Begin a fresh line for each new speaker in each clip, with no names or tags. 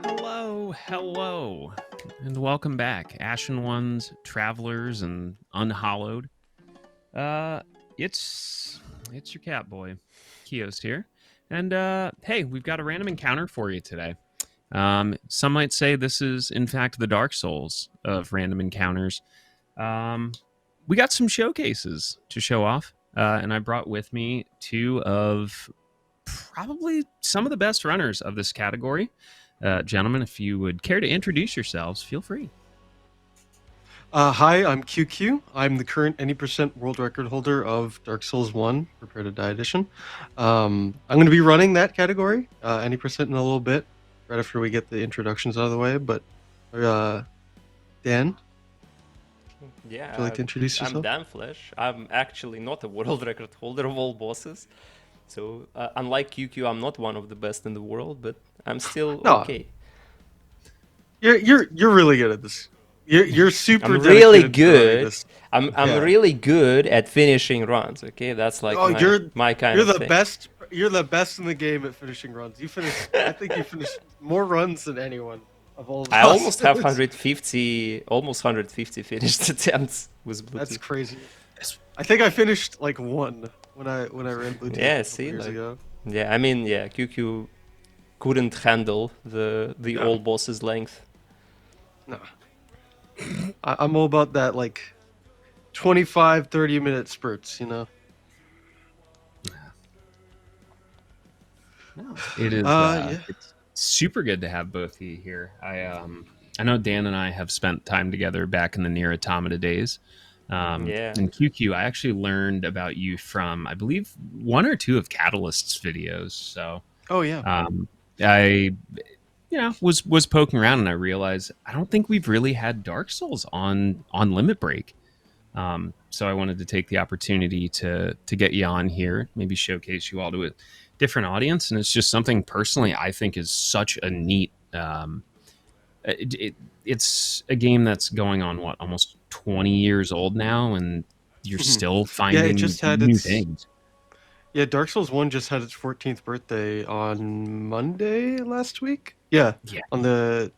Hello, and welcome back, Ashen Ones, Travelers, and Unhallowed. Uh, it's your cat boy, Kiosk here, and hey, we've got a random encounter for you today. Some might say this is, in fact, the Dark Souls of random encounters. Um, we got some showcases to show off, and I brought with me two of probably some of the best runners of this category. Gentlemen, if you would care to introduce yourselves, feel free.
Hi, I'm QueueKyoo. I'm the current any percent world record holder of Dark Souls 1 Prepare to Die Edition. I'm going to be running that category, any percent in a little bit, right after we get the introductions out of the way. But, Dan, would you like
Yeah,
to introduce
I'm
yourself?
Danflesh. I'm actually not a world record holder of all bosses. So, unlike QQ, I'm not one of the best in the world, but I'm still
No,
okay.
you're really good at this. You're super
I'm really
dedicated to running
good.
this.
I'm
Yeah.
really good at finishing runs. Okay, that's like
Oh,
my kind
you're
of
the
thing.
best. You're the best in the game at finishing runs. You finished. I think you finished more runs than anyone of all of
I
us.
almost have 150, almost 150 finished attempts with
That's
Bluetooth.
crazy. I think I finished like one when I ran Bluetooth
Yeah,
a couple
see,
years
like,
ago.
yeah, I mean, yeah, QQ couldn't handle the
No,
old boss's length.
no. I'm all about that like 25, 30-minute spurts.
No, it is.
Yeah.
It's super good to have both of you here. I know Dan and I have spent time together back in the Near Automata days.
Yeah.
And QQ, I actually learned about you from, I believe, one or two of Catalyst's videos. So
Oh yeah.
um, I, was poking around and I realized I don't think we've really had Dark Souls on Limit Break. So I wanted to take the opportunity to get you on here, maybe showcase you all to a different audience, and it's just something personally I think is such a neat. It's a game that's going on what almost 20 years old now, and you're still
Yeah, it
finding
just had
new
its
things.
yeah, Dark Souls 1 just had its 14th birthday on Monday last week. Yeah,
Yeah,
on the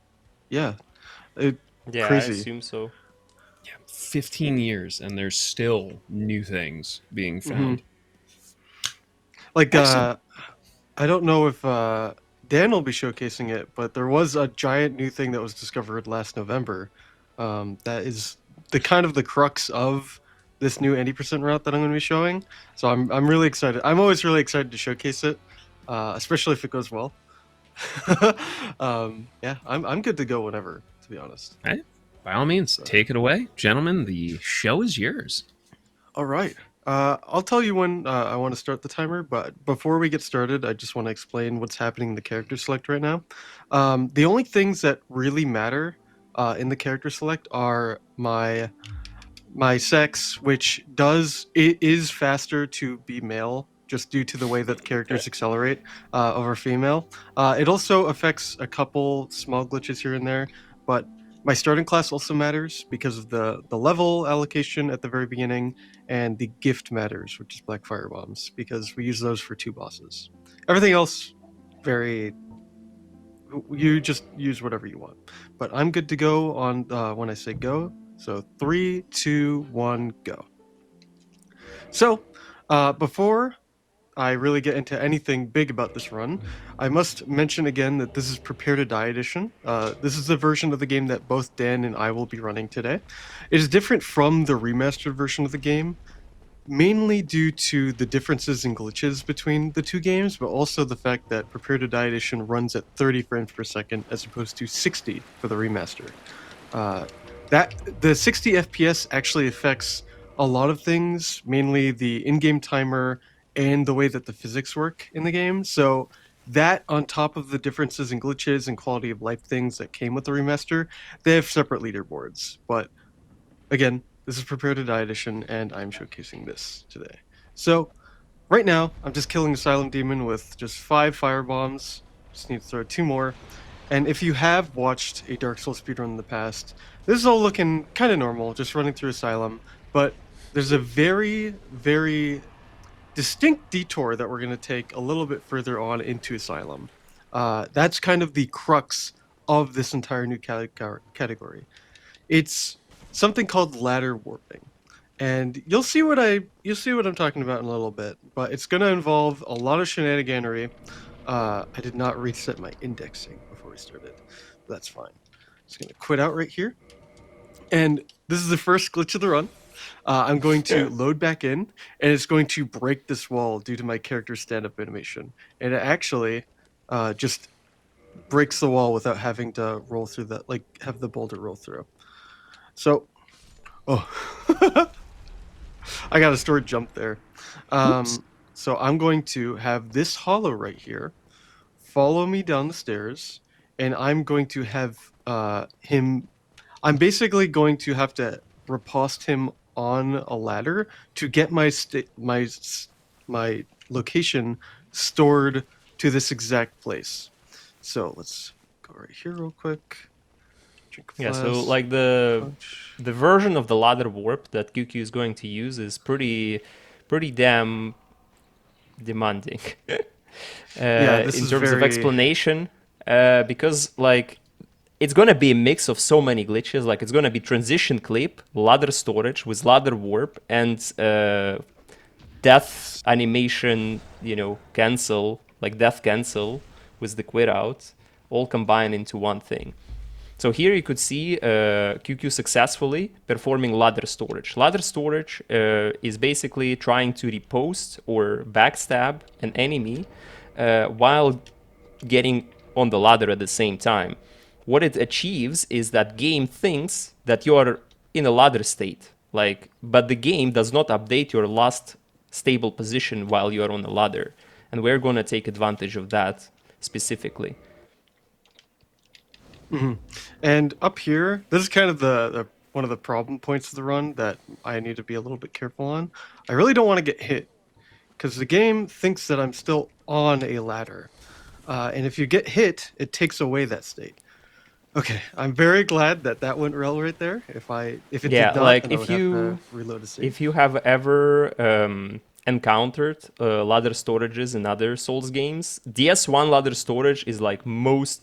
yeah, it,
Yeah, I
crazy.
assume so.
yeah, 15 years, and there's still new things being
hmm
found.
Like
Excellent.
I don't know if Dan will be showcasing it, but there was a giant new thing that was discovered last November. That is the kind of the crux of this new 80% route that I'm going to be showing. So I'm really excited. I'm always really excited to showcase it, especially if it goes well. Yeah, I'm good to go whenever, to be honest.
Hey, by all means,
So,
take it away, gentlemen. The show is yours.
all right. I'll tell you when I want to start the timer, but before we get started, I just want to explain what's happening in the character select right now. The only things that really matter in the character select are my sex, which it is faster to be male just due to the way that characters accelerate over female. It also affects a couple small glitches here and there, but my starting class also matters because of the level allocation at the very beginning, and the gift matters, which is black fire bombs, because we use those for two bosses. Everything else, very you just use whatever you want. But I'm good to go on when I say go. So 3, 2, 1, go. So before I really get into anything big about this run, I must mention again that this is Prepare to Die Edition. This is the version of the game that both Dan and I will be running today. It is different from the remastered version of the game, mainly due to the differences in glitches between the two games, but also the fact that Prepare to Die Edition runs at 30 frames per second as opposed to 60 for the remaster. Uh, that the 60 FPS actually affects a lot of things, mainly the in-game timer and the way that the physics work in the game. So that on top of the differences in glitches and quality of life things that came with the remaster, they have separate leaderboards. But again, this is Prepare to Die Edition, and I'm showcasing this today. So right now, I'm just killing Asylum Demon with just 5 fire bombs. Just need to throw 2 more. And if you have watched a Dark Souls speedrun in the past, this is all looking kind of normal, just running through Asylum. But there's a very, very distinct detour that we're going to take a little bit further on into Asylum. That's kind of the crux of this entire new category. It's something called ladder warping. And you'll see what I'm talking about in a little bit, but it's going to involve a lot of shenaniganery. I did not reset my indexing before we started. That's fine. Just going to quit out right here. And this is the first glitch of the run. I'm going to load back in, and it's going to break this wall due to my character's stand-up animation. And it actually just breaks the wall without having to roll through that, like have the boulder roll through. So, oh, I got a stored jump there.
Oops.
So I'm going to have this hollow right here follow me down the stairs, and I'm going to have him. I'm basically going to have to riposte him on a ladder to get my location stored to this exact place. So let's go right here real quick. Drink a
Yeah, so
flask.
like the
Punch.
the version of the ladder warp that QQ is going to use is pretty damn demanding
Yeah, this
in
is
terms of
very.
explanation, because like it's gonna be a mix of so many glitches. Like it's gonna be transition clip, ladder storage with ladder warp, and death animation. Cancel, like death cancel with the quit out, all combined into one thing. So here you could see QQ successfully performing ladder storage. Ladder storage is basically trying to repost or backstab an enemy while getting on the ladder at the same time. What it achieves is that game thinks that you are in a ladder state, but the game does not update your last stable position while you are on the ladder, and we're going to take advantage of that specifically.
Mhm. And up here, this is kind of the one of the problem points of the run that I need to be a little bit careful on. I really don't want to get hit because the game thinks that I'm still on a ladder, and if you get hit, it takes away that state. Okay, I'm very glad that that went well right there. If it did
Yeah,
not,
like
then I would have to reload a save.
if you have ever encountered ladder storages in other Souls games, DS1 ladder storage is like most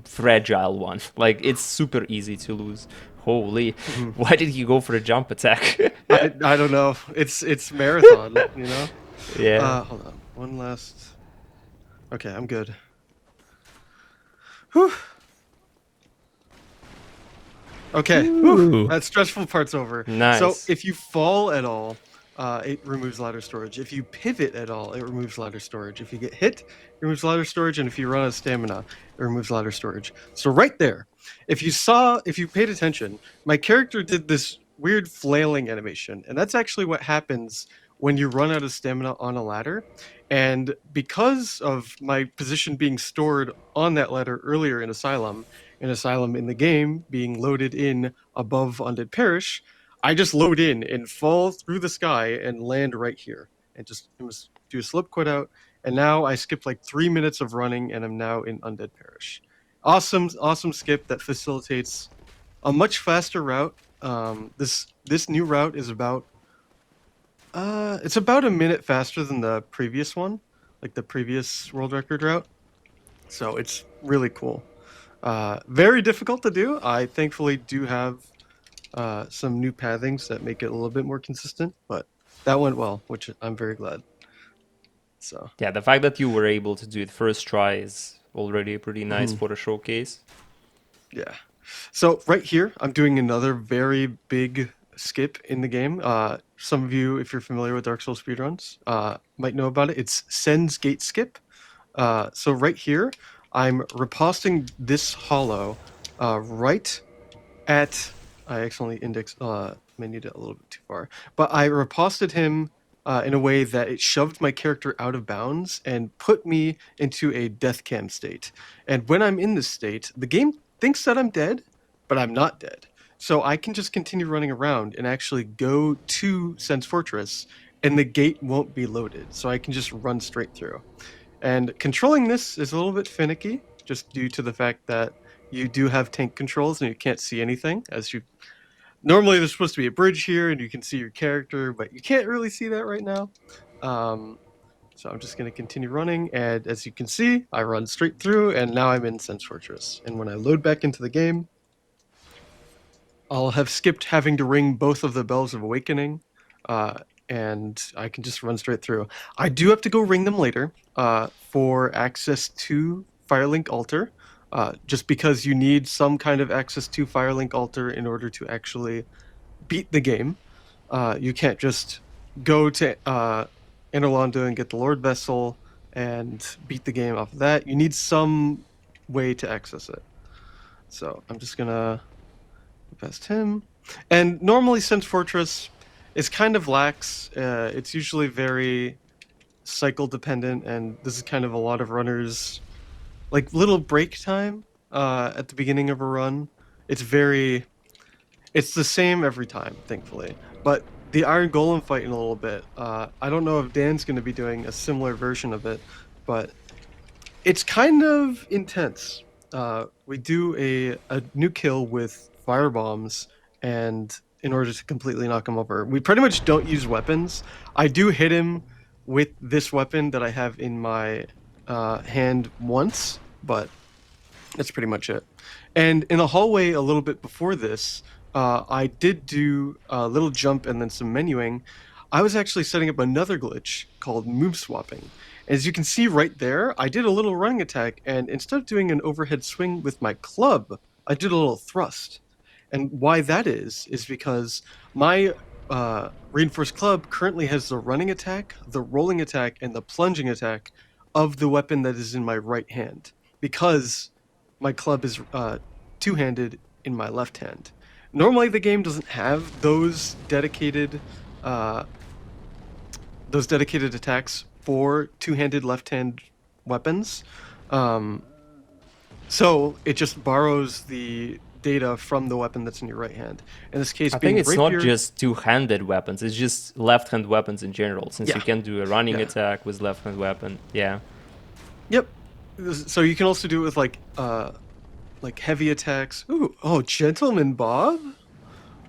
fragile one. Like it's super easy to lose. Holy,
Mhm.
why did he go for a jump attack?
I don't know. It's marathon, you know.
Yeah.
Hold on, one last. Okay, I'm good. Whew. Okay, whew,
Ooh.
that stressful part's over. So
Nice.
if you fall at all, it removes ladder storage. If you pivot at all, it removes ladder storage. If you get hit, it removes ladder storage, and if you run out of stamina, it removes ladder storage. So right there, if you paid attention, my character did this weird flailing animation, and that's actually what happens when you run out of stamina on a ladder. And because of my position being stored on that ladder earlier in Asylum in the game being loaded in above Undead Parish, I just load in and fall through the sky and land right here and just do a slip quit out. And now I skipped like 3 minutes of running and I'm now in Undead Parish. Awesome skip that facilitates a much faster route. This new route is about it's about a minute faster than the previous one, like the previous world record route. So it's really cool. Very difficult to do. I thankfully do have some new pathings that make it a little bit more consistent, but that went well, which I'm very glad. So,
Yeah, the fact that you were able to do it first try is already pretty nice
mhm,
for a showcase.
yeah. So right here, I'm doing another very big skip in the game. Some of you, if you're familiar with Dark Souls speedruns, might know about it. It's Sen's Gate Skip. So right here, I'm riposting this hollow right at I accidentally indexed menued it a little bit too far, but I riposted him in a way that it shoved my character out of bounds and put me into a death cam state. And when I'm in this state, the game thinks that I'm dead, but I'm not dead. So I can just continue running around and actually go to Sen's Fortress, and the gate won't be loaded. So I can just run straight through. And controlling this is a little bit finicky, just due to the fact that you do have tank controls and you can't see anything. As you normally, there's supposed to be a bridge here and you can see your character, but you can't really see that right now. Um, So I'm just going to continue running, and as you can see, I run straight through, and now I'm in Sense Fortress. And when I load back into the game, I'll have skipped having to ring both of the bells of awakening, and I can just run straight through. I do have to go ring them later for access to Firelink Altar, just because you need some kind of access to Firelink Altar in order to actually beat the game. You can't just go to Inerlanda and get the Lord Vessel and beat the game off of that. You need some way to access it. So I'm just gonna past him. And normally, Sense Fortress is kind of lax. It's usually very cycle dependent, and this is kind of a lot of runners like little break time at the beginning of a run. It's very, it's the same every time, thankfully. But the Iron Golem fight in a little bit. I don't know if Dan's going to be doing a similar version of it, but it's kind of intense. We do a new kill with fire bombs, and in order to completely knock him over, we pretty much don't use weapons. I do hit him with this weapon that I have in my hand once, but that's pretty much it. And in the hallway a little bit before this, I did do a little jump and then some menuing. I was actually setting up another glitch called move swapping. As you can see right there, I did a little running attack, and instead of doing an overhead swing with my club, I did a little thrust. And why that is because my reinforced club currently has the running attack, the rolling attack, and the plunging attack of the weapon that is in my right hand. Because my club is two-handed in my left hand. Normally, the game doesn't have uh, those dedicated attacks for two-handed left-hand weapons. Um, so it just borrows the data from the weapon that's in your right hand. In this case,
I
being
think it's
rapier,
not just two-handed weapons, it's just left-hand weapons in general, since you
Yeah.
can do a running
Yeah.
attack with left-hand weapon. Yeah.
Yep. So you can also do it with like heavy attacks. Ooh, oh, Gentleman Bob.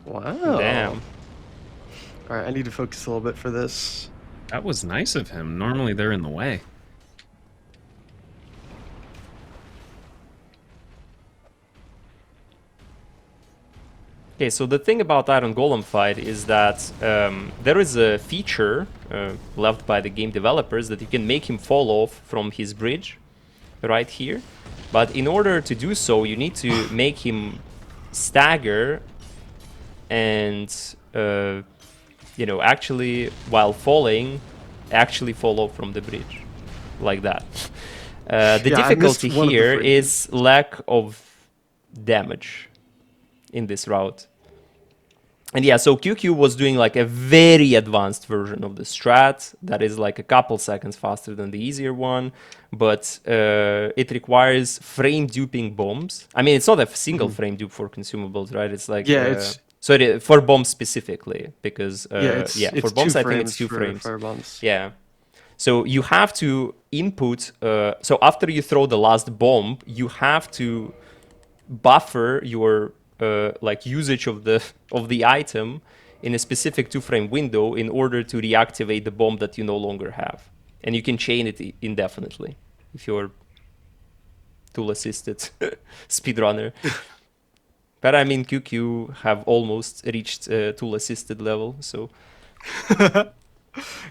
Wow.
Damn.
All right, I need to focus a little bit for this.
That was nice of him. Normally they're in the way.
Okay, so the thing about Iron Golem fight is that there is a feature left by the game developers that you can make him fall off from his bridge right here. But in order to do so, you need to make him stagger and, you know, actually, while falling, actually fall off from the bridge. Like that. The
Yeah, I missed
difficulty
one of the
here
phrases.
is lack of damage in this route. And yeah, so QueueKyoo was doing like a very advanced version of the strat that is like a couple seconds faster than the easier one, but it requires frame duping bombs. I mean, it's not a single frame dupe for consumables, right? It's like for bombs specifically, because
it's
for bombs I think it's 2
for
frames.
firebombs.
Yeah. So you have to input. So after you throw the last bomb, you have to buffer your like usage of the item in a specific 2-frame window in order to reactivate the bomb that you no longer have, and you can chain it indefinitely if you're tool assisted speedrunner. But I mean, QueueKyoo have almost reached tool assisted level, so.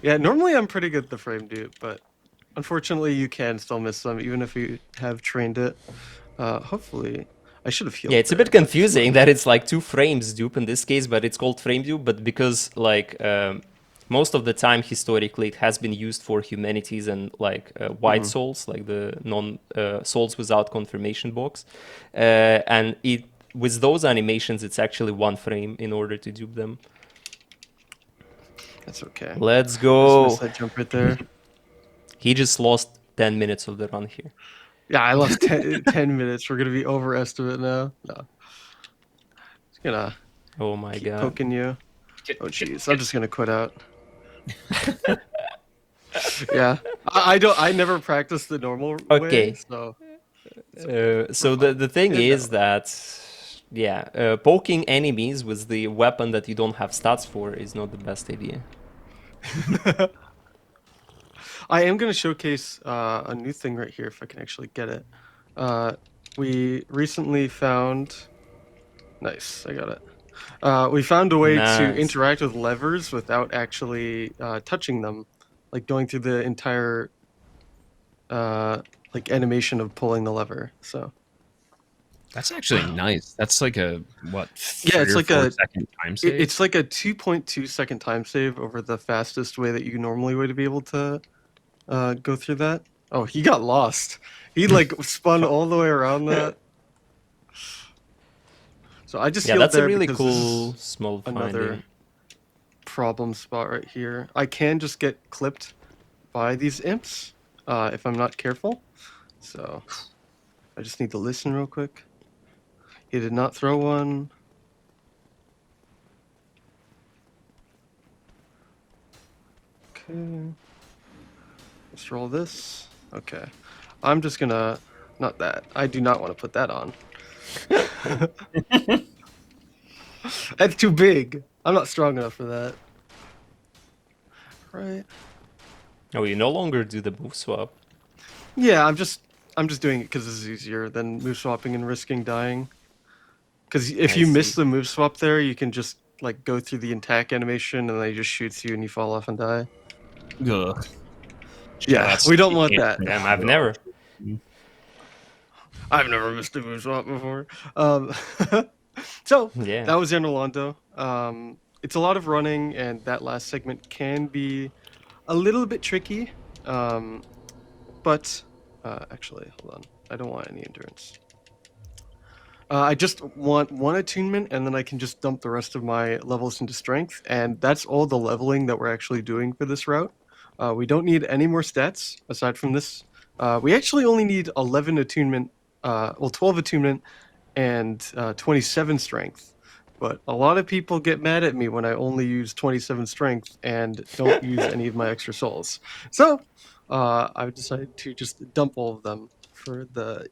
Yeah, normally I'm pretty good at the frame dupe, but unfortunately you can still miss them even if you have trained it. Hopefully, I should have healed.
Yeah, it's a bit confusing that it's like 2 frames dupe in this case, but it's called frame dupe. But because like most of the time historically it has been used for humanities and like white souls, like the non souls without confirmation box, and it with those animations it's actually 1 frame in order to dupe them.
That's okay.
Let's
Just
go.
missed that jump right there.
He just lost 10 minutes of the run here.
Yeah, I lost 10 minutes. We're gonna be overestimate now. No, just gonna
Oh my
keep
god.
poking you. Oh jeez, I'm just gonna quit out. Yeah, I never practiced the normal
Okay.
way, so.
So the thing
Yeah,
is that, yeah, poking enemies with the weapon that you don't have stats for is not the best idea.
I am going to showcase a new thing right here if I can actually get it. We recently found. Nice, I got it. We found a way to
Nice.
interact with levers without actually touching them, like going through the entire like animation of pulling the lever. So
That's actually nice. That's like a what
yeah,
3
it's
or
like
4 second time save.
it's like a 2.2 second time save over the fastest way that you normally would be able to go through that. Oh, he got lost. He like spun all the way around that. So I just
Yeah,
healed
that's a
there
really
because this
cool
is
small
another
finding.
problem spot right here. I can just get clipped by these imps if I'm not careful. So I just need to listen real quick. He did not throw one. Okay. Let's roll this. Okay. I'm just gonna... Not that. I do not want to put that on. That's too big. I'm not strong enough for that. Right.
Oh, you no longer do the move swap.
Yeah, I'm just doing it because this is easier than move swapping and risking dying. Because if
I
you miss
see.
the move swap there, you can just like go through the attack animation and then he just shoots you and you fall off and die.
Ugh.
Yeah,
That's
we don't
you
want
can't
that.
Damn, I've never.
I've never missed a move swap before. Um, so
Yeah.
that was Orlando. It's a lot of running, and that last segment can be a little bit tricky. Um, but actually, hold on. I don't want any endurance. I just want one attunement, and then I can just dump the rest of my levels into strength, and that's all the leveling that we're actually doing for this route. We don't need any more stats aside from this. We actually only need 11 attunement, 12 attunement, and 27 strength. But a lot of people get mad at me when I only use 27 strength and don't use any of my extra souls. So I've decided to just dump all of them for the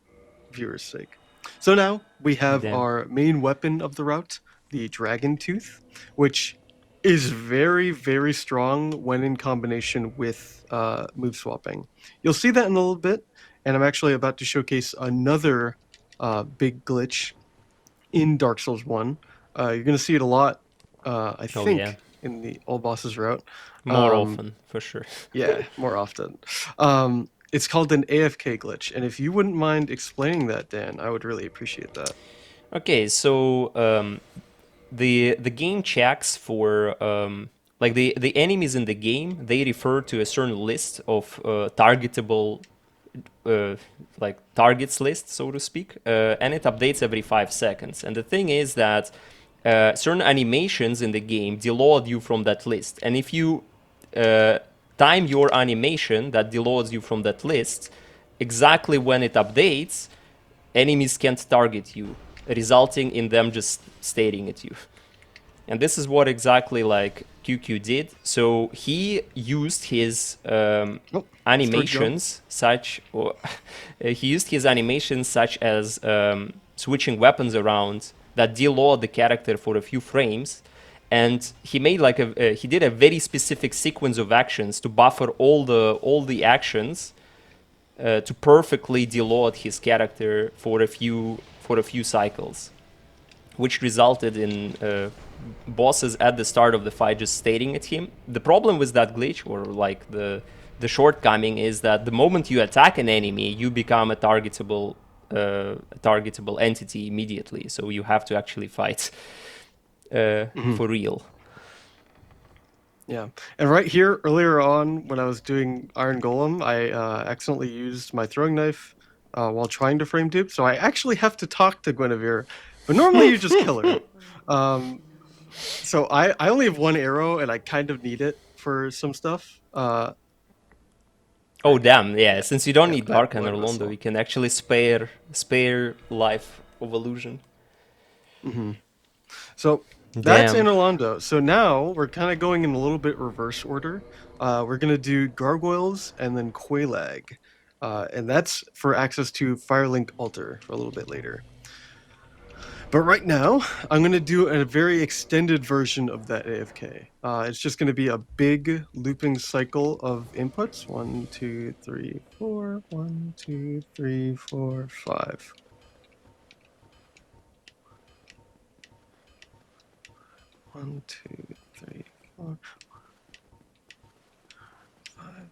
viewers' sake. So now we have
Damn.
our main weapon of the route, the Dragon Tooth, which is very, very strong when in combination with move swapping. You'll see that in a little bit, and I'm actually about to showcase another big glitch in Dark Souls 1. You're going to see it a lot, I
Oh yeah.
think, in the All Bosses route.
More
Um,
often, for sure.
yeah, more often. It's called an AFK glitch, and if you wouldn't mind explaining that, Dan, I would really appreciate that.
Okay, so the game checks for like the enemies in the game. They refer to a certain list of targetable uh, like targets list, so to speak, and it updates every 5 seconds. And the thing is that certain animations in the game deload you from that list, and if you uh, time your animation that deloads you from that list exactly when it updates, enemies can't target you, resulting in them just staring at you. And this is what exactly like QQ did. So he used his
Oh, story go.
animations such, or he used his animations such as switching weapons around that deload the character for a few frames, and he made like he did a very specific sequence of actions to buffer all the actions to perfectly deload his character for a few cycles, which resulted in bosses at the start of the fight just staring at him. The problem with that glitch, or like the shortcoming, is that the moment you attack an enemy, you become a targetable entity immediately. So you have to actually fight
Mhm.
for real.
Yeah, and right here earlier on when I was doing Iron Golem, I accidentally used my throwing knife while trying to frame dupe, so I actually have to talk to Guinevere. But normally you just kill her. Um, so I only have one arrow, and I kind of need it for some stuff.
Oh damn! Yeah,
Yeah,
since you don't
yeah,
need
I have
Dark
blood
Londo,
whistle.
you can actually spare life of illusion.
Hmm. So that's
Damn.
Orlando. So now we're kind of going in a little bit reverse order. We're gonna do gargoyles and then quailag, and that's for access to Firelink Altar for a little bit later. But right now, I'm going to do a very extended version of that AFK. It's just going to be a big looping cycle of inputs. 1, 2, 3, 4. 1, 2, 3, 4, 5. 1, 2, 3, 4.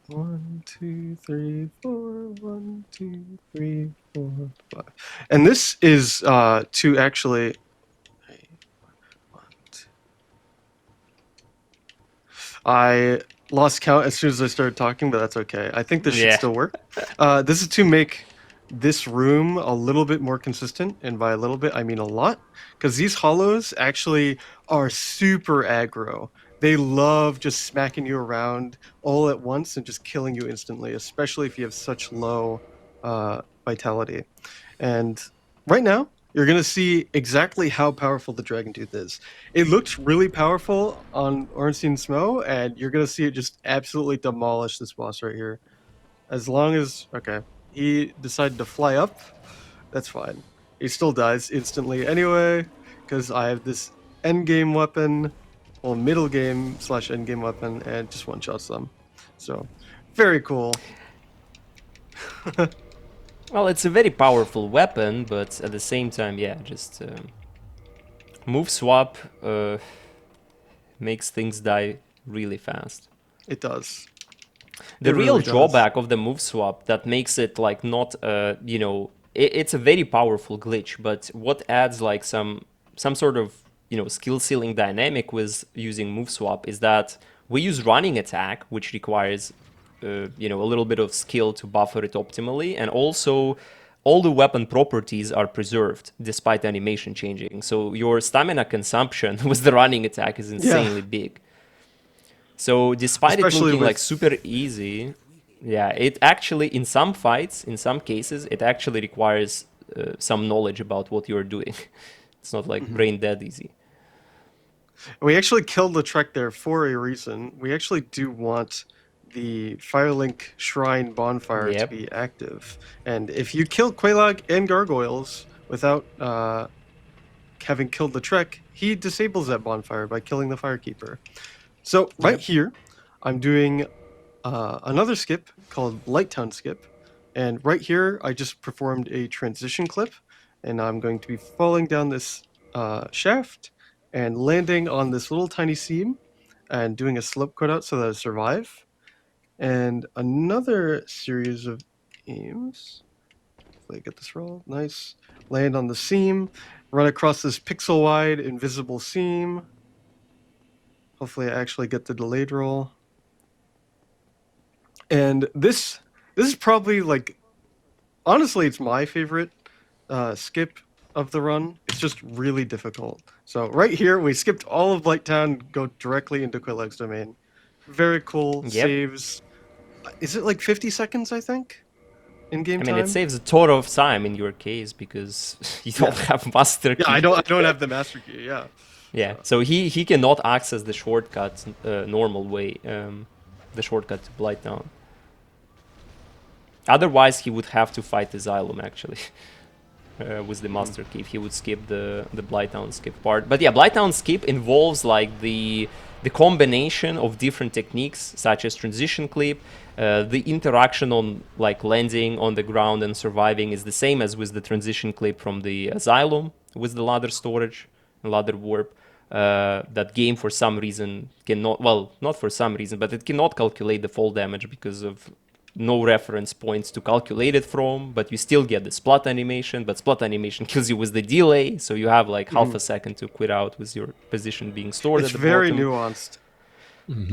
1, 2, 3, 4. 1, 2, 3, 4, 5. And this is to actually. 1, 2. I lost count as soon as I started talking, but that's okay. I think this should
Yeah.
still work. This is to make this room a little bit more consistent, and by a little bit, I mean a lot, because these hollows actually are super aggro. They love just smacking you around all at once and just killing you instantly, especially if you have such low vitality. And right now, you're going to see exactly how powerful the Dragon Tooth is. It looks really powerful on Ornstein Smo, and you're going to see it just absolutely demolish this boss right here. As long as, okay, he decided to fly up, that's fine. He still dies instantly anyway, because I have this end game weapon, well, middle game slash end game weapon, and just one shots them. So, very cool.
Well, it's a very powerful weapon, but at the same time, yeah, just move swap makes things die really fast.
It does.
The
It
real
really does.
drawback of the move swap that makes it like not, it's a very powerful glitch, but what adds like some sort of skill ceiling dynamic with using move swap is that we use running attack, which requires a little bit of skill to buffer it optimally, and also all the weapon properties are preserved despite animation changing. So your stamina consumption with the running attack is insanely big. So despite
Especially
it looking like
with-
super easy, yeah, it actually in some fights, in some cases, it actually requires some knowledge about what you're doing. It's not like brain dead easy.
We actually killed the Trek there for a reason. We actually do want the Firelink Shrine bonfire to
Yep.
be active. And if you kill Quelaag and Gargoyles without having killed the Trek, he disables that bonfire by killing the Firekeeper. So right
Yep.
here, I'm doing another skip called Lighttown Skip. And right here, I just performed a transition clip. And I'm going to be falling down this shaft and landing on this little tiny seam and doing a slope cutout so that I survive. And another series of aims. Hopefully I get this roll. Nice. Land on the seam, run across this pixel wide invisible seam. Hopefully I actually get the delayed roll. And this is probably like, honestly, it's my favorite skip of the run. It's just really difficult. So right here, we skipped all of Blighttown, go directly into Quelaag's domain. Very cool.
Yep.
Saves. Is it like 50 seconds? I think in game
I mean,
time.
it saves a ton of time in your case because you don't have master key.
Yeah, I don't have the master key. Yeah.
Yeah, so he cannot access the shortcut normal way, the shortcut to Blighttown. Otherwise, he would have to fight the Xylem actually. With the master key, if he would skip the Blighttown skip part. But yeah, Blighttown skip involves like the combination of different techniques such as transition clip. The interaction on like landing on the ground and surviving is the same as with the transition clip from the Asylum with the ladder storage and ladder warp. That game for some reason cannot, well, not for some reason, but it cannot calculate the fall damage because of no reference points to calculate it from, but you still get the splat animation, but splat animation kills you with the delay, so you have like half a second to quit out with your position being stored
It's
at the
very
bottom.
nuanced.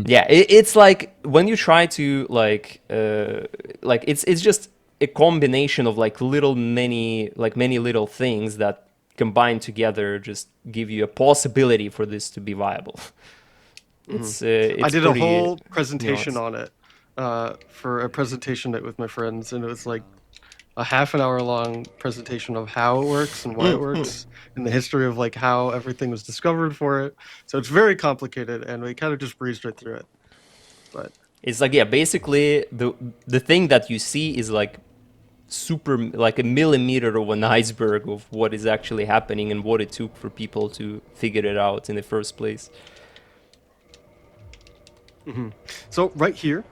Yeah, it's like when you try to like it's just a combination of like many little things that combine together just give you a possibility for this to be viable. It's
I did a
pretty
whole presentation
nuanced.
on it for a presentation night with my friends, and it was like a half an hour long presentation of how it works and why it works and the history of like how everything was discovered for it. So it's very complicated, and we kind of just breezed right through it. But
It's like, yeah, basically the thing that you see is like super, like a millimeter of an iceberg of what is actually happening and what it took for people to figure it out in the first place.
So right here,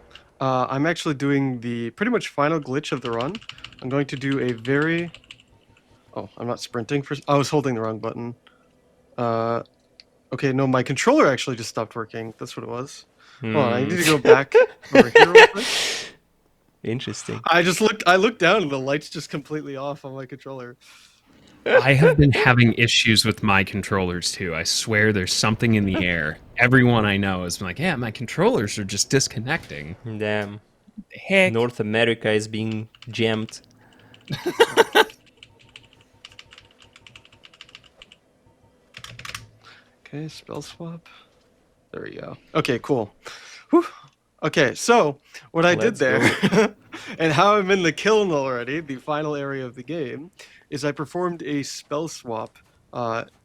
I'm actually doing the pretty much final glitch of the run. I'm going to do a very... Oh, I'm not sprinting for... I was holding the wrong button. Okay, no, my controller actually just stopped working. That's what it was. Hold on, I need to go back over here real quick.
Interesting.
I looked down and the light's just completely off on my controller.
I have been having issues with my controllers too. I swear there's something in the air. Everyone I know is like, yeah, my controllers are just disconnecting.
Damn.
Heck.
North America is being jammed.
Okay, spell swap. There we go. Okay, cool. Whew. Okay, so what I did
Let's
there, and how I'm in the kiln already, the final area of the game, is I performed a spell swap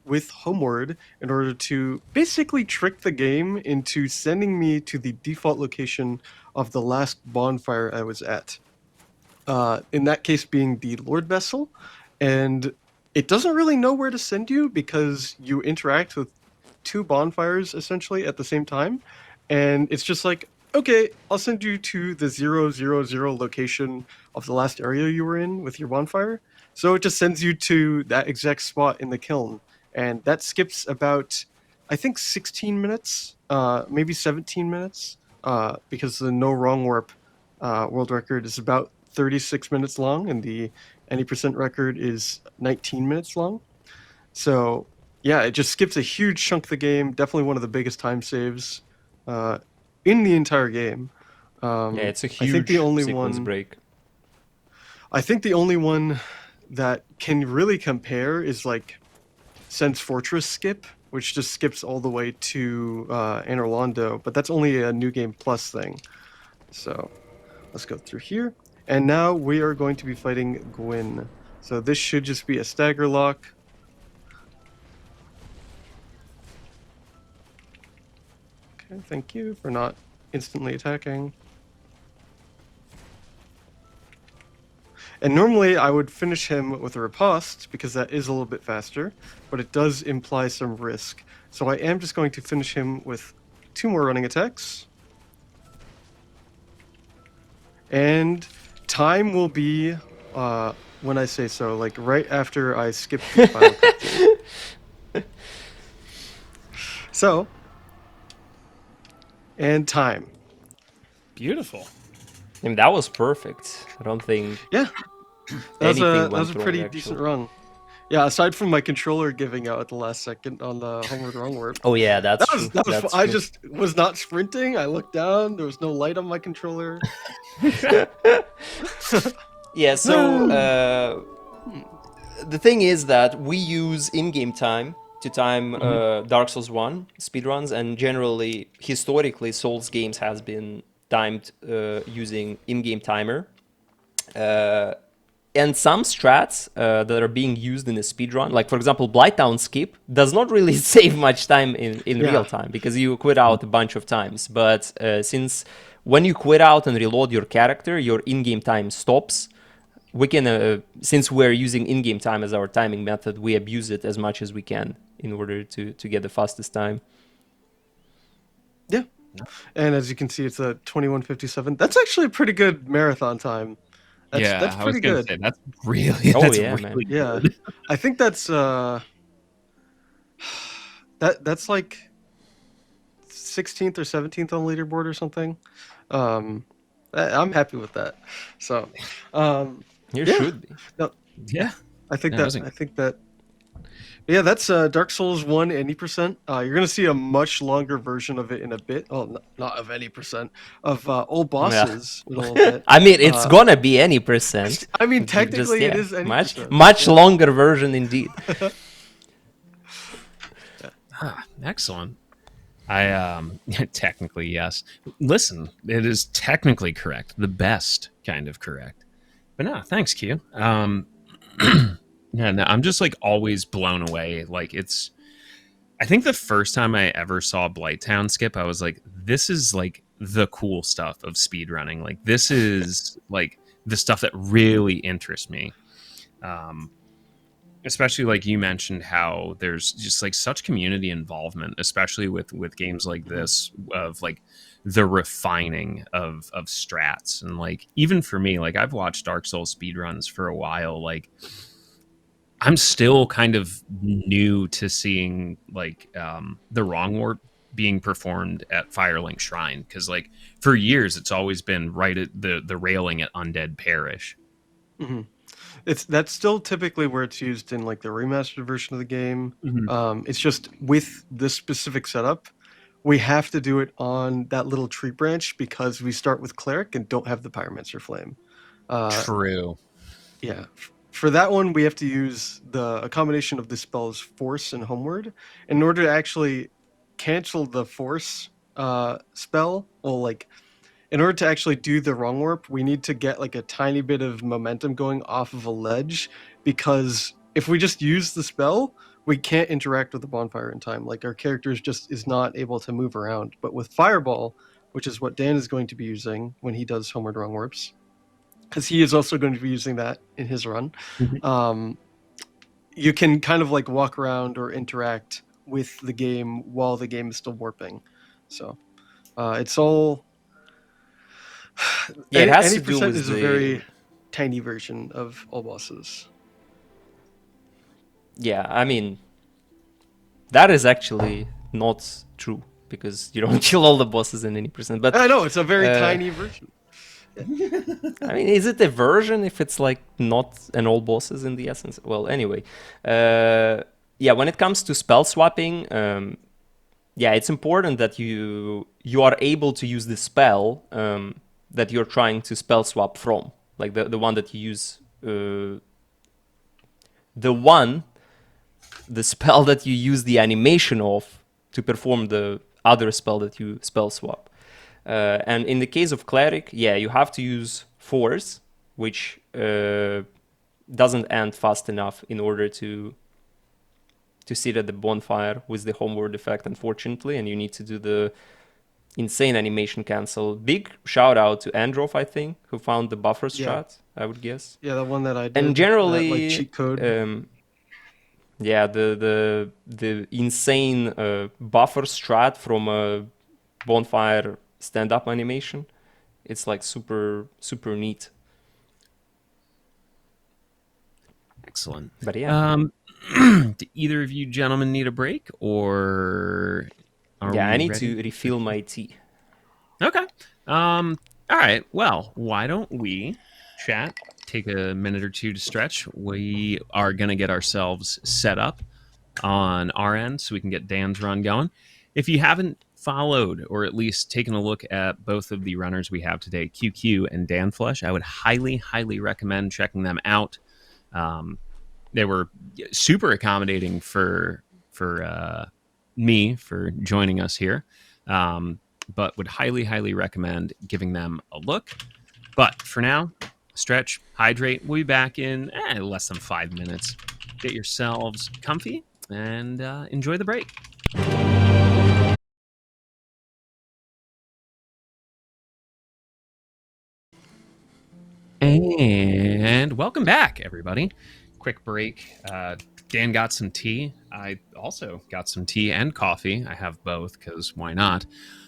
with Homeward in order to basically trick the game into sending me to the default location of the last bonfire I was at. In that case being the Lord Vessel, and it doesn't really know where to send you because you interact with two bonfires essentially at the same time, and it's just like, okay, I'll send you to the 000 location of the last area you were in with your bonfire. So it just sends you to that exact spot in the kiln, and that skips about, I think, 16 minutes, maybe 17 minutes, because the no wrong warp world record is about 36 minutes long, and the any percent record is 19 minutes long. So yeah, it just skips a huge chunk of the game. Definitely one of the biggest time saves in the entire game.
Yeah, it's a
I think
huge
the only
sequence
one.
break.
I think the only one that can really compare is like Sense Fortress skip, which just skips all the way to Anor Londo, but that's only a New Game Plus thing. So let's go through here. And now we are going to be fighting Gwyn. So this should just be a stagger lock. Okay, thank you for not instantly attacking. And normally I would finish him with a riposte because that is a little bit faster, but it does imply some risk. So I am just going to finish him with 2 more running attacks. And time will be when I say so, like right after I skip the final cutscene. So, and time.
Beautiful.
I mean, that was perfect. I don't think
Yeah, that
anything
was a
went
pretty
wrong,
decent
actually.
run. Yeah, aside from my controller giving out at the last second on the homeward wrong warp.
Oh yeah, that's true.
That was
That's
I
true.
just was not sprinting. I looked down. There was no light on my controller.
Yeah, so the thing is that we use in-game time to time Dark Souls 1 speedruns, and generally, historically, Souls games has been timed using in-game timer. And some strats that are being used in a speedrun, like for example, Blighttown skip, does not really save much time in
Yeah.
real time because you quit out a bunch of times. But since when you quit out and reload your character, your in-game time stops. We can, since we're using in-game time as our timing method, we abuse it as much as we can in order to get the fastest time.
Yeah, and as you can see, it's a 21:57. That's actually a pretty good marathon time. That's
I was
pretty
gonna
good.
say that's really
Oh,
that's
yeah,
really
man.
Yeah,
good.
I think that's that's like 16th or 17th on the leaderboard or something. I'm happy with that. So,
You
yeah,
should be.
no,
Yeah.
I think
Yeah,
that
wasn't-
I think that yeah, that's Dark Souls 1 any percent. You're gonna see a much longer version of it in a bit. Oh, not of any percent of old bosses in a little bit.
I mean, it's
Uh,
gonna be any percent.
I mean,
Just,
technically, it
yeah,
is any
much
percent.
much
Yeah.
longer version indeed.
Excellent. I technically yes. Listen, it is technically correct. The best kind of correct. But no, thanks, Q. Yeah, no, I'm just like always blown away. Like it's I think the first time I ever saw Blighttown skip, I was like, this is like the cool stuff of speedrunning. Like this is like the stuff that really interests me. Especially like you mentioned how there's just like such community involvement, especially with games like this, of like the refining of strats. And like even for me, like I've watched Dark Souls speedruns for a while, like I'm still kind of new to seeing like the wrong warp being performed at Firelink Shrine, because like for years it's always been right at the railing at Undead Parish.
Hmm. That's still typically where it's used in like the remastered version of the game. It's just with this specific setup, we have to do it on that little tree branch because we start with cleric and don't have the pyromancer flame. Uh,
True.
yeah, for that one we have to use a combination of the spells force and homeward in order to actually cancel the force spell. Well, like in order to actually do the wrong warp, we need to get like a tiny bit of momentum going off of a ledge, because if we just use the spell, we can't interact with the bonfire in time. Like our character just is not able to move around. But with Fireball, which is what Dan is going to be using when he does homeward wrong warps, because he is also going to be using that in his run, um, you can kind of like walk around or interact with the game while the game is still warping. So it's all
Yeah, it has
any
to do
percent
with
is a
the...
very tiny version of all bosses.
Yeah, I mean, that is actually not true, because you don't kill all the bosses in any percent. But
I know it's a very
uh,
tiny version.
I mean, is it a version if it's like not an all bosses in the essence? Well, anyway, yeah. When it comes to spell swapping, yeah, it's important that you are able to use the spell that you're trying to spell swap from, like the one that you use, the spell that you use the animation of to perform the other spell that you spell swap. And in the case of cleric, yeah, you have to use force, which doesn't end fast enough in order to sit at the bonfire with the homeward effect, unfortunately, and you need to do the insane animation cancel. Big shout out to Androv, I think, who found the buffer strat, I would guess.
Yeah, the one that I did.
And
that,
generally,
like cheat code.
Yeah, the insane buffer strat from a bonfire stand-up animation. It's like super neat.
Excellent.
But yeah,
Do either of you gentlemen need a break, or are
yeah,
we
I need
ready?
to refill my tea.
Okay. All right. Well, why don't we chat? Take a minute or two to stretch. We are gonna get ourselves set up on our end so we can get Dan's run going. If you haven't followed or at least taken a look at both of the runners we have today, QueueKyoo and Danflesh, I would highly recommend checking them out. They were super accommodating for me for joining us here, but would highly recommend giving them a look. But for now, stretch, hydrate. We'll be back in less than 5 minutes. Get yourselves comfy and enjoy the break. And welcome back, everybody. Quick break. Dan got some tea. I also got some tea and coffee. I have both because why not?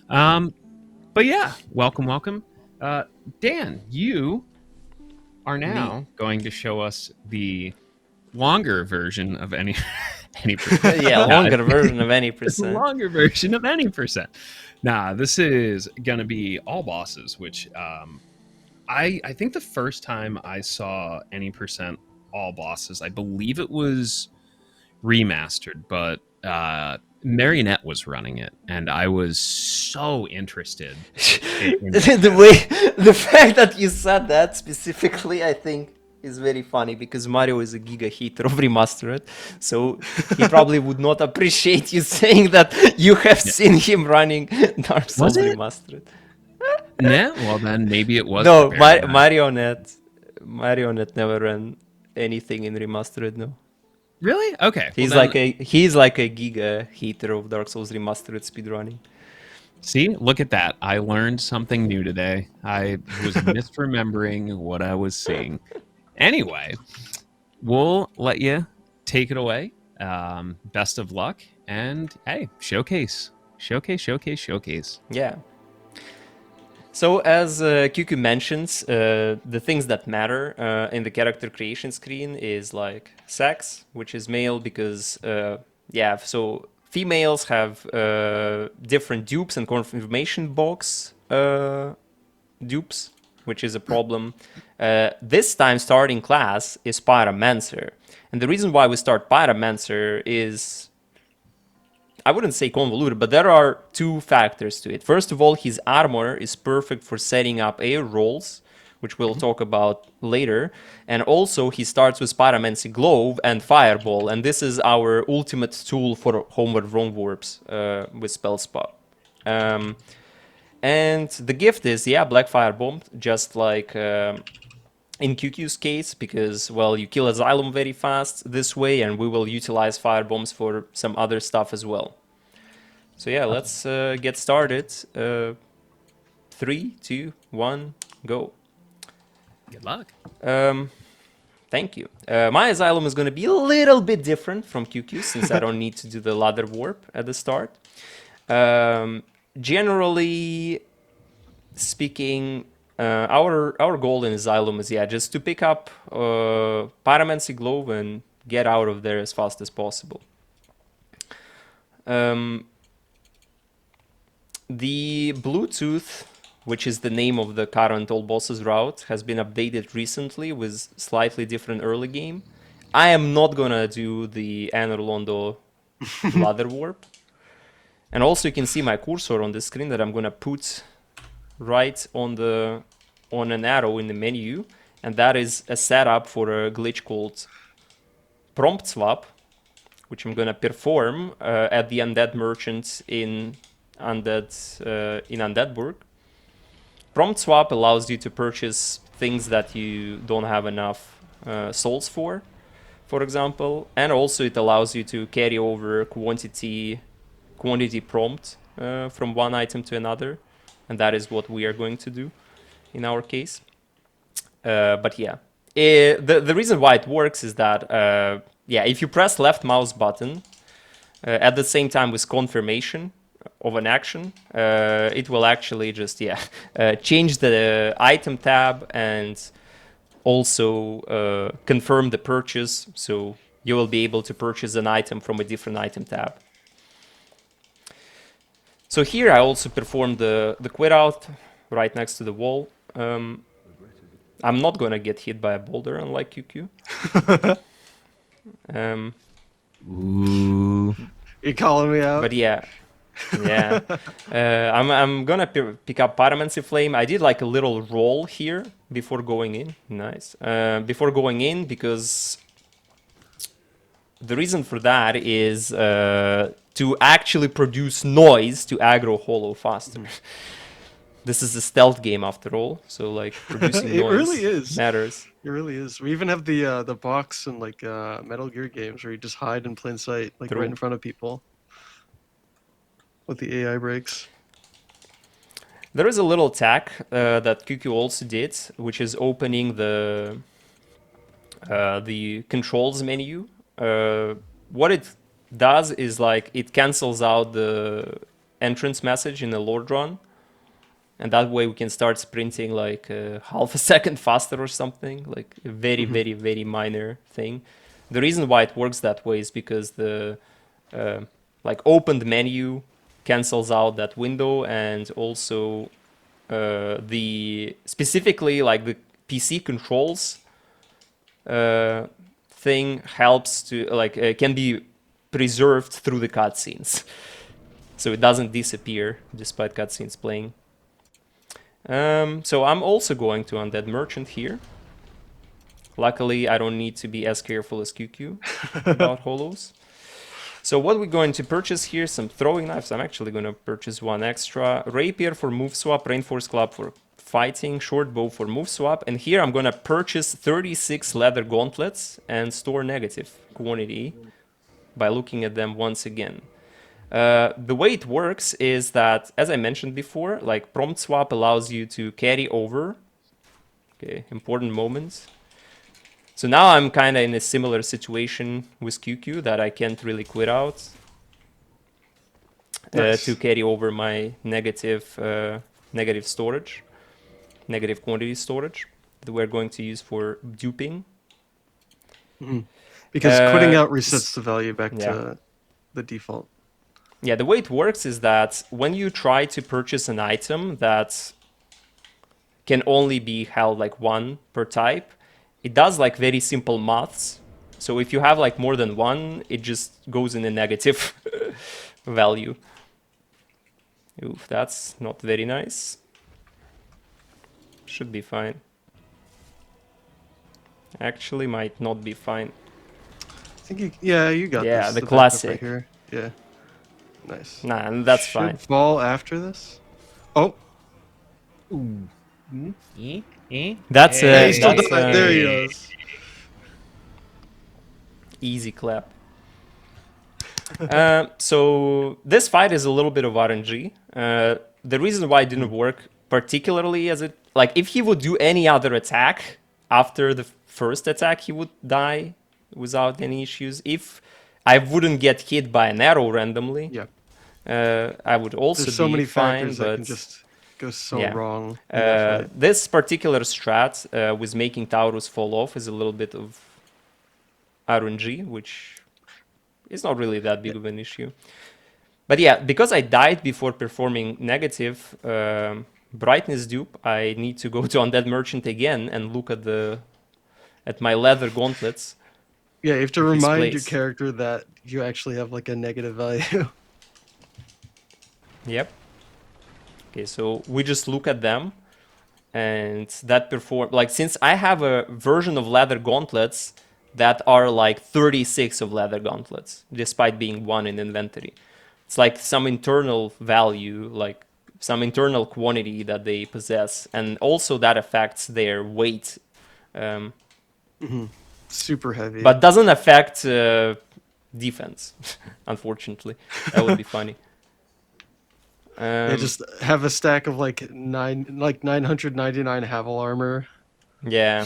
But yeah, welcome. Dan, you are now going to show us the longer version of any percent.
Yeah, longer version of any percent.
Longer version of any percent. Nah, this is gonna be all bosses, which I think the first time I saw any percent all bosses, I believe it was remastered, but Marionette was running it, and I was so interested.
The fact that you said that specifically, I think, is very funny, because Mario is a giga hater of remastered, so he probably would not appreciate you saying that you have seen him running Dark Souls remastered.
Yeah, well then maybe it was.
No, Marionette never ran anything in remastered. No.
Really? Okay.
He's
well,
like a giga hater of Dark Souls remastered speedrunning.
See, look at that. I learned something new today. I was misremembering what I was seeing. Anyway, we'll let you take it away. Best of luck. And hey, showcase. Showcase, showcase, showcase.
Yeah. So as QueueKyoo mentions, the things that matter in the character creation screen is like sex, which is male because, yeah, so females have different dupes and confirmation box dupes, which is a problem. This time starting class is Pyromancer. And the reason why we start Pyromancer is, I wouldn't say convoluted, but there are two factors to it. First of all, his armor is perfect for setting up air rolls, which we'll talk about later. And also, he starts with Pyromancy Glove and Fireball, and this is our ultimate tool for Homeward Wrong Warps with Spell Spot. And the gift is, yeah, Black Firebomb, just like in QQ's case, because, well, you kill Asylum very fast this way, and we will utilize Firebombs for some other stuff as well. So yeah, let's get started. 3, 2, 1, go.
Good luck.
Thank you. My Asylum is going to be a little bit different from QQ, since I don't need to do the ladder warp at the start. Generally speaking, our goal in Asylum is, yeah, just to pick up Pyromancy Glove and get out of there as fast as possible. The Bluetooth, which is the name of the current All Bosses route, has been updated recently with slightly different early game. I am not gonna do the Anor Londo ladder warp. And also you can see my cursor on the screen that I'm gonna put right on an arrow in the menu, and that is a setup for a glitch called prompt swap, which I'm gonna perform at the Undead Merchant in Undeadburg. Prompt swap allows you to purchase things that you don't have enough souls for example, and also it allows you to carry over quantity prompt from one item to another, and that is what we are going to do in our case. But yeah, the reason why it works is that yeah, if you press left mouse button at the same time with confirmation of an action, it will actually just, yeah, change the item tab and also confirm the purchase, so you will be able to purchase an item from a different item tab. So here I also performed the quit out right next to the wall. I'm not gonna get hit by a boulder, unlike QQ.
Ooh.
You're calling me out?
But yeah, yeah. I'm gonna pick up Pyromancy Flame. I did like a little roll here before going in. Nice. Before going in, because the reason for that is to actually produce noise to aggro Hollow faster. This is a stealth game after all, so like producing
It
noise
really is.
matters.
It really is. We even have the box in like Metal Gear games where you just hide in plain sight, like
True.
right in front of people, with the AI breaks.
There is a little attack that QQ also did, which is opening the controls menu. What it does is like it cancels out the entrance message in the Lord run, and that way we can start sprinting like half a second faster or something, like a very, very, very minor thing. The reason why it works that way is because the like opened menu cancels out that window, and also specifically like the PC controls thing helps to like can be preserved through the cutscenes, so it doesn't disappear despite cutscenes playing. So I'm also going to Undead Merchant here. Luckily, I don't need to be as careful as QQ about hollows. So what we're going to purchase here, some throwing knives. I'm actually going to purchase one extra. Rapier for move swap, Reinforced Club for fighting, Short Bow for move swap. And here I'm going to purchase 36 leather gauntlets and store negative quantity by looking at them once again. The way it works is that, as I mentioned before, like prompt swap allows you to carry over. Okay, important moments. So now I'm kind of in a similar situation with QQ that I can't really quit out
Nice.
to carry over my negative storage, negative quantity storage that we're going to use for duping.
Because quitting out
s-
resets the value back
yeah.
to the default.
Yeah, the way it works is that when you try to purchase an item that can only be held like one per type, it does like very simple maths. So if you have like more than one, it just goes in a negative value. Oof, that's not very nice. Should be fine. Actually, might not be fine.
I think you got
Yeah,
this.
the
backup
classic.
right here. Yeah. Nice.
Nah, that's
Should
fine.
fall after this. Oh,
That's
yeah, he still
that's
died. There he goes.
easy clap. So this fight is a little bit of RNG. The reason why it didn't work particularly as it, like if he would do any other attack after the first attack, he would die without any issues. If I wouldn't get hit by an arrow randomly,
Yeah.
I would also
There's so
be
many
fine.
factors that
But
can just go so
yeah.
wrong in that fight.
This particular strat with making Taurus fall off is a little bit of RNG, which is not really that big of an issue. But yeah, because I died before performing negative brightness dupe, I need to go to Undead Merchant again and look at my leather gauntlets.
Yeah, you have to
in his
remind your
place.
character that you actually have like a negative value.
Yep. Okay, so we just look at them, and that perform like since I have a version of leather gauntlets that are like 36 of leather gauntlets, despite being one in inventory. It's like some internal value, like some internal quantity that they possess, and also that affects their weight,
Super heavy.
but doesn't affect defense. Unfortunately, that would be funny.
Yeah, just have a stack of like 999 Havel armor.
Yeah.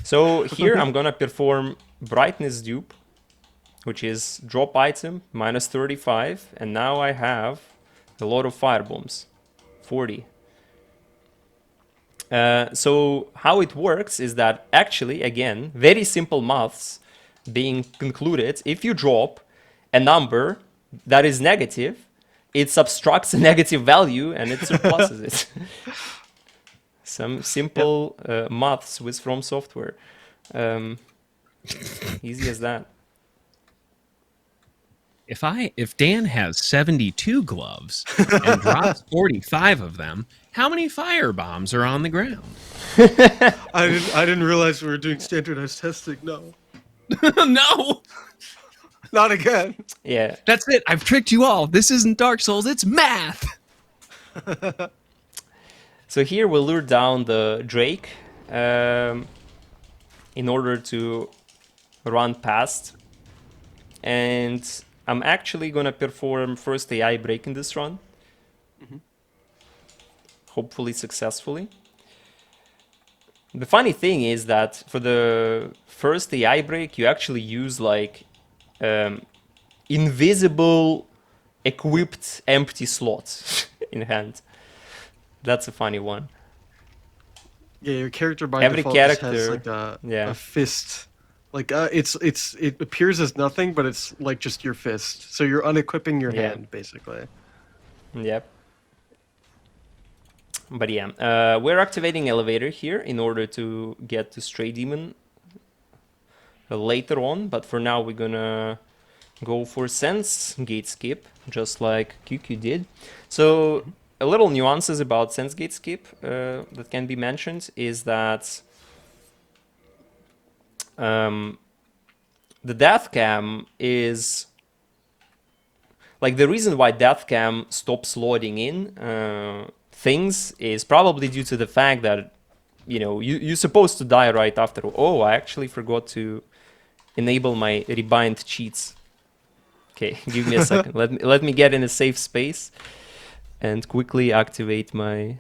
So here I'm gonna perform brightness dupe, which is drop item minus 35, and now I have a lot of fire bombs, 40. So how it works is that actually, again, very simple maths being concluded. If you drop a number that is negative, it subtracts a negative value and it surpluses it. Some simple maths with From Software. Easy as that.
If Dan has 72 gloves and drops 45 of them, how many fire bombs are on the ground?
I didn't realize we were doing standardized testing. No,
No,
not again.
Yeah.
that's it. I've tricked you all. This isn't Dark Souls. It's math.
So here we'll lure down the Drake in order to run past. And I'm actually going to perform first AI break in this run. Hopefully successfully. The funny thing is that for the first AI break, you actually use like invisible equipped empty slots in hand. That's a funny one.
Yeah, your character by
Every
default just has
character-
like
yeah.
a fist. Like it appears as nothing, but it's like just your fist. So you're unequipping your
Yeah.
hand basically.
Yep. But yeah, we're activating elevator here in order to get to Stray Demon later on. But for now, we're gonna go for Sense Gate Skip, just like QQ did. So a little nuances about Sense Gate Skip that can be mentioned is that the death cam is like the reason why death cam stops loading in things is probably due to the fact that you're supposed to die right after. Oh, I actually forgot to enable my rebind cheats. Okay, give me a second. Let me get in a safe space and quickly activate my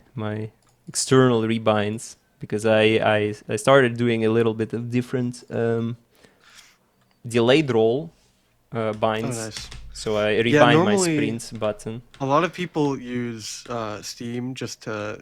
external rebinds, because I started doing a little bit of different delayed roll binds.
Oh, nice.
So I
Yeah,
rebind my
normally
sprint button.
a lot of people use Steam just to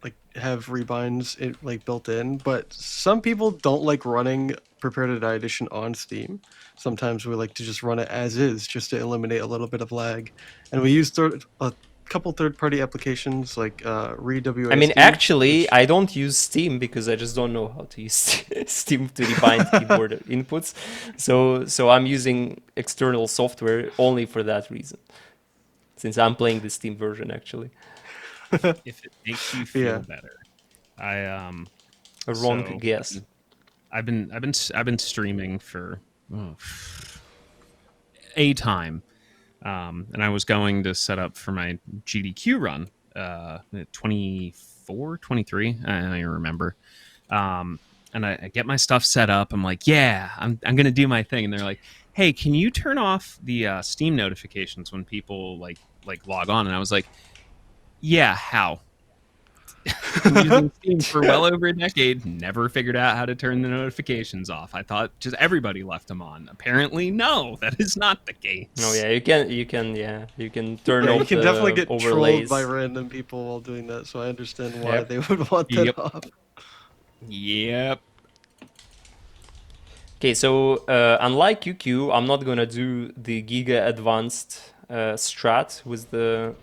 like have rebinds like built in, but some people don't like running Prepare to Die Edition on Steam. Sometimes we like to just run it as is, just to eliminate a little bit of lag. And we use a couple third-party applications like
I mean,
ReWASD,
actually,
which
I don't use Steam because I just don't know how to use Steam to rebind keyboard inputs. So I'm using external software only for that reason, since I'm playing the Steam version actually.
If it makes you feel
yeah.
better. I
A wrong
so
guess.
I've been streaming for a time. And I was going to set up for my GDQ run, 24, 23, I don't even remember. And I get my stuff set up. I'm like, yeah, I'm going to do my thing. And they're like, hey, can you turn off the Steam notifications when people like log on? And I was like, yeah, how? Been using Steam for well over a decade, never figured out how to turn the notifications off. I thought just everybody left them on. Apparently, no, that is not the case.
Oh yeah, you can you can turn
Yeah,
off
you can
the
definitely get
overlays.
trolled by random people while doing that, so I understand why
Yep.
they would want that
Yep.
off.
Yep.
Okay, so unlike QueueKyoo, I'm not gonna do the Giga Advanced strat with the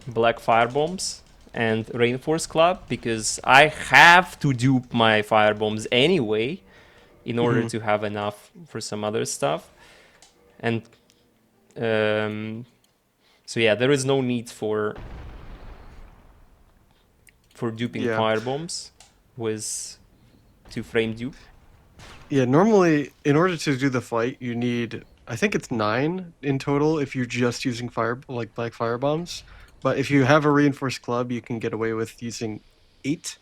Black Firebombs and Reinforce Club, because I have to dupe my Firebombs anyway in order to have enough for some other stuff. And so yeah, there is no need for duping
Yeah.
Firebombs with 2-frame dupe.
Yeah, normally in order to do the fight, you need, I think it's 9 in total if you're just using black fire bombs. But if you have a reinforced club, you can get away with using 8.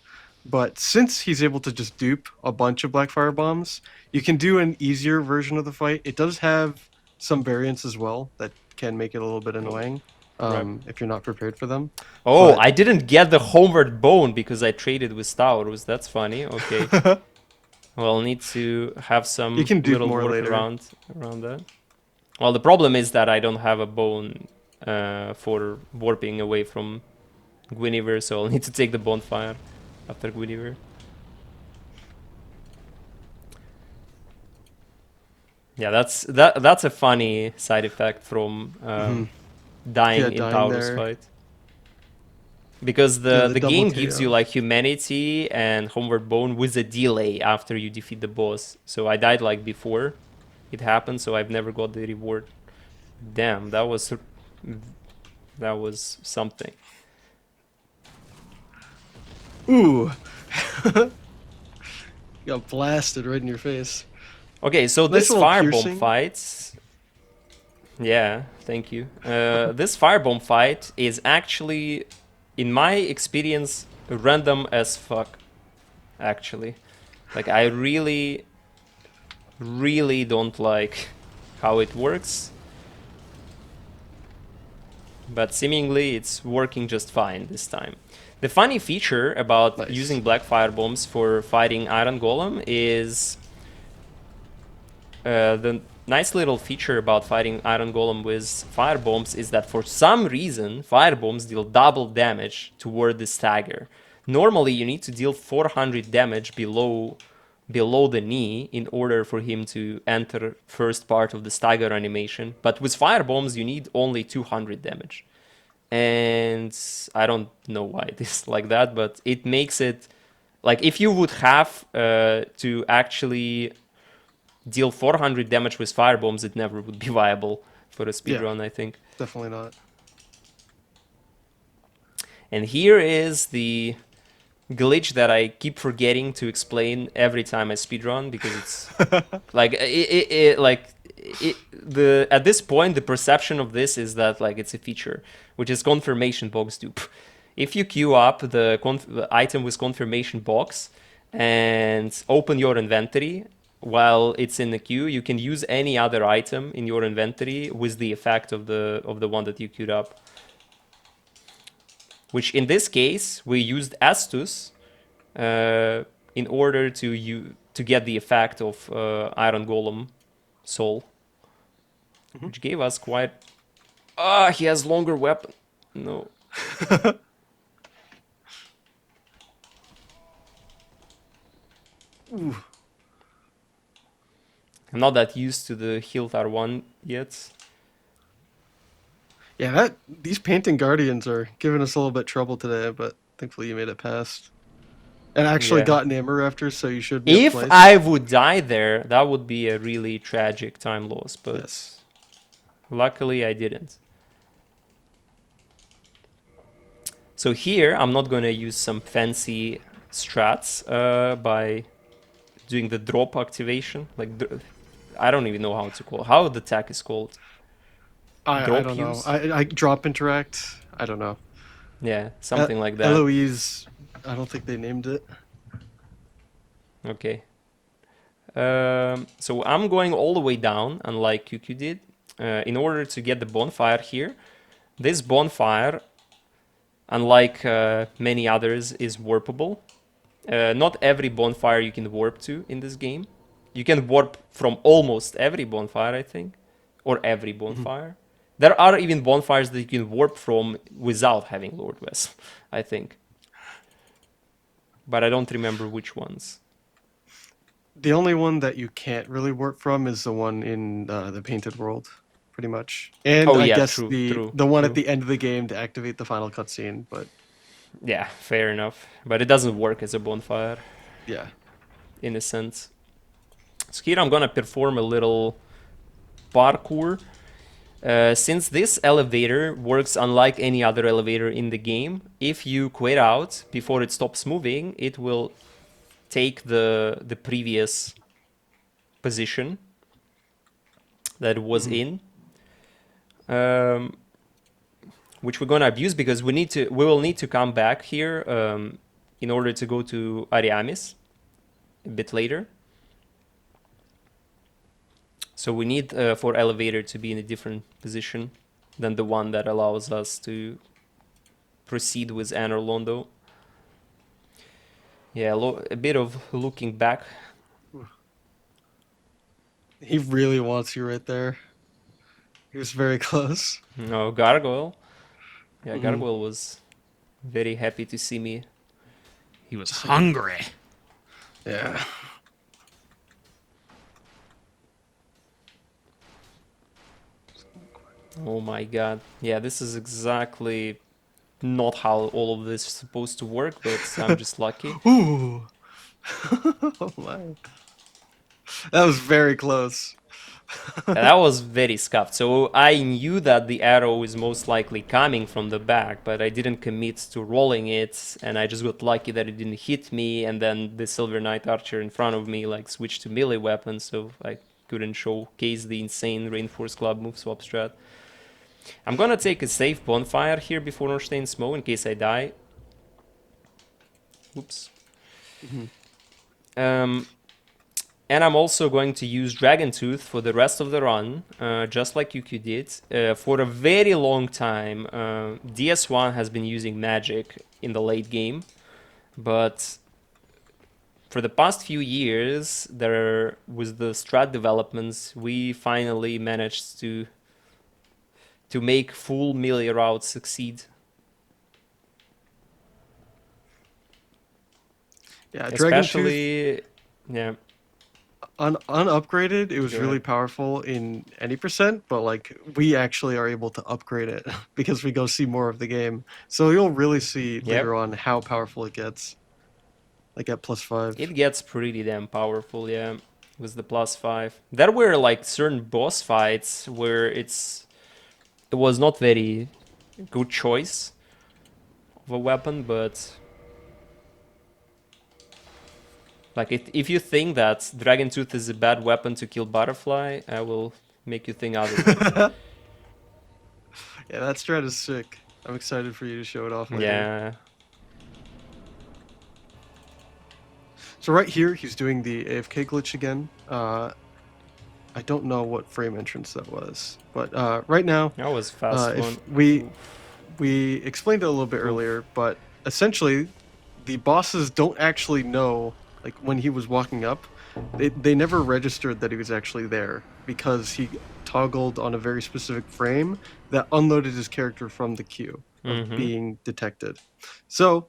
But since he's able to just dupe a bunch of black fire bombs, you can do an easier version of the fight. It does have some variants as well that can make it a little bit annoying
Right.
if you're not prepared for them.
Oh,
But
I didn't get the homeward bone because I traded with Taurus. That's funny. Okay. Well, I'll need to have some
you can dupe
little
more later.
workaround around that. Well, the problem is that I don't have a bone for warping away from Guinevere, so I'll need to take the bonfire after Guinevere. Yeah, that's a funny side effect from dying
Yeah,
in
dying
Taurus
there.
fight. Because
Yeah,
the
double
game gives you
KO.
like humanity and homeward bone with a delay after you defeat the boss. So I died like before it happened, so I've never got the reward. Damn, that was something.
Ooh. Got blasted right in your face.
Okay, so
Nice
this
little
firebomb
piercing.
fight. Yeah, thank you. This firebomb fight is actually, in my experience, random as fuck. Actually, like I really don't like how it works, but seemingly it's working just fine this time. The funny feature about using black firebombs for fighting Iron Golem is the nice little feature about fighting Iron Golem with firebombs is that for some reason firebombs deal double damage toward the stagger. Normally you need to deal 400 damage below the knee in order for him to enter first part of the stagger animation, but with firebombs you need only 200 damage. And I don't know why it is like that, but it makes it like if you would have to actually deal 400 damage with firebombs, it never would be viable for a speedrun, I think.
Definitely not.
And here is the glitch that I keep forgetting to explain every time I speedrun, because it's like at this point the perception of this is that like it's a feature, which is confirmation box dupe. If you queue up the item with confirmation box and open your inventory while it's in the queue, you can use any other item in your inventory with the effect of the one that you queued up. Which in this case we used Estus in order to get the effect of Iron Golem Soul, which gave us quite. Ah, he has longer weapon. No.
Ooh.
I'm not that used to the Hilthar one yet.
Yeah, these painting guardians are giving us a little bit trouble today, but thankfully you made it past. And actually
Yeah.
got an Amber after, so you should be up
If
twice.
I would die there, that would be a really tragic time loss, but
Yes.
luckily I didn't. So here I'm not gonna use some fancy strats by doing the drop activation. Like I don't even know how the tech is called.
I
Drop
don't know.
use?
I drop interact. I don't know.
Yeah, something like that.
Eloise, I don't think they named it.
Okay. So I'm going all the way down, unlike QueueKyoo did, in order to get the bonfire here. This bonfire, unlike many others, is warpable. Not every bonfire you can warp to in this game. You can warp from almost every bonfire, I think, or every bonfire. There are even bonfires that you can warp from without having Lord Vessel, I think. But I don't remember which ones.
The only one that you can't really warp from is the one in the Painted World, pretty much. And
Oh
I
yeah,
guess
true,
the one
true.
at the end of the game to activate the final cutscene, but
Yeah, fair enough. But it doesn't work as a bonfire,
yeah.
in a sense. So here I'm gonna perform a little parkour. Since this elevator works unlike any other elevator in the game, if you quit out before it stops moving, it will take the previous position that it was in, which we're gonna abuse because we will need to come back here in order to go to Ariamis a bit later. So we need for elevator to be in a different position than the one that allows us to proceed with Anor Londo. Yeah, a bit of looking back.
He really wants you right there. He was very close.
No, Gargoyle. Yeah, Gargoyle was very happy to see me.
He was hungry.
Yeah.
Oh my god. Yeah, this is exactly not how all of this is supposed to work, but I'm just lucky.
Ooh. Oh my. That was very close.
That was very scuffed. So I knew that the arrow is most likely coming from the back, but I didn't commit to rolling it, and I just got lucky that it didn't hit me, and then the Silver Knight Archer in front of me like switched to melee weapon, so I couldn't showcase the insane Reinforced Club move swap strat. I'm gonna take a safe bonfire here before Norstein Smoke in case I die. Oops. And I'm also going to use Dragon Tooth for the rest of the run, just like QueueKyoo did. For a very long time, DS1 has been using magic in the late game, but for the past few years, with the strat developments, we finally managed to make full melee routes succeed.
Yeah, Dragon Tooth.
Especially, yeah.
Unupgraded, it was
Go
really
ahead.
powerful in any percent, but like we actually are able to upgrade it because we go see more of the game. So you'll really see later on how powerful it gets. Like at +5.
It gets pretty damn powerful, yeah, with the +5. There were like certain boss fights where it was not very good choice of a weapon, but like if you think that Dragon Tooth is a bad weapon to kill Butterfly, I will make you think otherwise.
Yeah, that strat is sick. I'm excited for you to show it off later.
Yeah.
So right here, he's doing the AFK glitch again. I don't know what frame entrance that was, but right now,
That was fast one.
if we explained it a little bit earlier, but essentially, the bosses don't actually know, like when he was walking up, they never registered that he was actually there because he toggled on a very specific frame that unloaded his character from the queue of being detected. So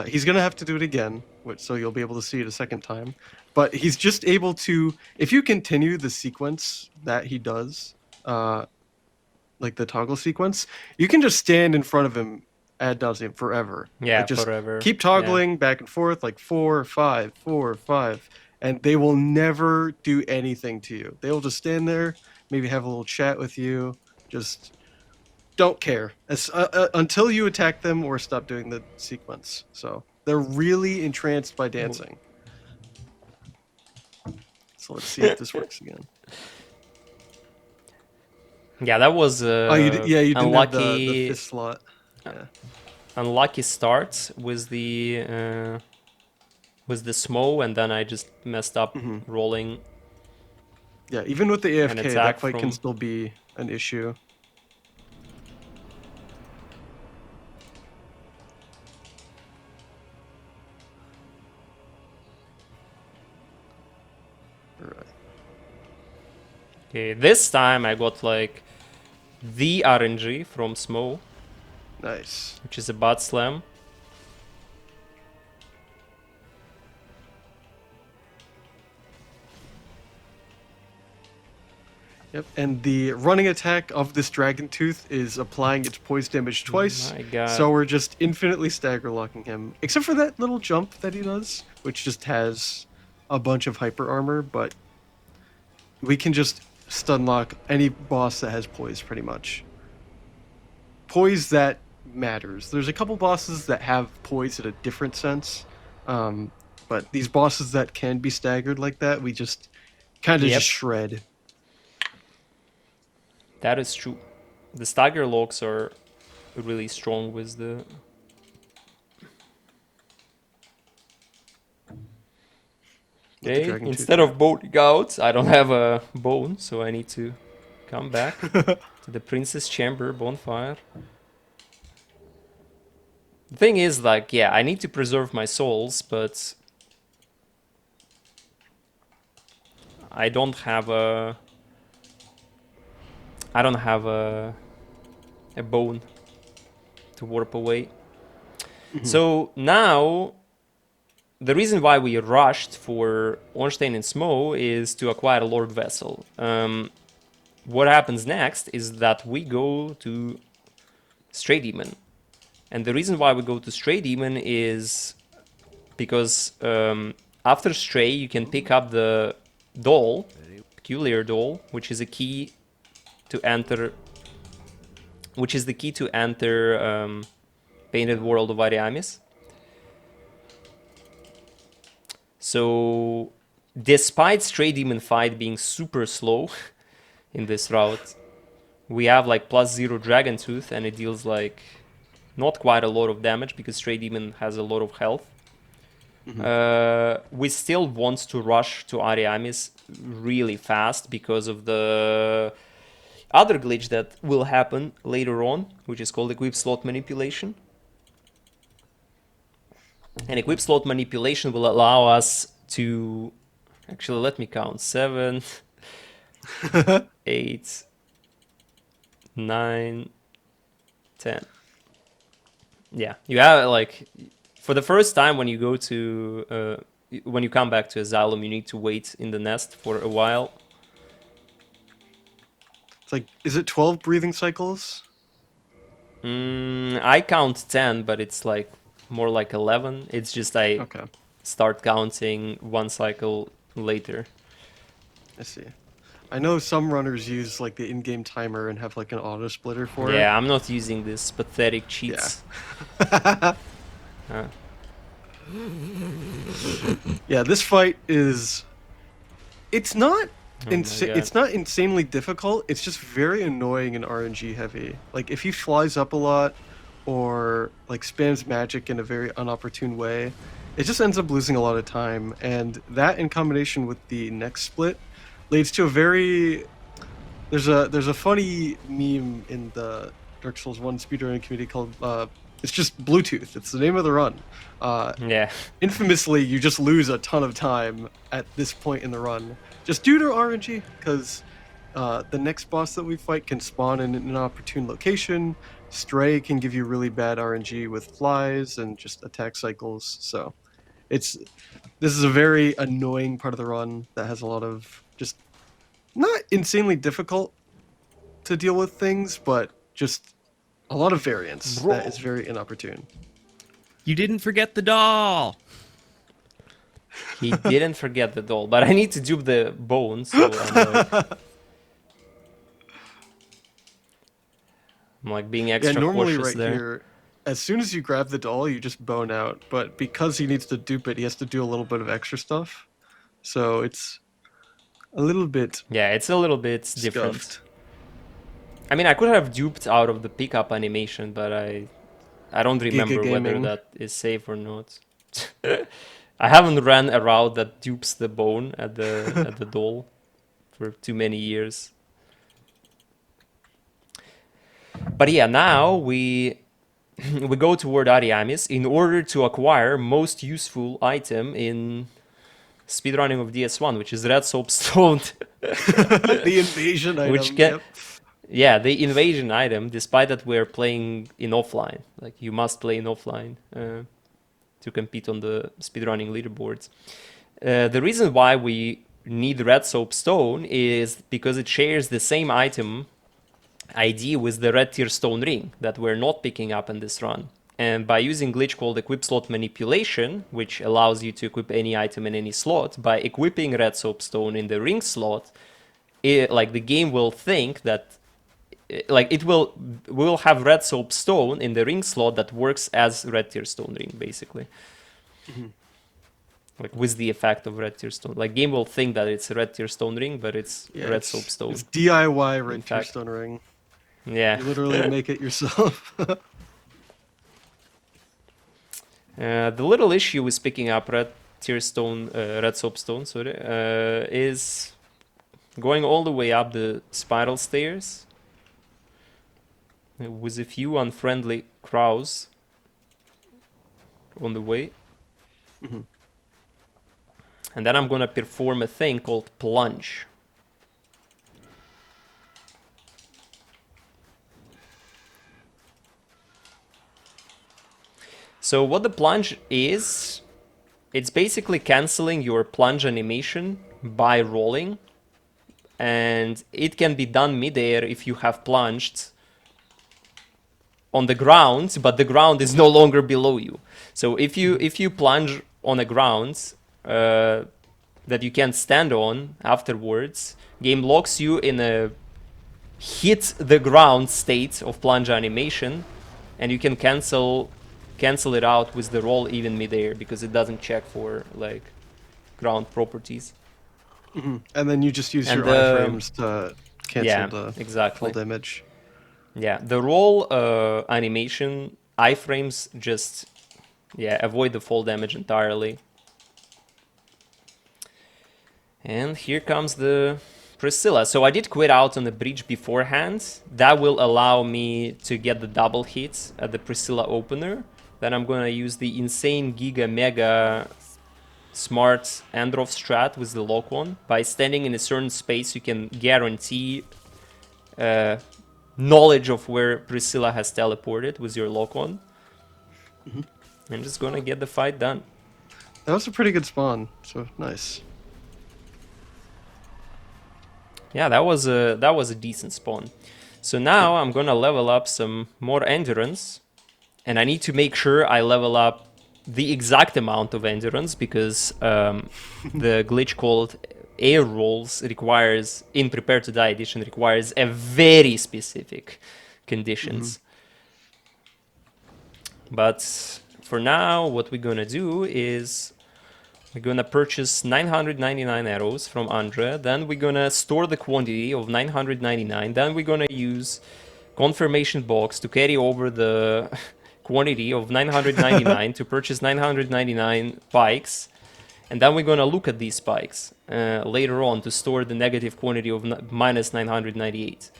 he's gonna have to do it again, so you'll be able to see it a second time. But he's just able to, if you continue the sequence that he does, like the toggle sequence, you can just stand in front of him ad nauseum forever.
Yeah,
Like just
forever.
keep toggling back and forth, like 4, 5, 4, 5, and they will never do anything to you. They will just stand there, maybe have a little chat with you, just don't care until you attack them or stop doing the sequence. So they're really entranced by dancing. So let's see if this works again.
Yeah, that was
Oh, you didn't have the
unlucky.
fist slot. Yeah.
Unlucky start with the Smo, and then I just messed up rolling.
Yeah, even with the AFK,
attack
that fight
from-
can still be an issue. Alright.
Okay, this time I got like the RNG from Smo,
Nice.
which is a butt slam.
Yep, and the running attack of this Dragon Tooth is applying its poise damage twice.
My God.
So we're just infinitely stagger locking him. Except for that little jump that he does, which just has a bunch of hyper armor, but we can just stun lock any boss that has poise pretty much. Poise that matters. There's a couple bosses that have poise in a different sense. But these bosses that can be staggered like that, we just kind of
Yep.
just shred.
That is true. The stagger locks are really strong with the...
the
Okay,
Dragon Tooth.
instead of boning out, I don't have a bone, so I need to come back to the Princess Chamber bonfire. The thing is, like, yeah, I need to preserve my souls, but I don't have a bone to warp away. So now the reason why we rushed for Ornstein and Smo is to acquire a Lord Vessel. What happens next is that we go to Stray Demon. And the reason why we go to Stray Demon is because after Stray you can pick up the doll, Peculiar Doll, which is a key to enter... which is the key to enter Painted World of Ariamis. So, despite Stray Demon fight being super slow in this route, we have like +0 Dragon Tooth, and it deals like not quite a lot of damage because Stray Demon has a lot of health. We still want to rush to Ariamis really fast because of the other glitch that will happen later on, which is called Equip Slot Manipulation. And Equip Slot Manipulation will allow us to... Actually, let me count. 7, 8, 9, 10. Yeah, you have like... For the first time when you go to... when you come back to Asylum, you need to wait in the nest for a while.
It's like, is it 12 breathing cycles?
I count 10, but it's like more like 11. It's just I start counting one cycle later.
I see. I know some runners use like the in-game timer and have like an auto splitter for it.
Yeah, I'm not using this pathetic cheats.
Yeah, this fight is... It's not...
Oh
it's not insanely difficult. It's just very annoying and RNG heavy. Like if he flies up a lot, or like spams magic in a very unopportune way, it just ends up losing a lot of time, and that in combination with the next split leads to a very there's a funny meme in the Dark Souls 1 speedrunning community called it's just Bluetooth. It's the name of the run.
Yeah.
Infamously, you just lose a ton of time at this point in the run, just due to RNG, because the next boss that we fight can spawn in an inopportune location. Stray can give you really bad RNG with flies and just attack cycles. So this is a very annoying part of the run that has a lot of just not insanely difficult to deal with things, but just a lot of variance that is very inopportune.
You didn't forget the doll.
He didn't forget the doll, but I need to dupe the bone, so I'm like being extra
normally
cautious
right
there.
here, as soon as you grab the doll, you just bone out. But because he needs to dupe it, he has to do a little bit of extra stuff. So it's a little bit
Yeah, it's a little bit different.
scuffed.
I mean, I could have duped out of the pickup animation, but I don't remember whether
Gaming.
that is safe or not. I haven't ran a route that dupes the bone at the doll for too many years. But yeah, now we go toward Ariamis in order to acquire most useful item in speedrunning of DS1, which is red soapstone.
The invasion item.
Which can,
yep.
yeah, the invasion item. Despite that, we're playing in offline. Like you must play in offline to compete on the speedrunning leaderboards. The reason why we need red soapstone is because it shares the same item ID with the red tier stone ring that we're not picking up in this run. And by using glitch called equip slot manipulation, which allows you to equip any item in any slot, by equipping red soapstone in the ring slot, like the game will think that we will have red soapstone in the ring slot that works as red tier stone ring, basically. Like with the effect of red tier stone. Like game will think that it's a red tier stone ring, but it's red soapstone.
It's DIY red tier
fact.
stone ring.
Yeah.
You literally make it yourself.
The little issue with picking up red soapstone, is going all the way up the spiral stairs with a few unfriendly crows on the way. And then I'm gonna perform a thing called plunge. So what the plunge is, it's basically canceling your plunge animation by rolling. And it can be done mid-air if you have plunged on the ground, but the ground is no longer below you. So if you plunge on a ground that you can't stand on afterwards, game locks you in a hit the ground state of plunge animation, and you can cancel it out with the roll even mid-air because it doesn't check for like ground properties.
And then you just use your iframes to cancel the full damage.
Yeah, the roll animation iframes just avoid the fall damage entirely. And here comes the Priscilla. So I did quit out on the bridge beforehand. That will allow me to get the double hits at the Priscilla opener. Then I'm gonna use the insane Giga Mega smart Androv strat with the lock one. By standing in a certain space, you can guarantee knowledge of where Priscilla has teleported with your lock on. I'm just gonna get the fight done.
That was a pretty good spawn, so nice.
Yeah, that was a decent spawn. So now I'm gonna level up some more endurance, and I need to make sure I level up the exact amount of endurance because the glitch called air rolls requires, in Prepare to Die edition, requires a very specific conditions. But for now, what we're gonna do is we're gonna purchase 999 arrows from Andre, then we're gonna store the quantity of 999, then we're gonna use confirmation box to carry over the quantity of 999 to purchase 999 pikes. And then we're going to look at these spikes later on to store the negative quantity of minus 998.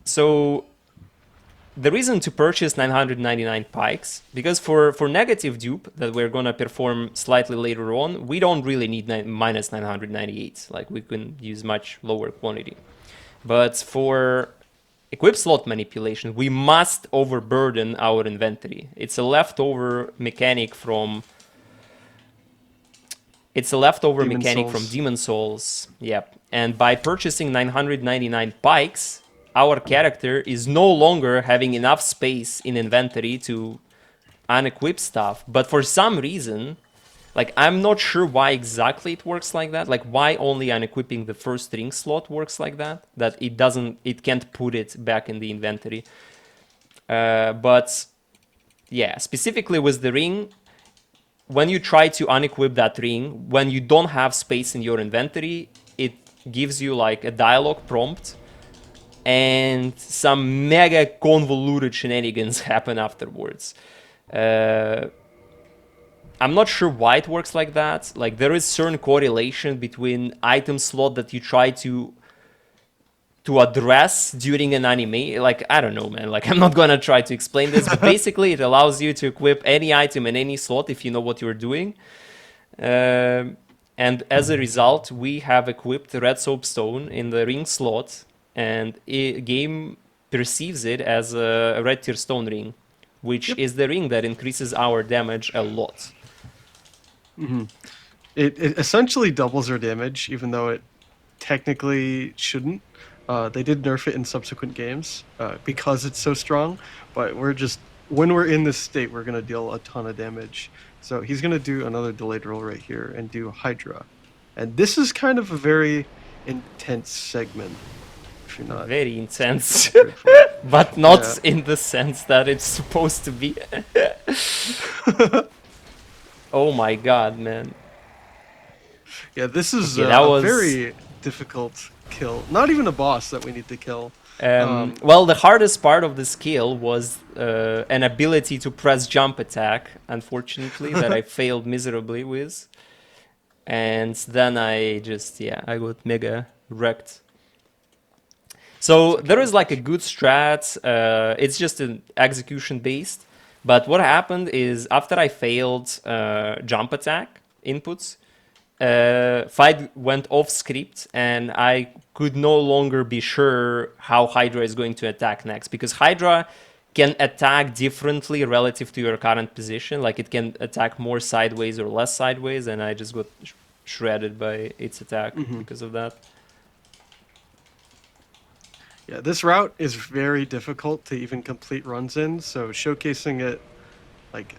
So the reason to purchase 999 pikes, because for negative dupe that we're going to perform slightly later on, we don't really need minus 998. Like, we can use much lower quantity. But for equip slot manipulation, we must overburden our inventory. It's a leftover mechanic from Demon Souls. Yep. And by purchasing 999 pikes, our character is no longer having enough space in inventory to unequip stuff. But for some reason, like, I'm not sure why exactly it works like that. Like, why only unequipping the first ring slot works like that. That it can't put it back in the inventory. But yeah, specifically with the ring, when you try to unequip that ring, when you don't have space in your inventory, it gives you like a dialogue prompt, and some mega convoluted shenanigans happen afterwards. I'm not sure why it works like that. Like, there is certain correlation between item slot that you try to address during an anime. Like, I don't know, man. Like, I'm not gonna try to explain this, but basically it allows you to equip any item in any slot if you know what you're doing. And as a result, we have equipped red soapstone in the ring slot, and game perceives it as a red tier stone ring, which is the ring that increases our damage a lot.
It essentially doubles our damage, even though it technically shouldn't. They did nerf it in subsequent games because it's so strong, but when we're in this state, we're going to deal a ton of damage. So he's going to do another delayed roll right here and do Hydra. And this is kind of a very intense segment, if you're not...
Very intense, but not in the sense that it's supposed to be. Oh my god, man.
Yeah, this is
Okay,
a very difficult kill. Not even a boss that we need to kill.
Well, the hardest part of this kill was an ability to press jump attack, unfortunately, that I failed miserably with. And then I got mega wrecked. So there is like a good strat. It's just an execution based. But what happened is, after I failed jump attack inputs, fight went off script, and I could no longer be sure how Hydra is going to attack next, because Hydra can attack differently relative to your current position. Like, it can attack more sideways or less sideways, and I just got shredded by its attack because of that.
Yeah, this route is very difficult to even complete runs in, so showcasing it, like,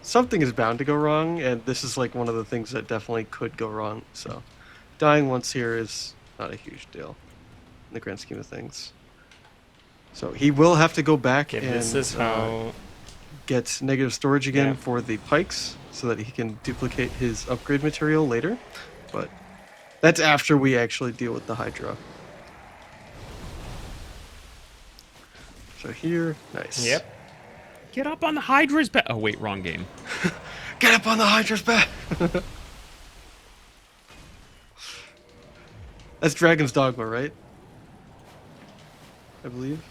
something is bound to go wrong, and this is like one of the things that definitely could go wrong. So dying once here is not a huge deal in the grand scheme of things. So he will have to go back and
this is how...
get negative storage again for the pikes, so that he can duplicate his upgrade material later. But that's after we actually deal with the Hydra. So here, nice.
Yep.
Get up on the Hydra's back. Oh, wait, wrong game.
Get up on the Hydra's back! That's Dragon's Dogma, right? I believe.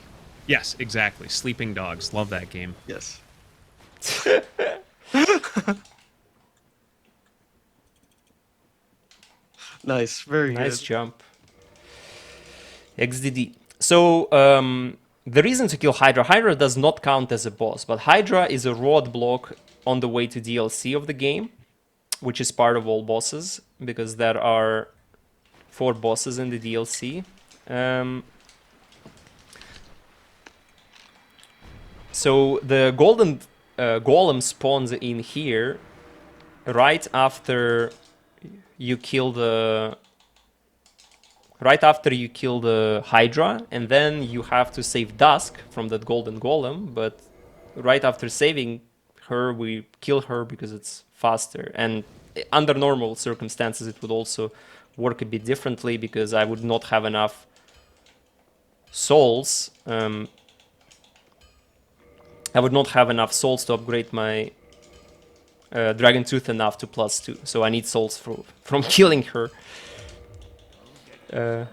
Yes, exactly. Sleeping Dogs. Love that game.
Yes. Nice, very good.
Nice jump. XDD. So, the reason to kill Hydra does not count as a boss, but Hydra is a roadblock on the way to DLC of the game, which is part of all bosses, because there are 4 bosses in the DLC. So the golden golem spawns in here right after you kill the Hydra, and then you have to save Dusk from that golden golem. But right after saving her, we kill her because it's faster. And under normal circumstances, it would also work a bit differently, because I would not have enough souls I would not have enough souls to upgrade my Dragon Tooth enough to +2. So I need souls from killing her to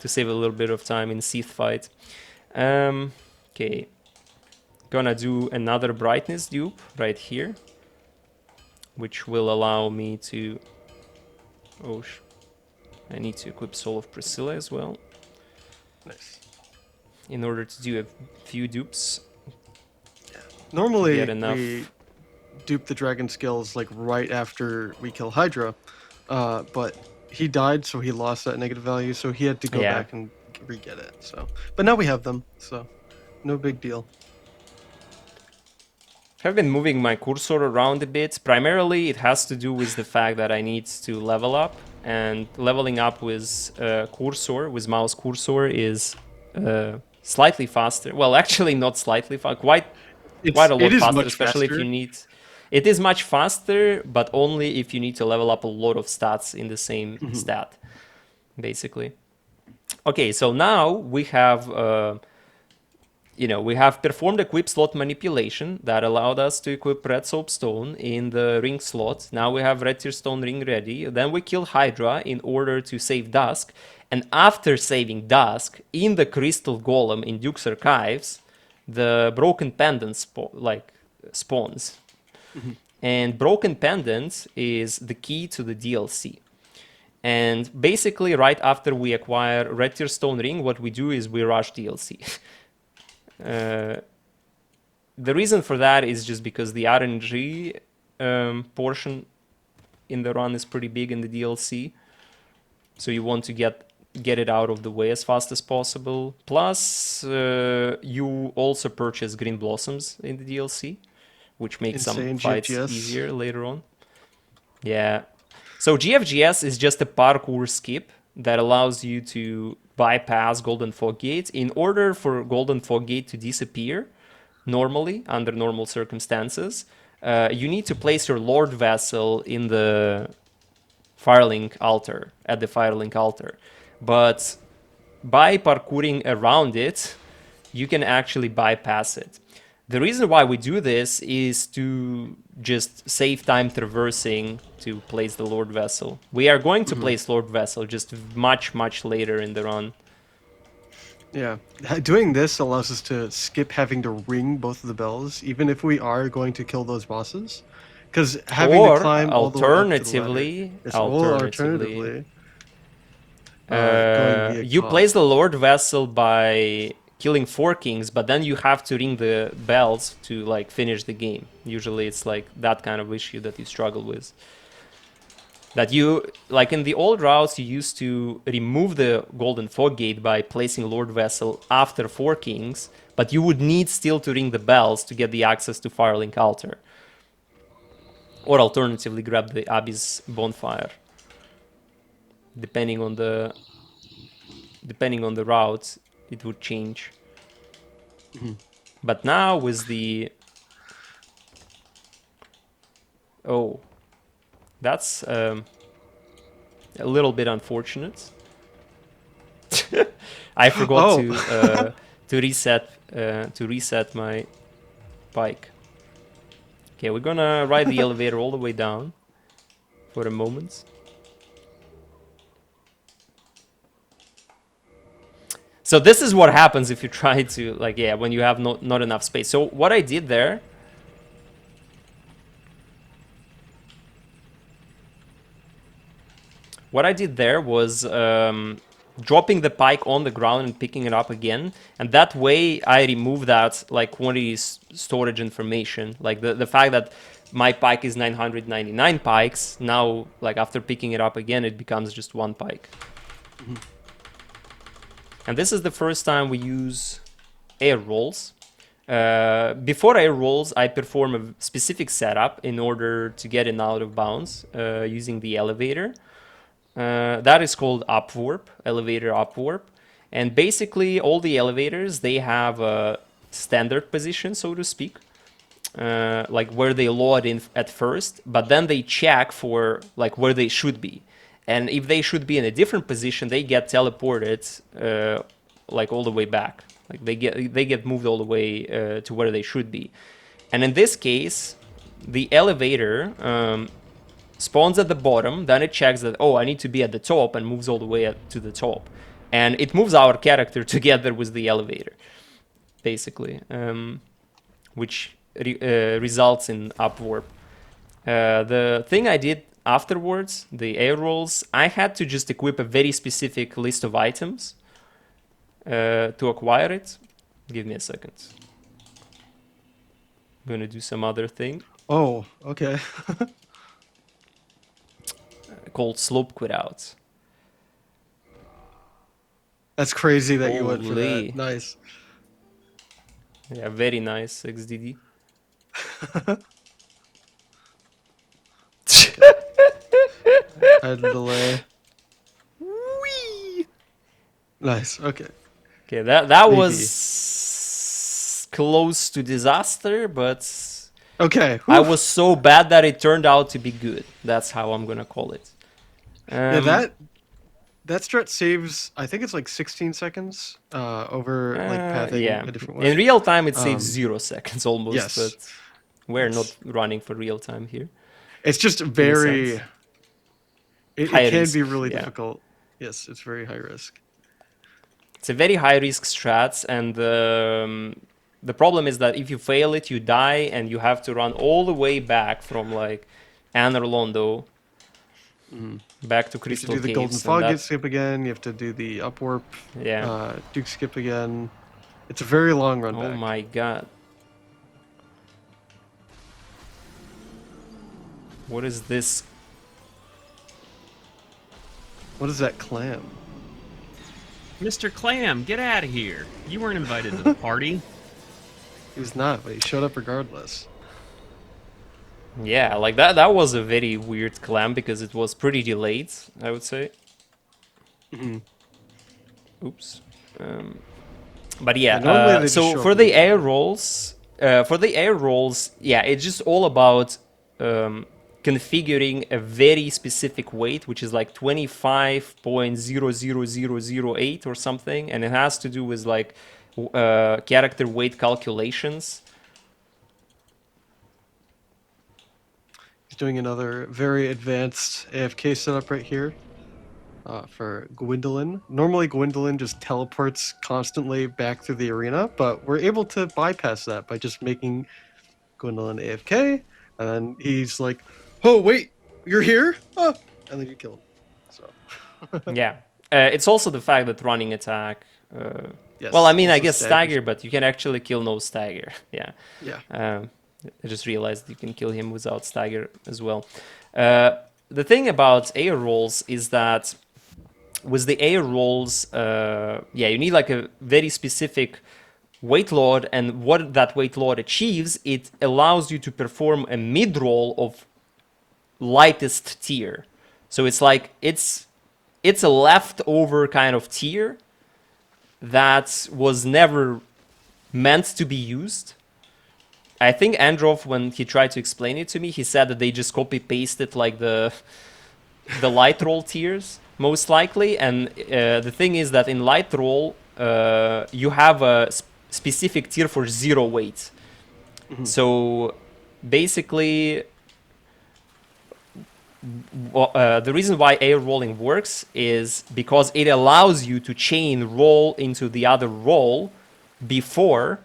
save a little bit of time in Seath fight. Okay. Gonna do another brightness dupe right here, which will allow me to... Oh, I need to equip Soul of Priscilla as well.
Nice.
In order to do a few dupes.
Normally,
Get enough.
we dupe the dragon skills like right after we kill Hydra, but he died, so he lost that negative value, so he had to go
Yeah.
back and re-get it. So, but now we have them, so no big deal.
I've been moving my cursor around a bit. Primarily, it has to do with the fact that I need to level up, and leveling up with cursor, with mouse cursor, is slightly faster. Well, actually, not slightly faster. Quite a lot
It is
faster,
much
especially
faster.
if you need. It is much faster, but only if you need to level up a lot of stats in the same stat, basically. Okay, so now we have. We have performed equip slot manipulation that allowed us to equip red soapstone in the ring slot. Now we have red tearstone ring ready. Then we kill Hydra in order to save Dusk. And after saving Dusk, in the crystal golem in Duke's Archives, the broken pendant spawns. And broken pendant is the key to the DLC. And basically, right after we acquire red tearstone ring, what we do is we rush DLC. The reason for that is just because the RNG portion in the run is pretty big in the DLC, so you want to get it out of the way as fast as possible. Plus, you also purchase green blossoms in the DLC, which makes some
Insane
fights
GFGS.
easier later on. Yeah. So GFGS is just a parkour skip that allows you to bypass Golden Fog Gate. In order for Golden Fog Gate to disappear, normally, under normal circumstances, you need to place your Lord Vessel in the Firelink altar, at the Firelink altar. But by parkouring around it, you can actually bypass it. The reason why we do this is to just save time traversing to place the Lord Vessel. We are going to place Lord Vessel just much, much later in the run.
Yeah, doing this allows us to skip having to ring both of the bells, even if we are going to kill those bosses. Because having
Or
to climb all the way up to the ladder is alternatively going via
you
cost.
place the Lord Vessel by killing 4 kings, but then you have to ring the bells to finish the game. Usually it's that kind of issue that you struggle with. That you, in the old routes, you used to remove the Golden Fog Gate by placing Lord Vessel after 4 kings, but you would need still to ring the bells to get the access to Firelink Altar. Or alternatively, grab the Abyss Bonfire. Depending on the route, it would change. But now with the... Oh... That's a little bit unfortunate. I forgot to reset my bike. Okay, we're gonna ride the elevator all the way down for a moment. So this is what happens if you try to when you have not enough space. So what I did there. What I did there was dropping the pike on the ground and picking it up again, and that way I remove that quantity storage information, the fact that my pike is 999 pikes. Now, after picking it up again, it becomes just 1 pike. And this is the first time we use air rolls. Before air rolls, I perform a specific setup in order to get in out of bounds using the elevator. That is called upwarp, elevator upwarp. And basically all the elevators, they have a standard position, so to speak, where they load in at first, but then they check for where they should be. And if they should be in a different position, they get teleported all the way back. Like they get moved all the way to where they should be. And in this case, the elevator spawns at the bottom, then it checks that, oh, I need to be at the top, and moves all the way to the top. And it moves our character together with the elevator, basically, which results in upwarp. The thing I did afterwards, the air rolls, I had to just equip a very specific list of items to acquire it. Give me a second. I'm gonna do some other thing
Oh, okay.
called slope quit outs.
That's crazy that you went for
Holy.
that. Nice.
Yeah, very nice, XDD.
I had a delay. Nice. Okay.
Okay, that was close to disaster, but
Okay.
I
whew.
was so bad that it turned out to be good. That's how I'm gonna call it.
Yeah, that strat saves. I think it's like 16 seconds. Over like pathing
yeah.
a different way.
In real time, it saves
Um,
0 seconds almost,
yes.
but we're
Yes.
not running for real time here.
It's just very.
sense.
It
High
can
risk,
be really
yeah.
difficult. Yes, it's very high risk.
It's a very high risk strat, and the problem is that if you fail it, you die, and you have to run all the way back from like Anor Londo back to
You have to
Crystal
do the
Caves.
golden
and
fog
that-
skip again. You have to do the upwarp
yeah.
Duke skip again. It's a very long run
Oh
back.
my god. What is this?
What is that clam?
Mr. Clam, get out of here. You weren't invited to the party.
He was not, but he showed up regardless.
Yeah, like that was a very weird clam because it was pretty delayed, I would say. Oops. But yeah,
normally they just
so
show
for
up
the
in-
air rolls, yeah, it's just all about configuring a very specific weight, which is like 25.00008 or something, and it has to do with like character weight calculations.
He's doing another very advanced AFK setup right here for Gwendolyn. Normally, Gwendolyn just teleports constantly back through the arena, but we're able to bypass that by just making Gwendolyn AFK, and then he's like, "Oh wait, you're here?" Oh, and then you kill him. So
Yeah, it's also the fact that running attack.
yes.
Well, I mean, I
also
guess
staggers.
stagger, but you can actually kill no stagger. Yeah.
Yeah.
I just realized you can kill him without stagger as well. The thing about air rolls is that with the air rolls, yeah, you need like a very specific weight load, and what that weight load achieves, it allows you to perform a mid roll of lightest tier. So it's like it's a leftover kind of tier that was never meant to be used. I think Androv, when he tried to explain it to me, he said that they just copy pasted like the light roll tiers most likely. And the thing is that in light roll, you have a specific tier for 0 weight. So basically, the reason why air rolling works is because it allows you to chain roll into the other roll before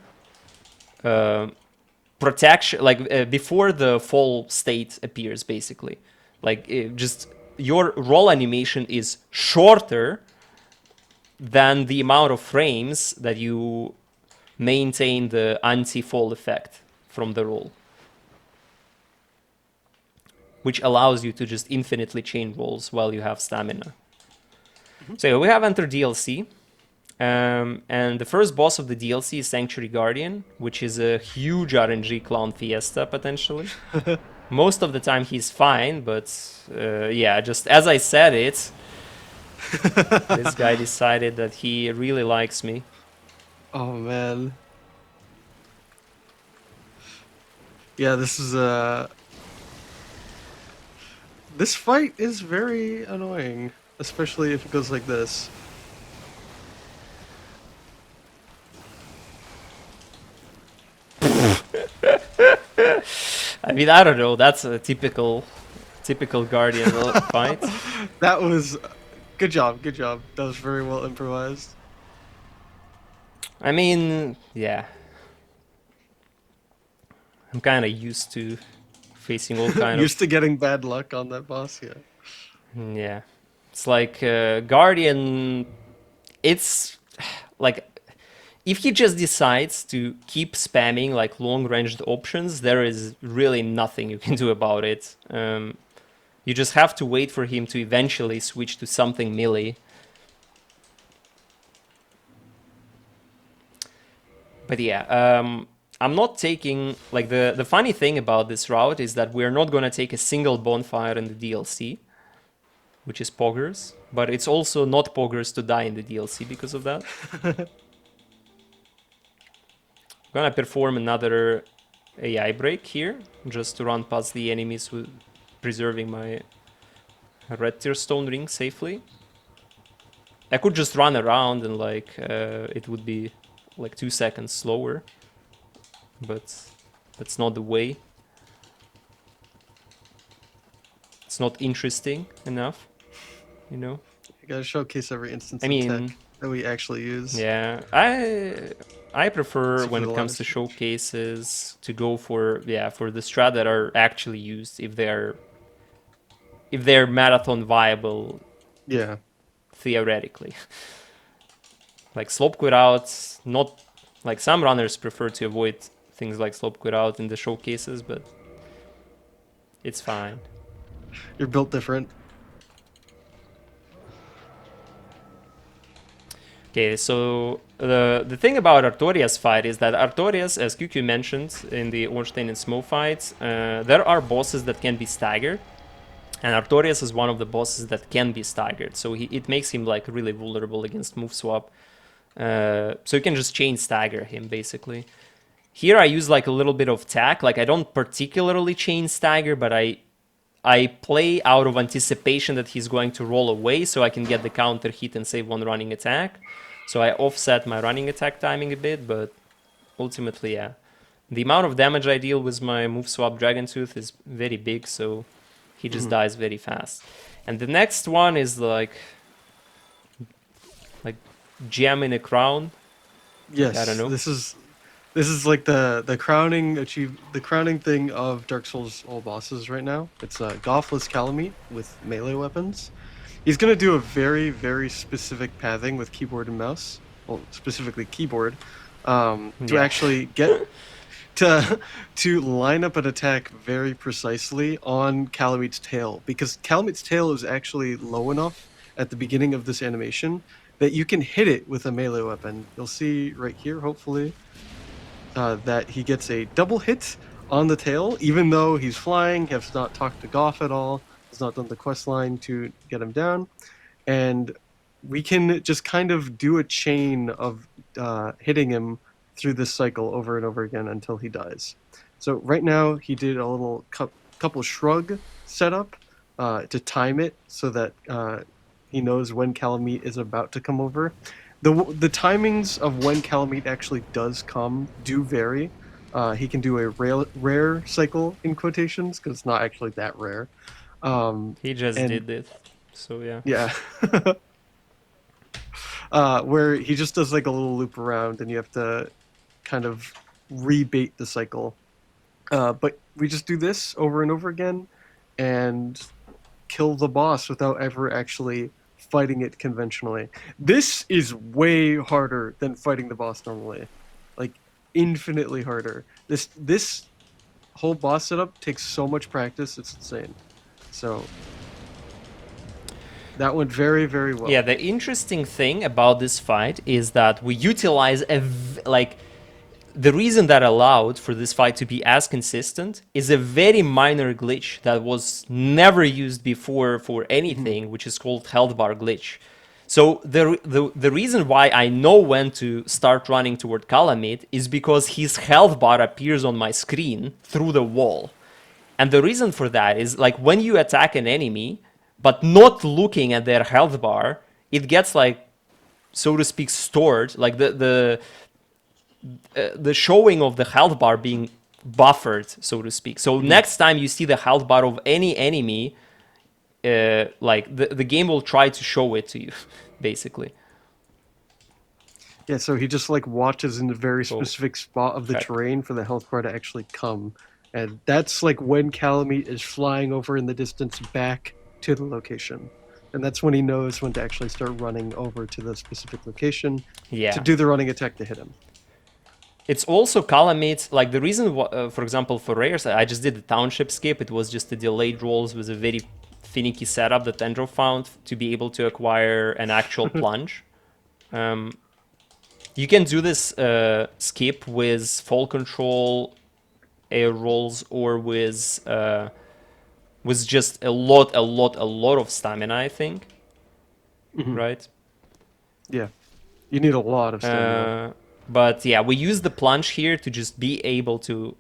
protection, like before the fall state appears, basically. Like just your roll animation is shorter than the amount of frames that you maintain the anti-fall effect from the roll, which allows you to just infinitely chain rolls while you have stamina. So we have entered DLC. And the first boss of the DLC is Sanctuary Guardian, which is a huge RNG clown fiesta, potentially. Most of the time he's fine, but yeah, just as I said it, this guy decided that he really likes me.
Oh man. Yeah, this is this fight is very annoying, especially if it goes like this.
I mean, I don't know. That's a typical Guardian fight.
That was good job. Good job. That was very well improvised.
I mean, yeah. I'm kind of used to facing all kind
Used
of...
to getting bad luck on that boss. Yeah.
Yeah. It's like Guardian... It's like... If he just decides to keep spamming like long-ranged options, there is really nothing you can do about it. You just have to wait for him to eventually switch to something melee. But yeah, I'm not taking... Like, the funny thing about this route is that we're not gonna take a single bonfire in the DLC, which is poggers, but it's also not poggers to die in the DLC because of that. I'm gonna perform another AI break here, just to run past the enemies with preserving my red tier stone ring safely. I could just run around and like it would be like 2 seconds slower, but that's not the way. It's not interesting enough, you know?
You gotta showcase every instance
I
of
mean,
tech that we actually use.
yeah, I prefer
Except
when
for
it
the
comes
last
to
one.
showcases to go for the strat that are actually used if they're marathon viable
Yeah.
theoretically. Like slope quit outs, not like some runners prefer to avoid things like slope quit out in the showcases, but it's fine.
You're built different.
Okay, so the thing about Artorias fight is that Artorias, as QueueKyoo mentioned in the Ornstein and Smo fights, there are bosses that can be staggered, and Artorias is one of the bosses that can be staggered, so it makes him like really vulnerable against move swap. So you can just chain stagger him basically. Here I use like a little bit of tack, like I don't particularly chain stagger, but I play out of anticipation that he's going to roll away so I can get the counter hit and save one running attack. So I offset my running attack timing a bit, but ultimately, yeah. The amount of damage I deal with my move swap Dragon Tooth is very big, so he just dies very fast. And the next one is like gem in a crown.
Yes.
I don't know.
This is like the crowning thing of Dark Souls all bosses right now. It's Gothless Calamite with melee weapons. He's gonna do a very, very specific pathing with keyboard and mouse. Well, specifically keyboard, to
Yeah.
actually get to line up an attack very precisely on Calamite's tail, because Calamite's tail is actually low enough at the beginning of this animation that you can hit it with a melee weapon. You'll see right here, hopefully, that he gets a double hit on the tail, even though he's flying, has not talked to Goff at all, has not done the quest line to get him down, and we can just kind of do a chain of hitting him through this cycle over and over again until he dies. So right now he did a little couple shrug setup to time it so that he knows when Calamite is about to come over. The timings of when Calamite actually does come do vary. He can do a rare cycle in quotations because it's not actually that rare.
He just
And
did it, so yeah.
yeah. Where he just does like a little loop around and you have to kind of rebait the cycle. But we just do this over and over again and kill the boss without ever actually fighting it conventionally. This is way harder than fighting the boss normally. Like infinitely harder. This whole boss setup takes so much practice, it's insane. So that went very, very well.
Yeah, the interesting thing about this fight is that we utilize the reason that allowed for this fight to be as consistent is a very minor glitch that was never used before for anything, which is called health bar glitch. So the reason why I know when to start running toward Calamite is because his health bar appears on my screen through the wall. And the reason for that is like when you attack an enemy, but not looking at their health bar, it gets like, so to speak, stored. Like the showing of the health bar being buffered, so to speak. So next time you see the health bar of any enemy, like the game will try to show it to you, basically.
Yeah, so he just like watches in a very
So-
specific spot of the
Okay.
terrain for the health bar to actually come. And that's like when Calamite is flying over in the distance back to the location. And that's when he knows when to actually start running over to the specific location
Yeah.
to do the running attack to hit him.
It's also Calamite, like the reason, for example, for rares, I just did the township skip. It was just the delayed rolls with a very finicky setup that Andrew found to be able to acquire an actual plunge. You can do this skip with fall control, air rolls, or with just a lot of stamina, I think. Right?
Yeah. You need a lot of stamina.
But yeah, we use the plunge here to just be able to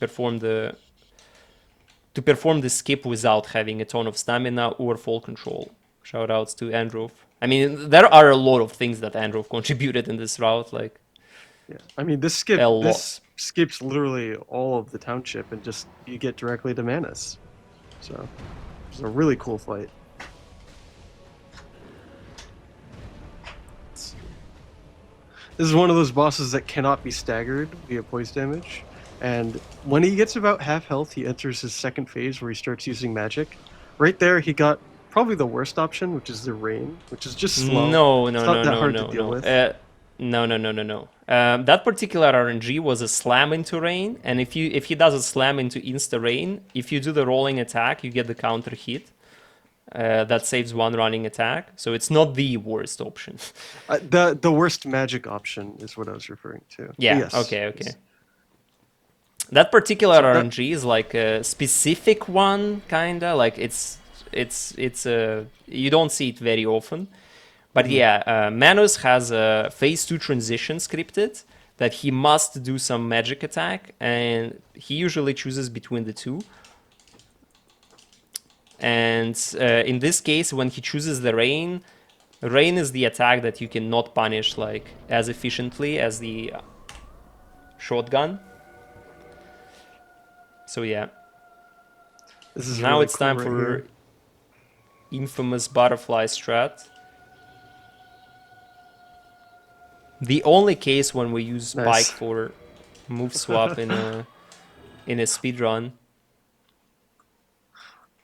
perform the skip without having a ton of stamina or fall control. Shoutouts to Andrew. I mean, there are a lot of things that Andrew contributed in this route, like
Yeah. I mean, this skips literally all of the township and just you get directly to Manus. So it's a really cool fight. This is one of those bosses that cannot be staggered via poise damage. And when he gets about half health, he enters his second phase where he starts using magic. Right there, he got probably the worst option, which is the rain, which is just slow.
No.
It's not that hard to deal with.
No. That particular RNG was a slam into rain, and if he does a slam into insta rain, if you do the rolling attack, you get the counter hit. That saves one running attack, so it's not the worst option.
The worst magic option is what I was referring to.
Yeah.
Yes.
Okay. That particular
So that-
RNG is like a specific one, kinda like it's you don't see it very often. But yeah, Manus has a phase 2 transition scripted that he must do some magic attack, and he usually chooses between the two. And in this case, when he chooses the rain is the attack that you cannot punish like as efficiently as the shotgun. So yeah,
This is
now
really
it's
cool
time
right
for
here.
infamous butterfly strat. The only case when we use
Nice.
Spike for move swap in a speedrun.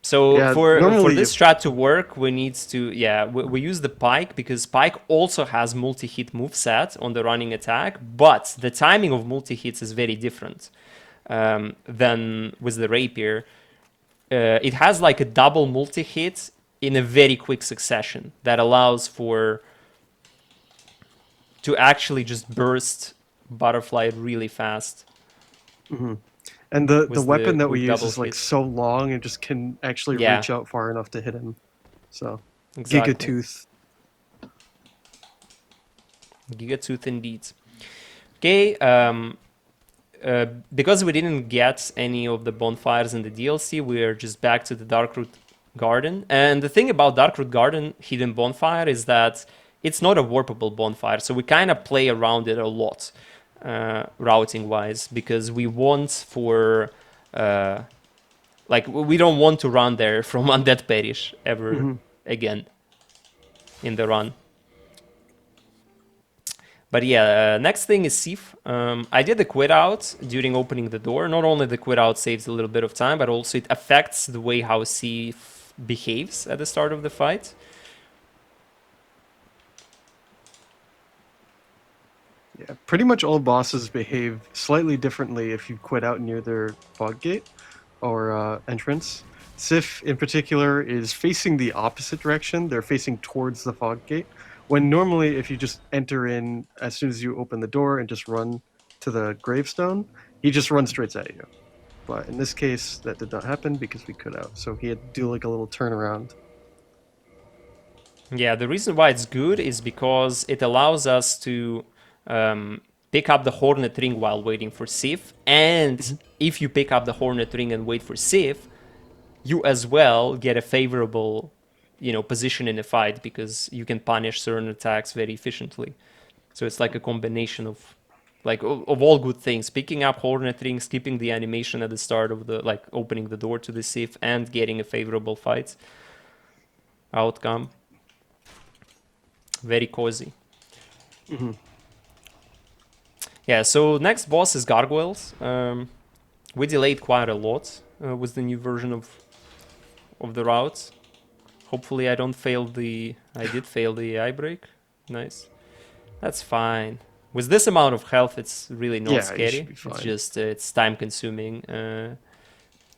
So
Yeah,
for
normally
this strat to work, we need to we use the Pike because Pike also has multi-hit moveset on the running attack, but the timing of multi-hits is very different than with the rapier. It has like a double multi-hit in a very quick succession that allows to actually just burst butterfly really fast.
And the
with
weapon
the
that we
quick
use
double
is like
hit.
so long and just can actually
Yeah.
reach out far enough to hit him. So
Exactly.
Gigatooth.
Gigatooth indeed. Okay, because we didn't get any of the bonfires in the DLC, we are just back to the Darkroot Garden. And the thing about Darkroot Garden Hidden Bonfire is that it's not a warpable bonfire, so we kind of play around it a lot, routing-wise, because we want for... we don't want to run there from Undead Parish ever again in the run. But yeah, next thing is Sif. I did the quit out during opening the door. Not only the quit out saves a little bit of time, but also it affects the way how Sif behaves at the start of the fight.
Yeah, pretty much all bosses behave slightly differently if you quit out near their fog gate or entrance. Sif, in particular, is facing the opposite direction. They're facing towards the fog gate. When normally, if you just enter in as soon as you open the door and just run to the gravestone, he just runs straight at you. But in this case, that did not happen because we quit out. So he had to do like a little turnaround.
Yeah, the reason why it's good is because it allows us to pick up the Hornet Ring while waiting for Sif. And if you pick up the Hornet Ring and wait for Sif, you as well get a favorable, position in the fight because you can punish certain attacks very efficiently. So it's like a combination of Like of all good things, picking up Hornet Ring, skipping the animation at the start of the, like, opening the door to the Sith, and getting a favorable fight outcome. Very cozy.
Mhm.
Yeah, so next boss is Gargoyles. We delayed quite a lot with the new version of the routes. Hopefully I don't fail the... I did fail the AI break. Nice. That's fine. With this amount of health, it's really not
Yeah, you
scary.
should be fine.
It's just, it's time consuming.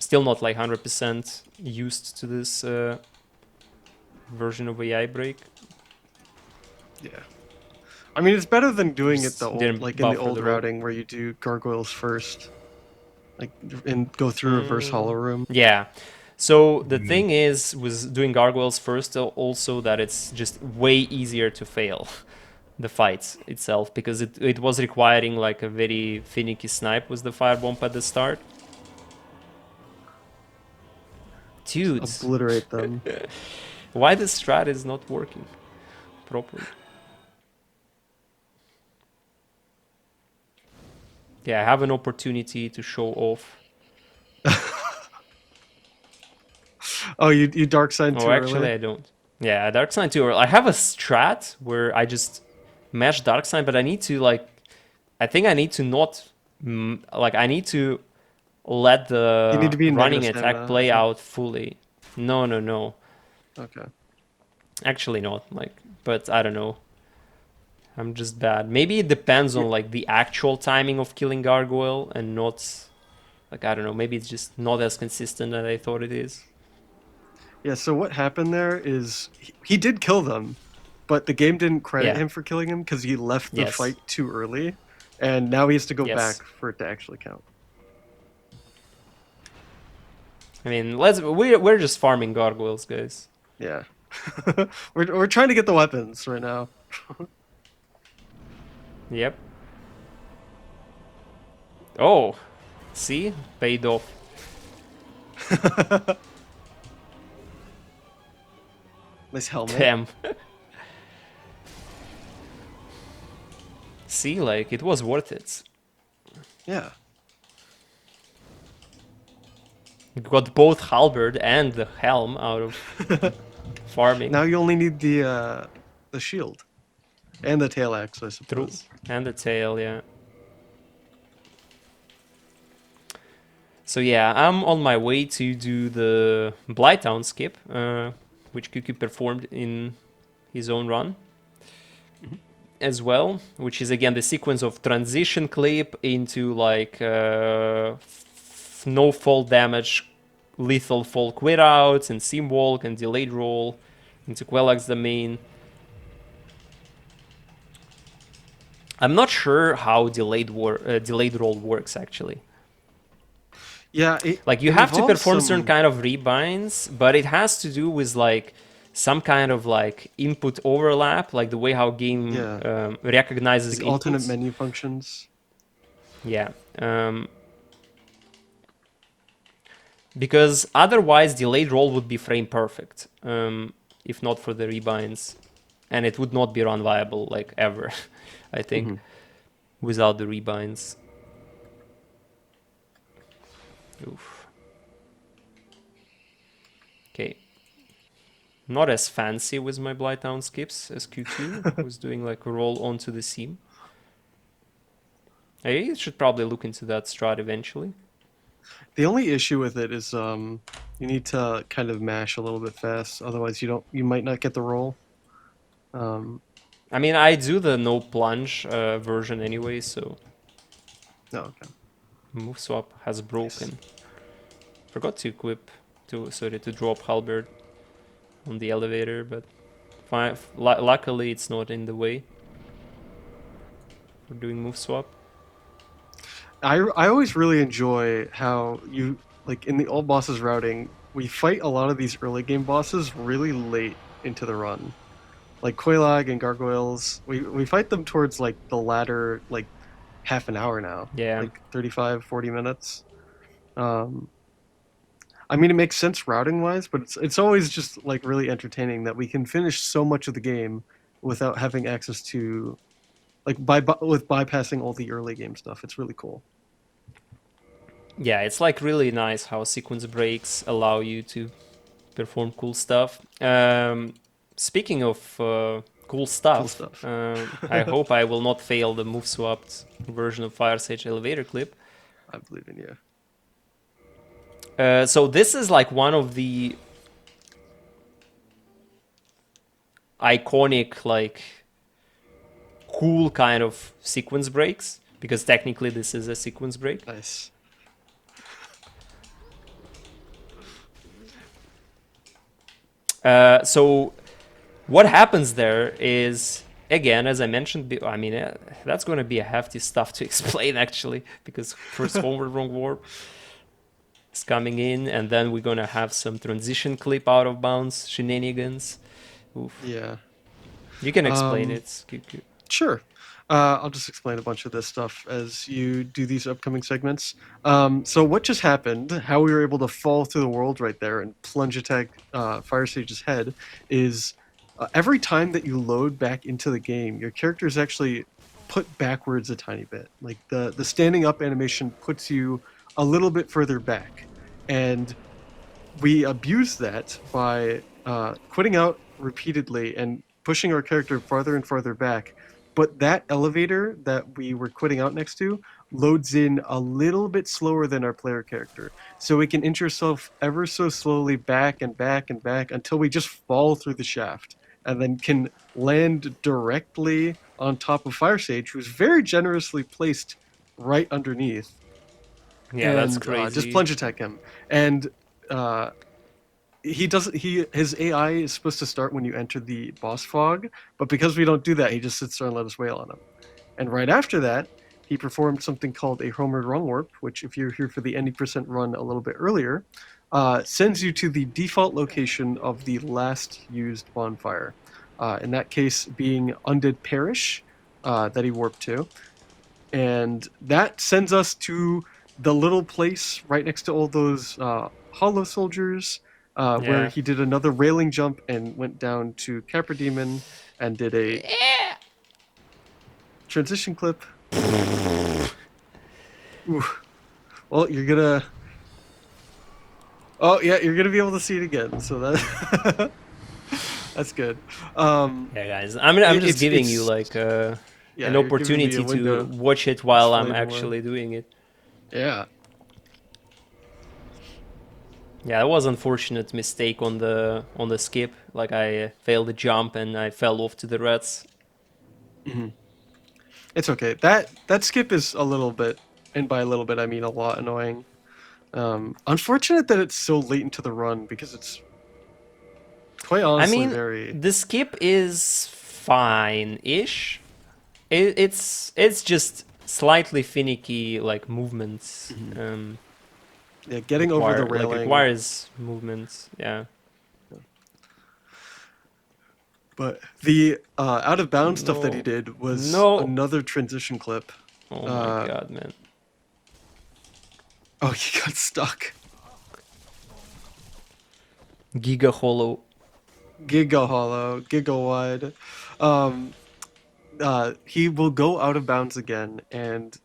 Still not like 100% used to this version of AI break.
Yeah. I mean, it's better than doing it
Just
the old,
didn't
like in the
buffer
old
the roll.
routing where you do gargoyles first, like, and go through reverse hollow room.
Yeah. So the thing is, with doing gargoyles first, also that it's just way easier to fail the fight itself, because it was requiring like a very finicky snipe with the firebomb at the start. Dude,
Obliterate them.
why this strat is not working properly? Yeah, I have an opportunity to show off.
Oh, you dark side too
Oh, actually,
early?
I don't. Yeah, Dark Sign too. I have a strat where I just mash Dark Sign, but I need to, like, I think I need to not, like, I need to let
You need
the
to be in
running
negative
attack
stamina, I
play
think.
out fully. No, no, no.
Okay.
Actually not, like, but I don't know. I'm just bad. Maybe it depends on, like, the actual timing of killing Gargoyle and not, like, I don't know. Maybe it's just not as consistent as I thought it is.
Yeah, so what happened there is he did kill them, but the game didn't credit
Yeah.
him for killing him because he left the
Yes.
fight too early, and now he has to go
Yes.
back for it to actually count.
I mean, we're just farming Gargoyles, guys.
Yeah. we're trying to get the weapons right now.
Yep. Oh, see? Paid off.
Nice helmet.
Damn. See, like, it was worth it.
Yeah.
We got both halberd and the helm out of farming.
Now you only need the shield and the tail axe, I
True.
suppose.
And the tail, yeah. So yeah, I'm on my way to do the Blighttown skip, which QueueKyoo performed in his own run as well, which is again the sequence of transition clip into like no fall damage, lethal fall quit outs, and seam walk and delayed roll into Quellax domain. I'm not sure how delayed roll works actually.
Yeah,
Like you
it
have to
involves
perform certain
some-
kind of rebinds, but it has to do with like some kind of like input overlap, like the way how game
Yeah.
recognizes
like alternate
inputs.
menu functions.
Yeah. Because otherwise delayed roll would be frame perfect, if not for the rebinds, and it would not be run viable like ever, I think, without the rebinds. Oof. Okay. Not as fancy with my Blighttown skips as QueueKyoo was doing like a roll onto the seam. I should probably look into that strat eventually.
The only issue with it is you need to kind of mash a little bit fast, otherwise you might not get the roll.
I mean, I do the no plunge version anyway, so
No, okay.
move swap has broken. Forgot to equip to drop halberd on the elevator, but luckily it's not in the way for doing move swap.
I always really enjoy how you, like, in the old bosses routing, we fight a lot of these early game bosses really late into the run. Like Quelaag and Gargoyles, we fight them towards like the latter like half an hour now.
Yeah.
Like 35, 40 minutes. I mean, it makes sense routing wise, but it's always just like really entertaining that we can finish so much of the game without having access to like with bypassing all the early game stuff. It's really cool.
Yeah, it's like really nice how sequence breaks allow you to perform cool stuff. Speaking of cool
Cool
stuff,
stuff.
I hope I will not fail the move swapped version of Fire Sage elevator clip.
I believe in you.
So this is like one of the iconic, like cool kind of sequence breaks, because technically this is a sequence break.
Nice.
So what happens there is, again, as I mentioned, I mean, that's going to be a hefty stuff to explain, actually, because first forward wrong warp is coming in, and then we're going to have some transition clip out of bounds shenanigans. Oof.
Yeah.
You can explain it, QueueKyoo.
Sure. I'll just explain a bunch of this stuff as you do these upcoming segments. So what just happened, how we were able to fall through the world right there and plunge attack Fire Sage's head, is every time that you load back into the game, your character is actually put backwards a tiny bit. Like the standing up animation puts you a little bit further back. And we abuse that by quitting out repeatedly and pushing our character farther and farther back. But that elevator that we were quitting out next to loads in a little bit slower than our player character. So we can inch ourselves ever so slowly back and back and back until we just fall through the shaft and then can land directly on top of Fire Sage, who's very generously placed right underneath.
Yeah,
And
that's crazy.
just plunge attack him. And he doesn't his AI is supposed to start when you enter the boss fog, but because we don't do that, he just sits there and let us wail on him. And right after that, he performed something called a Homered Wrong Warp, which if you're here for the any percent run a little bit earlier, sends you to the default location of the last used bonfire. In that case being Undead Parish, that he warped to. And that sends us to the little place right next to all those hollow soldiers, where
Yeah.
he did another railing jump and went down to Capra Demon and did a transition clip. Ooh. Well, you're gonna. Oh yeah, you're gonna be able to see it again. So that that's good.
Yeah, guys. I'm just giving you like
yeah,
an
you're giving me
opportunity
a
to
window
watch it while I'm
explain more.
actually doing it.
Yeah.
Yeah, it was an unfortunate mistake on the skip. Like I failed the jump and I fell off to the reds.
Mm-hmm. It's okay. That skip is a little bit, and by a little bit I mean a lot, annoying. Unfortunate that it's so late into the run because it's quite honestly
I mean,
very.
the skip is fine-ish. It's just slightly finicky, like movements.
Yeah, getting over the railing.
Like requires movements. Yeah.
But the out of bounds stuff that he did was another transition clip.
Oh my god, man.
Oh, he got stuck.
Giga Hollow.
Giga Hollow, Giga Wide. He will go out of bounds again and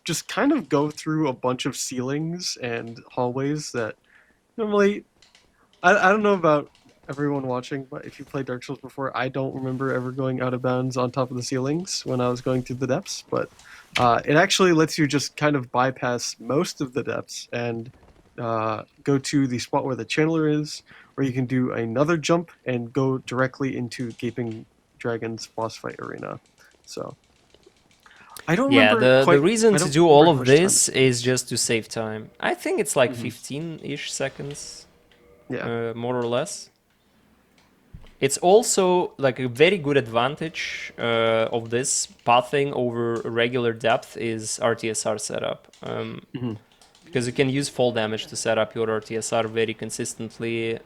just kind of go through a bunch of ceilings and hallways that normally I don't know about everyone watching, but if you played Dark Souls before, I don't remember ever going out of bounds on top of the ceilings when I was going through the depths, but it actually lets you just kind of bypass most of the depths and go to the spot where the channeler is, where you can do another jump and go directly into Gaping Dragon's boss fight arena. So I don't remember
the reason to do all of this
is
is just to save time. I think it's like 15-ish seconds.
Yeah.
More or less. It's also like a very good advantage of this pathing over regular depth is RTSR setup. Because you can use fall damage to set up your RTSR very consistently.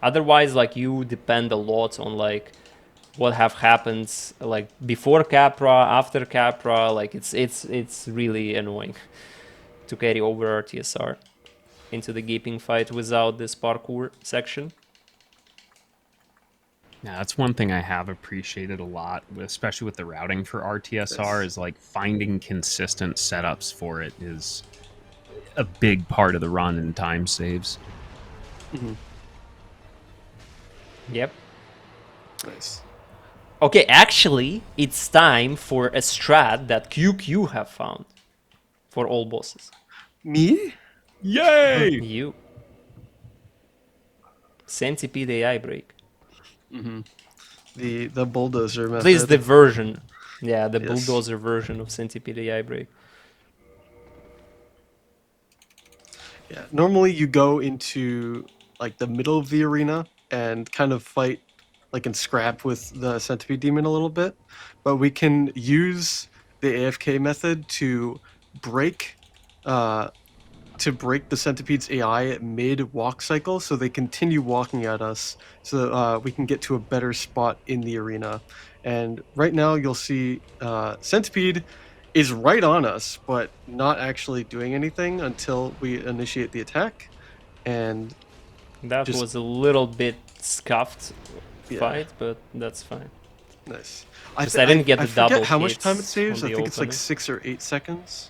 Otherwise, like you depend a lot on like what have happened like before Capra, after Capra. Like it's really annoying to carry over RTSR into the gaping fight without this parkour section.
Yeah, that's one thing I have appreciated a lot, especially with the routing for RTSR, is like finding consistent setups for it is a big part of the run and time saves.
Mm-hmm.
Yep.
Nice.
Okay, actually, it's time for a strat that QueueKyoo have found for all bosses.
Me?
Yay!
You. Centipede AI break.
Mm-hmm. The bulldozer method.
At least the version. Yeah, the
Yes.
bulldozer version of Centipede AI break.
Yeah. Normally you go into like the middle of the arena and kind of fight like and scrap with the centipede demon a little bit, but we can use the AFK method to break the centipede's AI mid walk cycle, so they continue walking at us, so we can get to a better spot in the arena. And right now, you'll see centipede is right on us, but not actually doing anything until we initiate the attack. And
That
just
was a little bit scuffed
yeah,
fight, but that's fine.
nice.
Just I didn't get
I
the
forget
double
how much time it
hits
saves.
on
I
the
think it's like
opener.
6 or 8 seconds.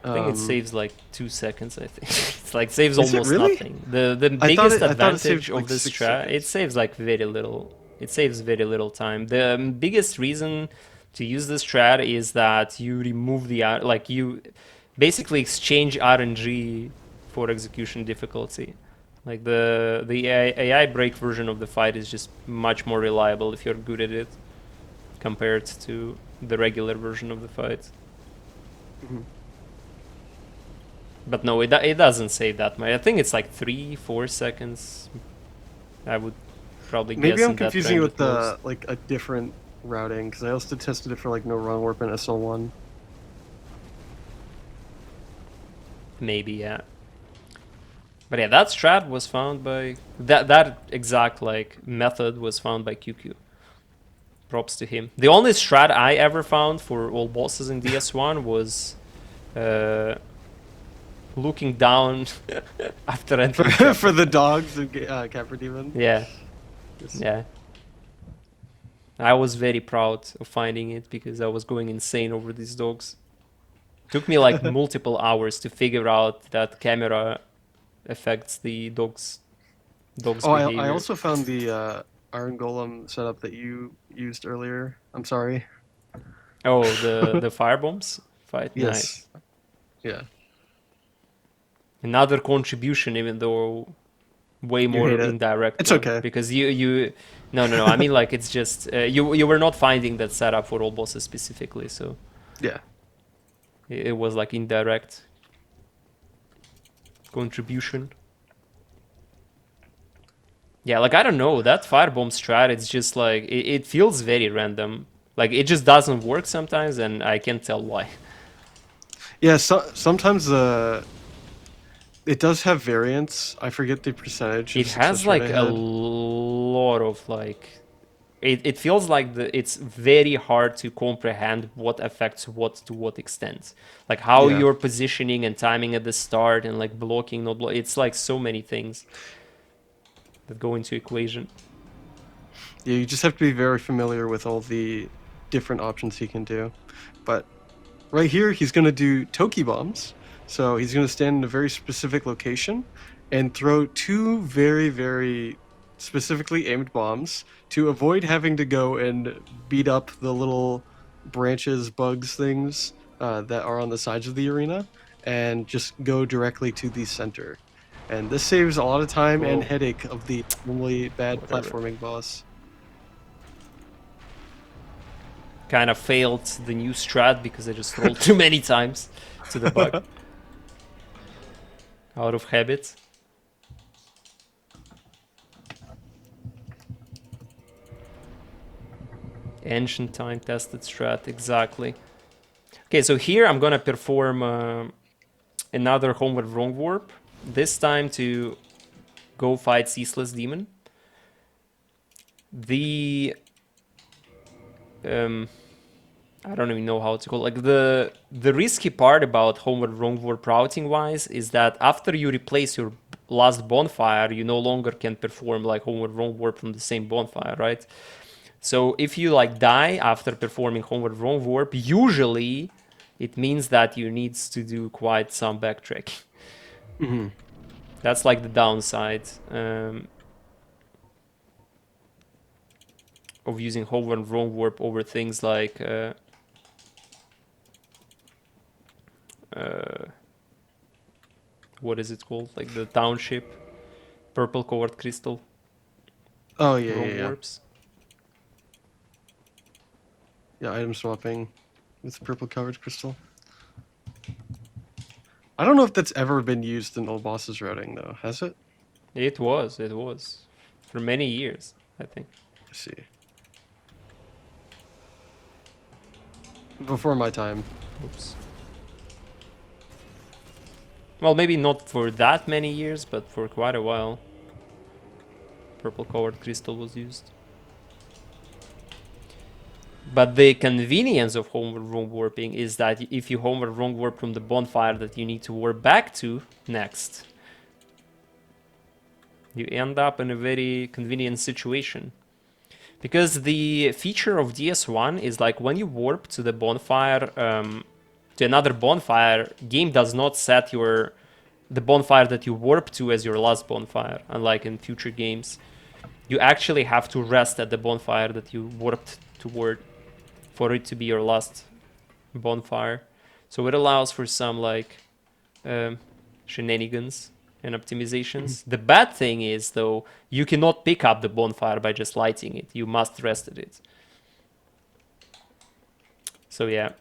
I think it saves like 2 seconds, I think. It's like saves
Is it
almost
really?
nothing. The
I thought
biggest
it
advantage
saved,
of
like,
this
6
strat, it
seconds.
saves like very little. It saves very little time. The biggest reason to use this strat is that you remove the like you basically exchange RNG for execution difficulty. Like the AI break version of the fight is just much more reliable if you're good at it compared to the regular version of the fight.
Mhm.
But no, it doesn't save that much. I think it's like 3-4 seconds. I would probably
Maybe
guess
I'm
in that
confusing it
range
with
at most.
like a different routing, because I also tested it for like no run warp and SL1.
Maybe, yeah. But yeah, that strat was found by that exact like method was found by QueueKyoo. Props to him. The only strat I ever found for all bosses in DS1 was looking down after entering.
For the dogs and Capra Demon.
Yeah,
Yes.
yeah. I was very proud of finding it because I was going insane over these dogs. Took me like multiple hours to figure out that camera affects the dog's
Oh,
behavior.
I also found the Iron Golem setup that you used earlier. I'm sorry.
Oh, the firebombs fight.
Yes.
Nice.
Yeah.
Another contribution, even though way
You
more
hate it.
indirect.
It's
one,
okay.
because you no. I mean like it's just you were not finding that setup for all bosses specifically, so
Yeah.
it was like indirect contribution. Yeah, like I don't know, that firebomb strat, it's just like it feels very random. Like it just doesn't work sometimes, and I can't tell why.
Yeah. Sometimes it does have variance. I forget the percentage.
It
of
has
success rate
like
I
a
had.
lot of like it feels like it's very hard to comprehend what affects what to what extent. Like how
Yeah.
you're positioning and timing at the start and like blocking, not block. It's like so many things that go into equation.
Yeah, you just have to be very familiar with all the different options he can do. But right here, he's going to do Toki bombs. So he's going to stand in a very specific location and throw two very, very specifically aimed bombs to avoid having to go and beat up the little branches, bugs, things that are on the sides of the arena, and just go directly to the center. And this saves a lot of time and
Whoa.
headache of the normally bad
Whatever.
platforming boss.
Kind of failed the new strat because I just rolled too many times to the bug. Out of habit. Ancient time tested strat, exactly. Okay, so here I'm gonna perform another homeward wrong warp. This time to go fight Ceaseless Demon. The I don't even know how to call it. Like the risky part about homeward wrong warp routing wise is that after you replace your last bonfire, you no longer can perform like homeward wrong warp from the same bonfire, right? So if you like die after performing homeward wrong warp, usually it means that you need to do quite some backtracking.
Mm-hmm.
That's like the downside of using homeward wrong warp over things like what is it called? Like the township, purple colored crystal
Oh yeah,
wrong
yeah, yeah.
warps.
Yeah, item swapping with purple covered crystal. I don't know if that's ever been used in the boss's routing though. Has it?
It was for many years, I think.
Let's see. Before my time.
Oops. Well, maybe not for that many years, but for quite a while. Purple colored crystal was used. But the convenience of homeward wrong warping is that if you homeward wrong warp from the bonfire that you need to warp back to next, you end up in a very convenient situation. Because the feature of DS1 is like when you warp to the bonfire, to another bonfire, game does not set the bonfire that you warp to as your last bonfire, unlike in future games. You actually have to rest at the bonfire that you warped toward for it to be your last bonfire. So it allows for some like shenanigans and optimizations. The bad thing is though, you cannot pick up the bonfire by just lighting it. You must rest at it. So yeah.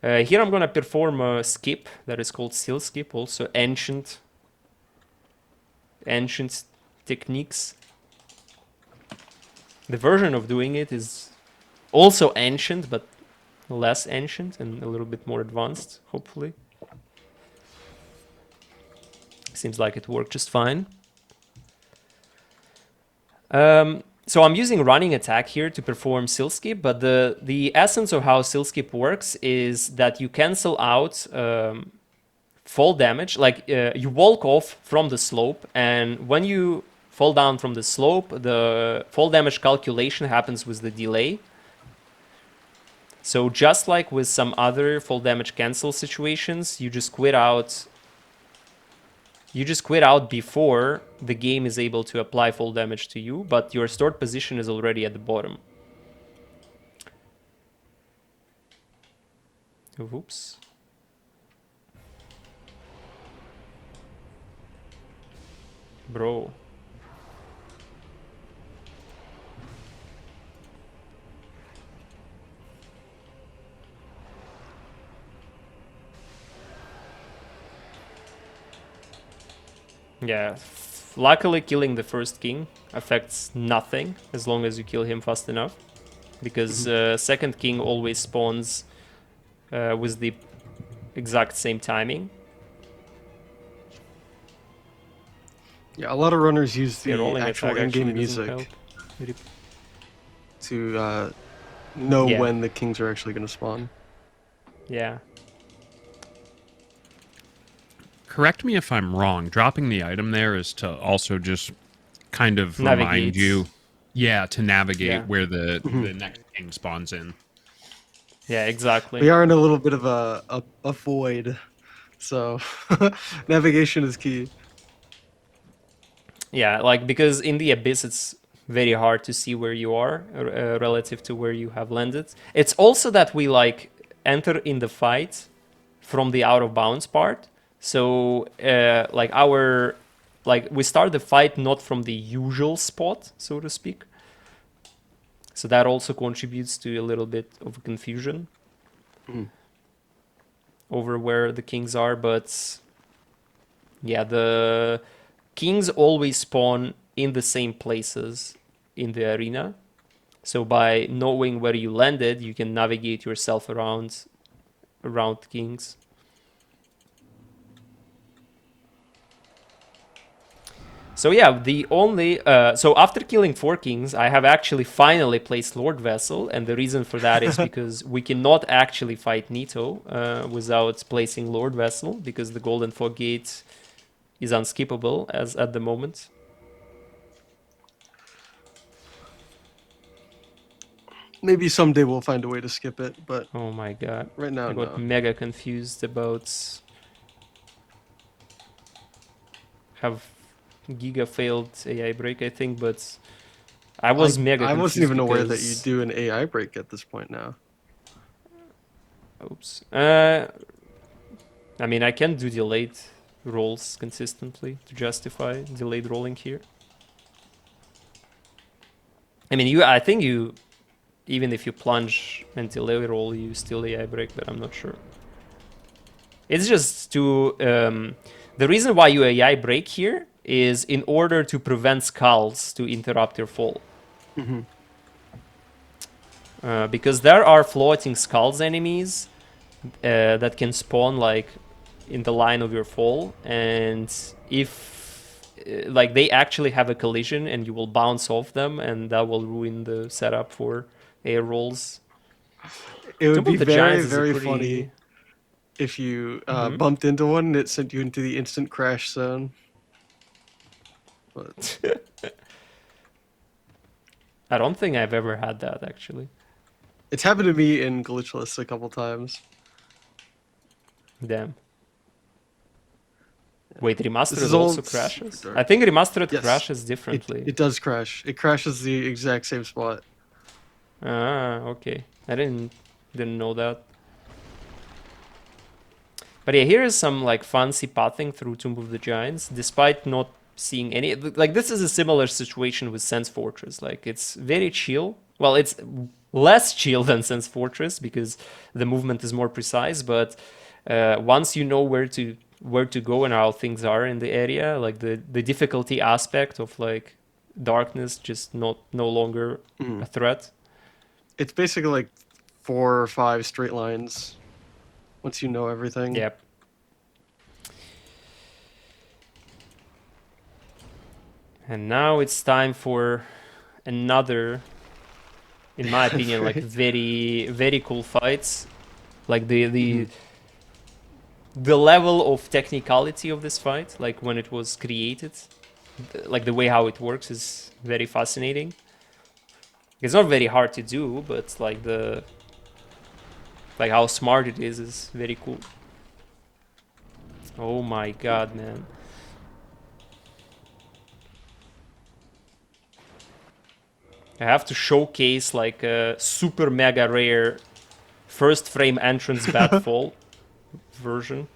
Here I'm gonna perform a skip that is called seal skip, also ancient techniques. The version of doing it is also ancient, but less ancient and a little bit more advanced, hopefully. Seems like it worked just fine. So I'm using running attack here to perform seal skip, but the essence of how seal skip works is that you cancel out fall damage. Like you walk off from the slope, and when you fall down from the slope, the fall damage calculation happens with the delay. So just like with some other fall damage cancel situations, you just quit out. You just quit out before the game is able to apply full damage to you, but your stored position is already at the bottom. Whoops. Bro. Yeah, luckily killing the first king affects nothing as long as you kill him fast enough. Because second king always spawns with the exact same timing.
Yeah, a lot of runners use the
rolling
actual
attack actually
in-game
doesn't
music
help.
to know
Yeah.
when the kings are actually going to spawn.
Yeah.
Correct me if I'm wrong. Dropping the item there is to also just kind of
Navigate.
remind you, to navigate
Yeah.
where the next king spawns in.
Yeah, exactly.
We are in a little bit of a void, so navigation is key.
Yeah, like because in the abyss it's very hard to see where you are relative to where you have landed. It's also that we like enter in the fight from the out of bounds part. So we start the fight not from the usual spot, so to speak. So that also contributes to a little bit of confusion over where the kings are, but yeah, the kings always spawn in the same places in the arena. So by knowing where you landed, you can navigate yourself around kings. So yeah, so after killing 4 kings, I have actually finally placed Lord Vessel, and the reason for that is because we cannot actually fight Nito without placing Lord Vessel, because the Golden Fog Gate is unskippable as at the moment.
Maybe someday we'll find a way to skip it, but
Oh my god.
right now,
I got
no.
mega confused about have Giga failed AI break, I think, but I was mega
I
confused
wasn't even aware that you
because
do an AI break at this point now.
oops. I mean, I can do delayed rolls consistently to justify delayed rolling here. I mean, I think you, even if you plunge and delay roll, you still AI break, but I'm not sure. It's just to, the reason why you AI break here is in order to prevent skulls to interrupt your fall.
Mm-hmm.
Because there are floating skulls enemies that can spawn like in the line of your fall, and if like they actually have a collision and you will bounce off them, and that will ruin the setup for air rolls.
It would
Tomb
be
of the
very,
Giants is a
very
pretty
funny if you
Mhm.
bumped into one and it sent you into the instant crash zone. But
I don't think I've ever had that actually.
it's happened to me in Glitchless a couple times.
Damn.
Yeah.
Wait,
This is
remastered
all
also
super
crashes?
dark.
I think remastered
Yes,
crashes differently.
it does crash. It crashes the exact same spot.
Ah, okay. I didn't know that. But yeah, here is some like fancy pathing through Tomb of the Giants, despite not seeing any. Like this is a similar situation with Sense Fortress. Like it's very chill. Well, it's less chill than Sense Fortress because the movement is more precise. But once you know where to go and how things are in the area, like the difficulty aspect of like darkness just no longer
Mm.
a threat.
It's basically like 4 or 5 straight lines once you know everything.
Yep. And now it's time for another, in my opinion, like
Right.
very cool fights. Like the
Mhm.
the level of technicality of this fight, like when it was created, like the way how it works is very fascinating. It's not very hard to do, but like like how smart it is very cool. Oh my god, man. I have to showcase like a super mega rare first frame entrance bat fall version.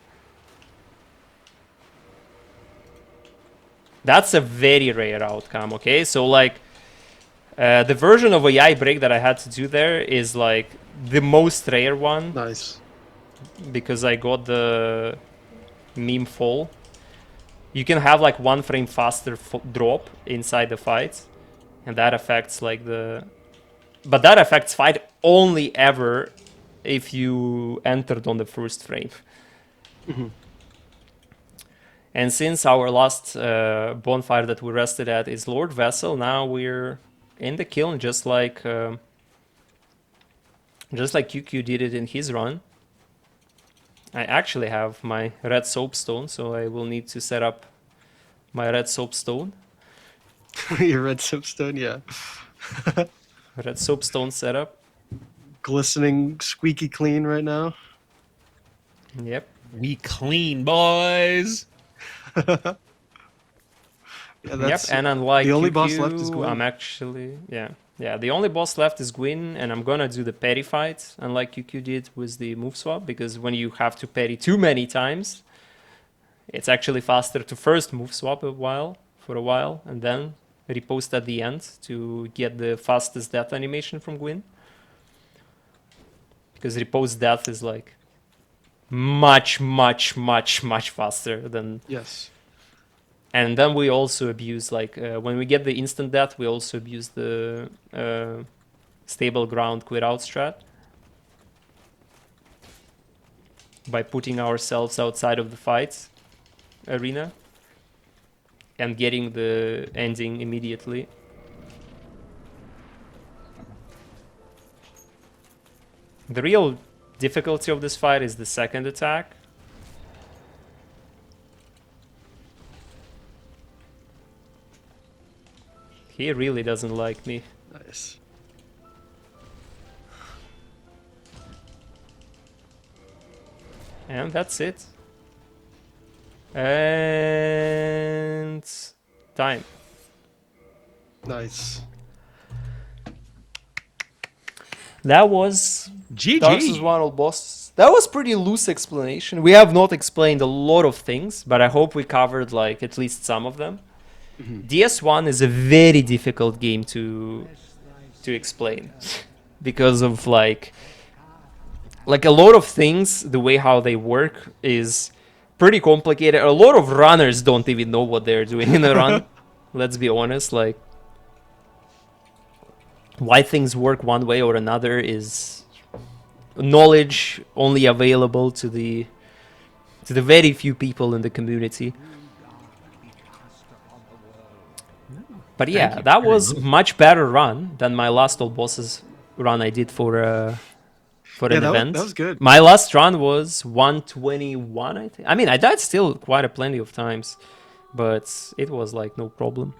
That's a very rare outcome, okay? So like the version of AI break that I had to do there is like the most rare one
Nice.
because I got the meme fall. You can have like 1 frame faster drop inside the fight, and that affects like the... But that affects fight only ever if you entered on the first frame.
Mhm.
And since our last bonfire that we rested at is Lord Vessel, now we're in the kiln just like QueueKyoo did it in his run. I actually have my red soapstone, so I will need to set up my red soapstone.
Your red soapstone, yeah.
Red soapstone setup.
Glistening, squeaky clean right now.
Yep.
We clean, boys.
Yeah,
Yep,
that's
and unlike
the only boss left is
QueueKyoo, I'm
Gwyn.
actually... Yeah, the only boss left is Gwyn, and I'm gonna do the parry fight, unlike QueueKyoo did with the move swap, because when you have to parry too many times, it's actually faster to first move swap for a while, and then repost at the end to get the fastest death animation from Gwyn. Because repost death is like much faster than...
Yes.
And then we also abuse like when we get the instant death, we also abuse the stable ground quit out strat by putting ourselves outside of the fight arena and getting the ending immediately. The real difficulty of this fight is the second attack. He really doesn't like me.
Nice.
And that's it. And time.
Nice.
That was Dark Souls
GG.
1 all bosses. That was pretty loose explanation. We have not explained a lot of things, but I hope we covered like at least some of them. DS1 is a very difficult game to explain because of like a lot of things, the way how they work is pretty complicated. A lot of runners don't even know what they're doing in a run. Let's be honest, like why things work one way or another is knowledge only available to the very few people in the community. But yeah,
you
that
very
was
much.
much better run than my last all bosses run I did for an event.
That was good.
My last run was 121, I think. I mean, I died still quite a plenty of times, but it was like no problem.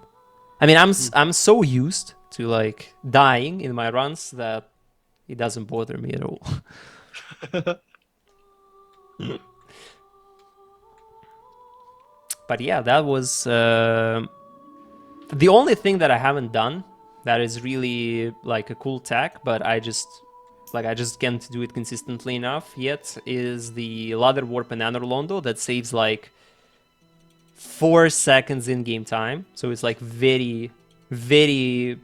I mean, I'm so used to like dying in my runs that it doesn't bother me at all. But yeah, that was the only thing that I haven't done that is really like a cool tech, but I just can't do it consistently enough yet, is the ladder warp and Anor Londo that saves like 4 seconds in game time. So it's like very, very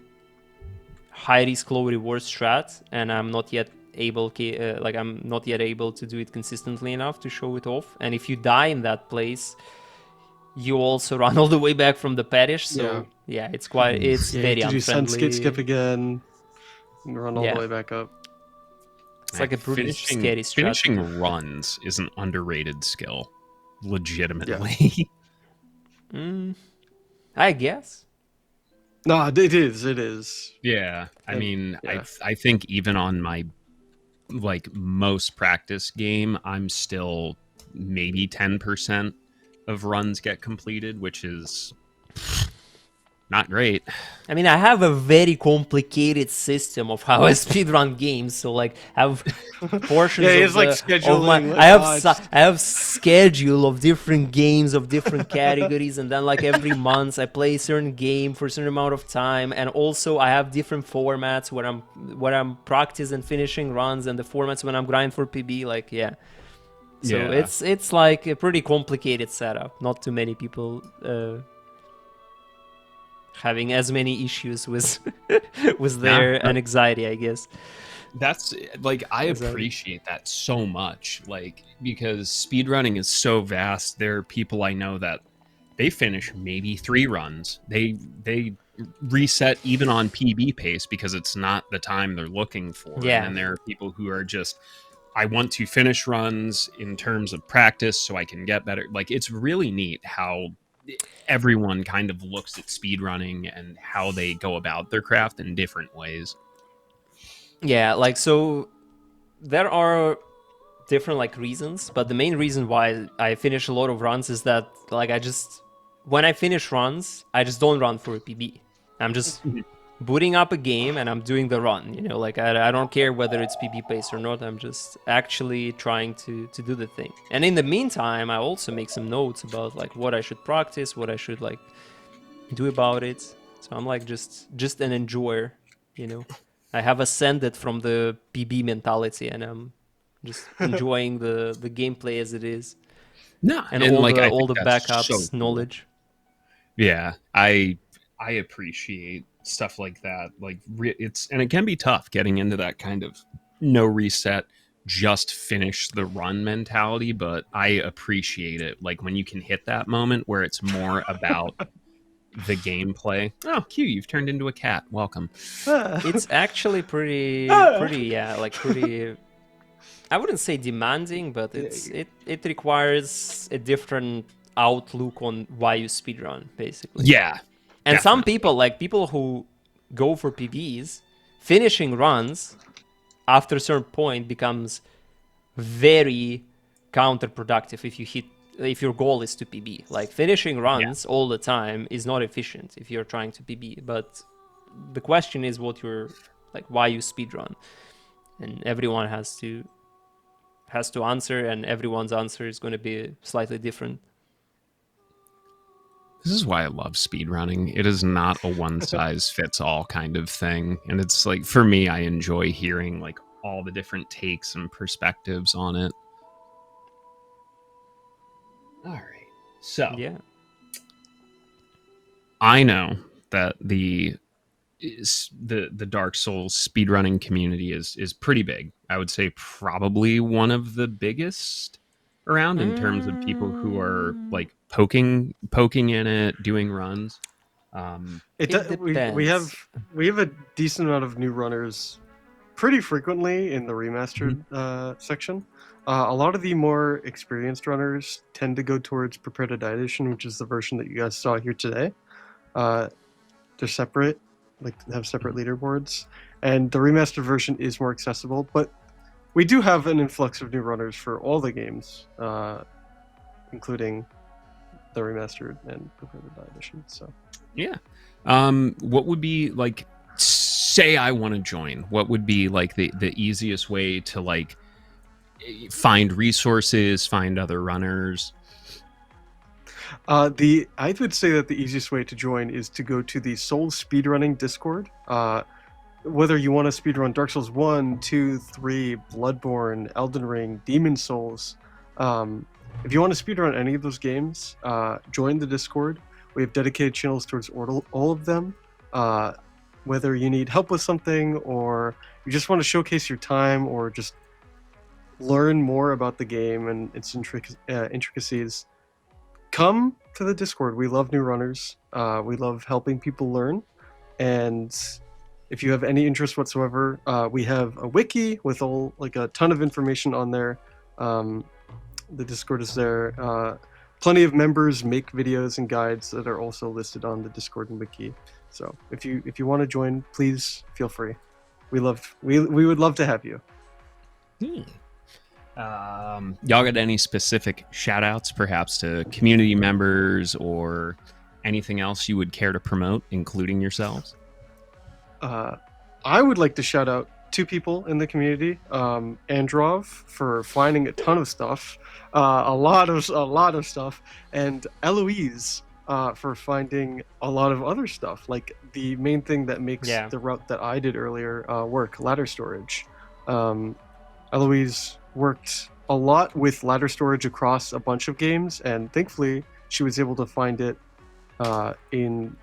high risk, low reward strat, and I'm not yet able to do it consistently enough to show it off. And if you die in that place, you also run all the way back from the parish. So yeah, it's very
You
unfriendly.
do send skip again, and run all
Yeah.
the way back up.
It's like a pretty scary strat.
Finishing runs is an underrated skill, legitimately.
I guess.
No, it is. It is.
Yeah, I
And-
mean,
yeah.
I think even on my like most practice game, I'm still maybe 10% of runs get completed, which is not great.
I mean, I have a very complicated system of how I speedrun games. So like, I have portions
Yeah,
of
it's like scheduling.
I have schedule of different games of different categories, and then like every month I play a certain game for a certain amount of time, and also I have different formats where I'm practice and finishing runs, and the formats when I'm grinding for PB. Like so
Yeah.
it's like a pretty complicated setup. Not too many people having as many issues with their anxiety, I guess.
That's like, I
Exactly.
appreciate that so much, like, because speedrunning is so vast. There are people I know that they finish maybe 3 runs. They reset even on PB pace because it's not the time they're looking for.
Yeah.
And then there are people who are just, I want to finish runs in terms of practice so I can get better. Like, it's really neat how everyone kind of looks at speedrunning and how they go about their craft in different ways.
Yeah, like, so there are different like reasons, but the main reason why I finish a lot of runs is that like when I finish runs, I just don't run for a PB. I'm just booting up a game and I'm doing the run, you know, like I don't care whether it's PB pace or not. I'm just actually trying to do the thing. And in the meantime, I also make some notes about like what I should practice, what I should like do about it. So I'm like just an enjoyer, you know. I have ascended from the PB mentality and I'm just enjoying the gameplay as it is.
No,
And all
like, I
the
think that's
backups,
so cool.
knowledge.
Yeah, I appreciate stuff like that. Like, and it can be tough getting into that kind of no reset, just finish the run mentality, but I appreciate it. Like when you can hit that moment where it's more about the gameplay. Oh, Q, you've turned into a cat. Welcome.
It's actually pretty I wouldn't say demanding, but it requires a different outlook on why you speedrun, basically.
Yeah.
And some
definitely.
people, like people who go for PBs, finishing runs after a certain point becomes very counterproductive if you hit if your goal is to PB. Like finishing runs all the time is not efficient if you're trying to PB. But the question is what you're like, why you speedrun, and everyone has to answer, and everyone's answer is going to be slightly different.
This is why I love speedrunning. It is not a one size fits all kind of thing. And it's like, for me, I enjoy hearing like all the different takes and perspectives on it. All right. So
Yeah.
I know that the Dark Souls speedrunning community is pretty big. I would say probably one of the biggest around in terms of people who are like poking in it, doing runs.
It
We have
depends.
a decent amount of new runners pretty frequently in the remastered section. A lot of the more experienced runners tend to go towards Prepare to Die Edition, which is the version that you guys saw here today. They're separate, like have separate leaderboards, and the remastered version is more accessible. But we do have an influx of new runners for all the games, including the remastered and Prepare to Die Edition. So
yeah. What would be like? Say I want to join. What would be like the easiest way to like find resources, find other runners?
I would say that the easiest way to join is to go to the Souls Speedrunning Discord. Whether you want to speedrun Dark Souls 1, 2, 3, Bloodborne, Elden Ring, Demon Souls, if you want to speedrun any of those games, join the Discord. We have dedicated channels towards all of them. Whether you need help with something, or you just want to showcase your time, or just learn more about the game and its intricacies, come to the Discord. We love new runners. We love helping people learn. And if you have any interest whatsoever, we have a wiki with a ton of information on there. The Discord is there. Plenty of members make videos and guides that are also listed on the Discord and wiki. So if you want to join, please feel free. We would love to have you.
Y'all got any specific shout outs perhaps to community members or anything else you would care to promote, including yourselves?
I would like to shout out two people in the community. Androv for finding a ton of stuff, a lot of stuff, and Eloise for finding a lot of other stuff. Like the main thing that makes the route that I did earlier work, ladder storage. Eloise worked a lot with ladder storage across a bunch of games, and thankfully she was able to find it in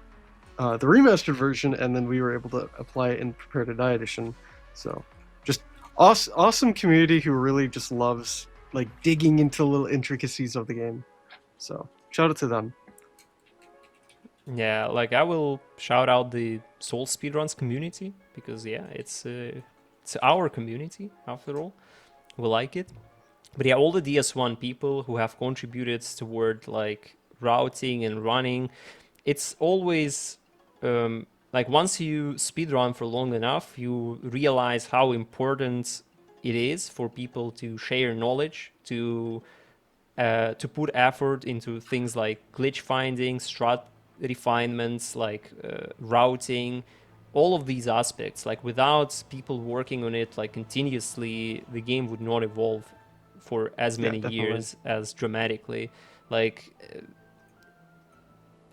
the remastered version, and then we were able to apply it in Prepare to Die Edition. So just awesome community who really just loves like digging into little intricacies of the game. So shout out to them.
Yeah, like I will shout out the Soul Speedruns community, because it's our community after all. We like it. But yeah, all the DS1 people who have contributed toward like routing and running, it's always like once you speedrun for long enough, you realize how important it is for people to share knowledge, to put effort into things like glitch finding, strat refinements, like routing, all of these aspects. Like without people working on it like continuously, the game would not evolve for as many years as dramatically. Like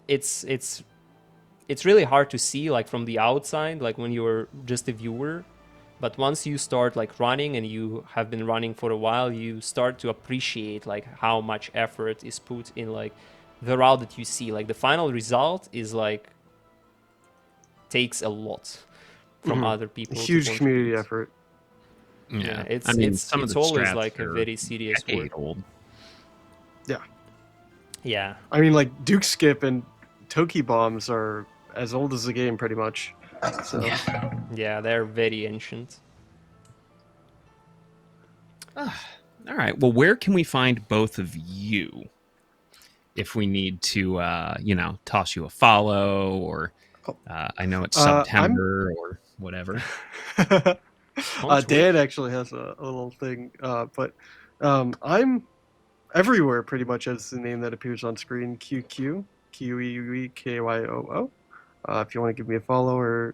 it's really hard to see like from the outside, like when you're just a viewer. But once you start like running, and you have been running for a while, you start to appreciate like how much effort is put in like the route that you see. Like the final result is like takes a lot from other people.
Huge community effort.
Yeah, it's always like a very serious work.
Old.
Yeah.
I mean, like Duke Skip and Toki bombs are as old as the game, pretty much. So
yeah, they're very ancient.
All right. Well, where can we find both of you if we need to, toss you a follow, or I know it's September or whatever.
Dan actually has a little thing, but I'm everywhere pretty much as the name that appears on screen. QueueKyoo, QueueKyoo. If you want to give me a follow or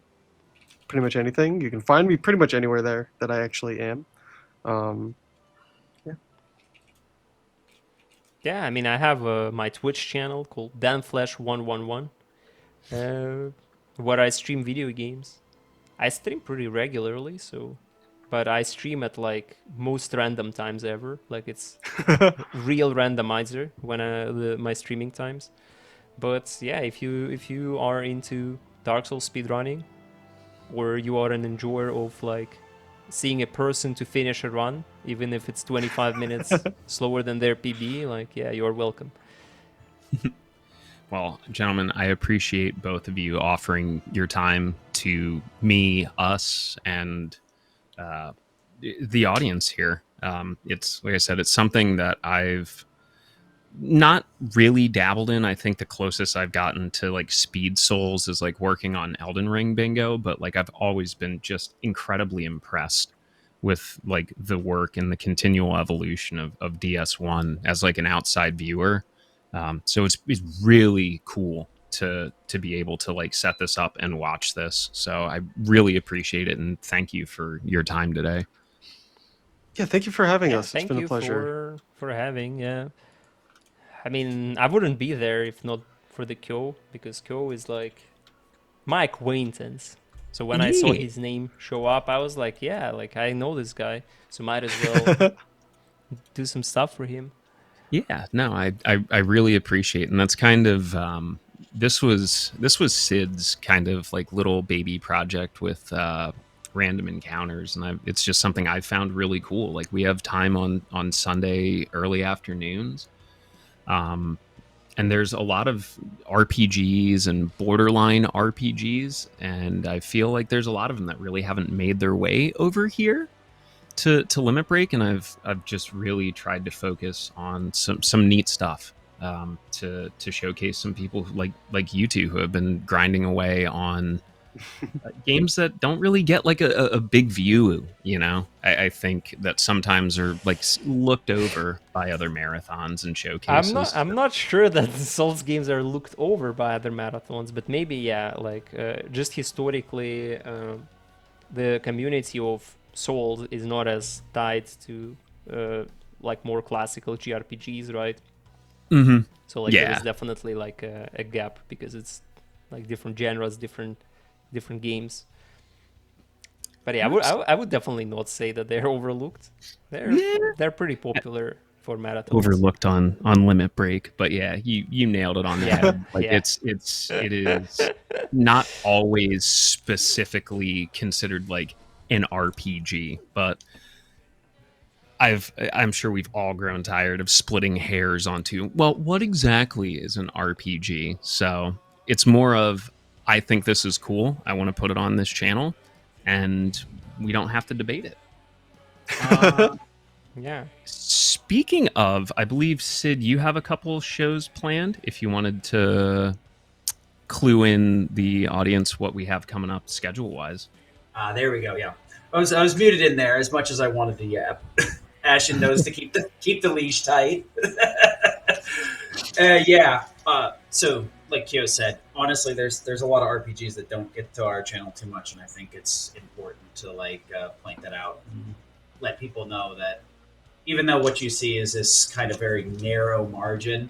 pretty much anything, you can find me pretty much anywhere there that I actually am. Um, yeah.
Yeah, I mean, I have my Twitch channel called Danflesh111, where I stream video games. I stream pretty regularly, but I stream at like most random times ever. Like it's real randomizer when my streaming times. But yeah, if you are into Dark Souls speedrunning, or you are an enjoyer of like seeing a person to finish a run, even if it's 25 minutes slower than their PB, like yeah, you're welcome.
Well, gentlemen, I appreciate both of you offering your time to me, us, and the audience here. It's like I said, it's something that I've not really dabbled in. I think the closest I've gotten to like Speed Souls is like working on Elden Ring bingo, but like I've always been just incredibly impressed with like the work and the continual evolution of DS1 as like an outside viewer. So it's really cool to be able to like set this up and watch this. So I really appreciate it, and thank you for your time today.
Yeah, thank you for having
Yeah,
us. It's
thank
been a
you
pleasure.
for having. Yeah, I mean, I wouldn't be there if not for the Kyo, because Kyo is like my acquaintance. So when I saw
Yeah.
his name show up, I was like, yeah, like I know this guy, so might as well do some stuff for him.
Yeah, no, I really appreciate, and that's kind of this was Sid's kind of like little baby project with random encounters, and it's just something I found really cool. Like we have time on Sunday early afternoons, um, and there's a lot of RPGs and borderline RPGs, and I feel like there's a lot of them that really haven't made their way over here to Limit Break, and I've just really tried to focus on some neat stuff to showcase some people like you two who have been grinding away on games that don't really get like a big view. You know, I think that sometimes are like looked over by other marathons and showcases.
I'm not sure that the Souls games are looked over by other marathons, but maybe yeah, like just historically, the community of Souls is not as tied to like more classical JRPGs, right?
Mm-hmm.
So like there is
Yeah.
definitely like a gap because it's like different genres, different games. But yeah, I would definitely not say that they're overlooked.
Yeah.
They're pretty popular for marathons.
Overlooked on Limit Break, but yeah, you nailed it on the
Yeah,
head. Like
yeah.
it is not always specifically considered like an RPG, but I'm sure we've all grown tired of splitting hairs onto, well, what exactly is an RPG? So it's more of, I think this is cool, I want to put it on this channel, and we don't have to debate it.
Yeah.
Speaking of, I believe, Sid, you have a couple shows planned. If you wanted to clue in the audience what we have coming up schedule wise.
There we go. Yeah, I was muted in there as much as I wanted to yap. Ashen knows to keep the leash tight. Yeah. So like Kyo said, honestly, there's a lot of RPGs that don't get to our channel too much, and I think it's important to point that out and let people know that even though what you see is this kind of very narrow margin,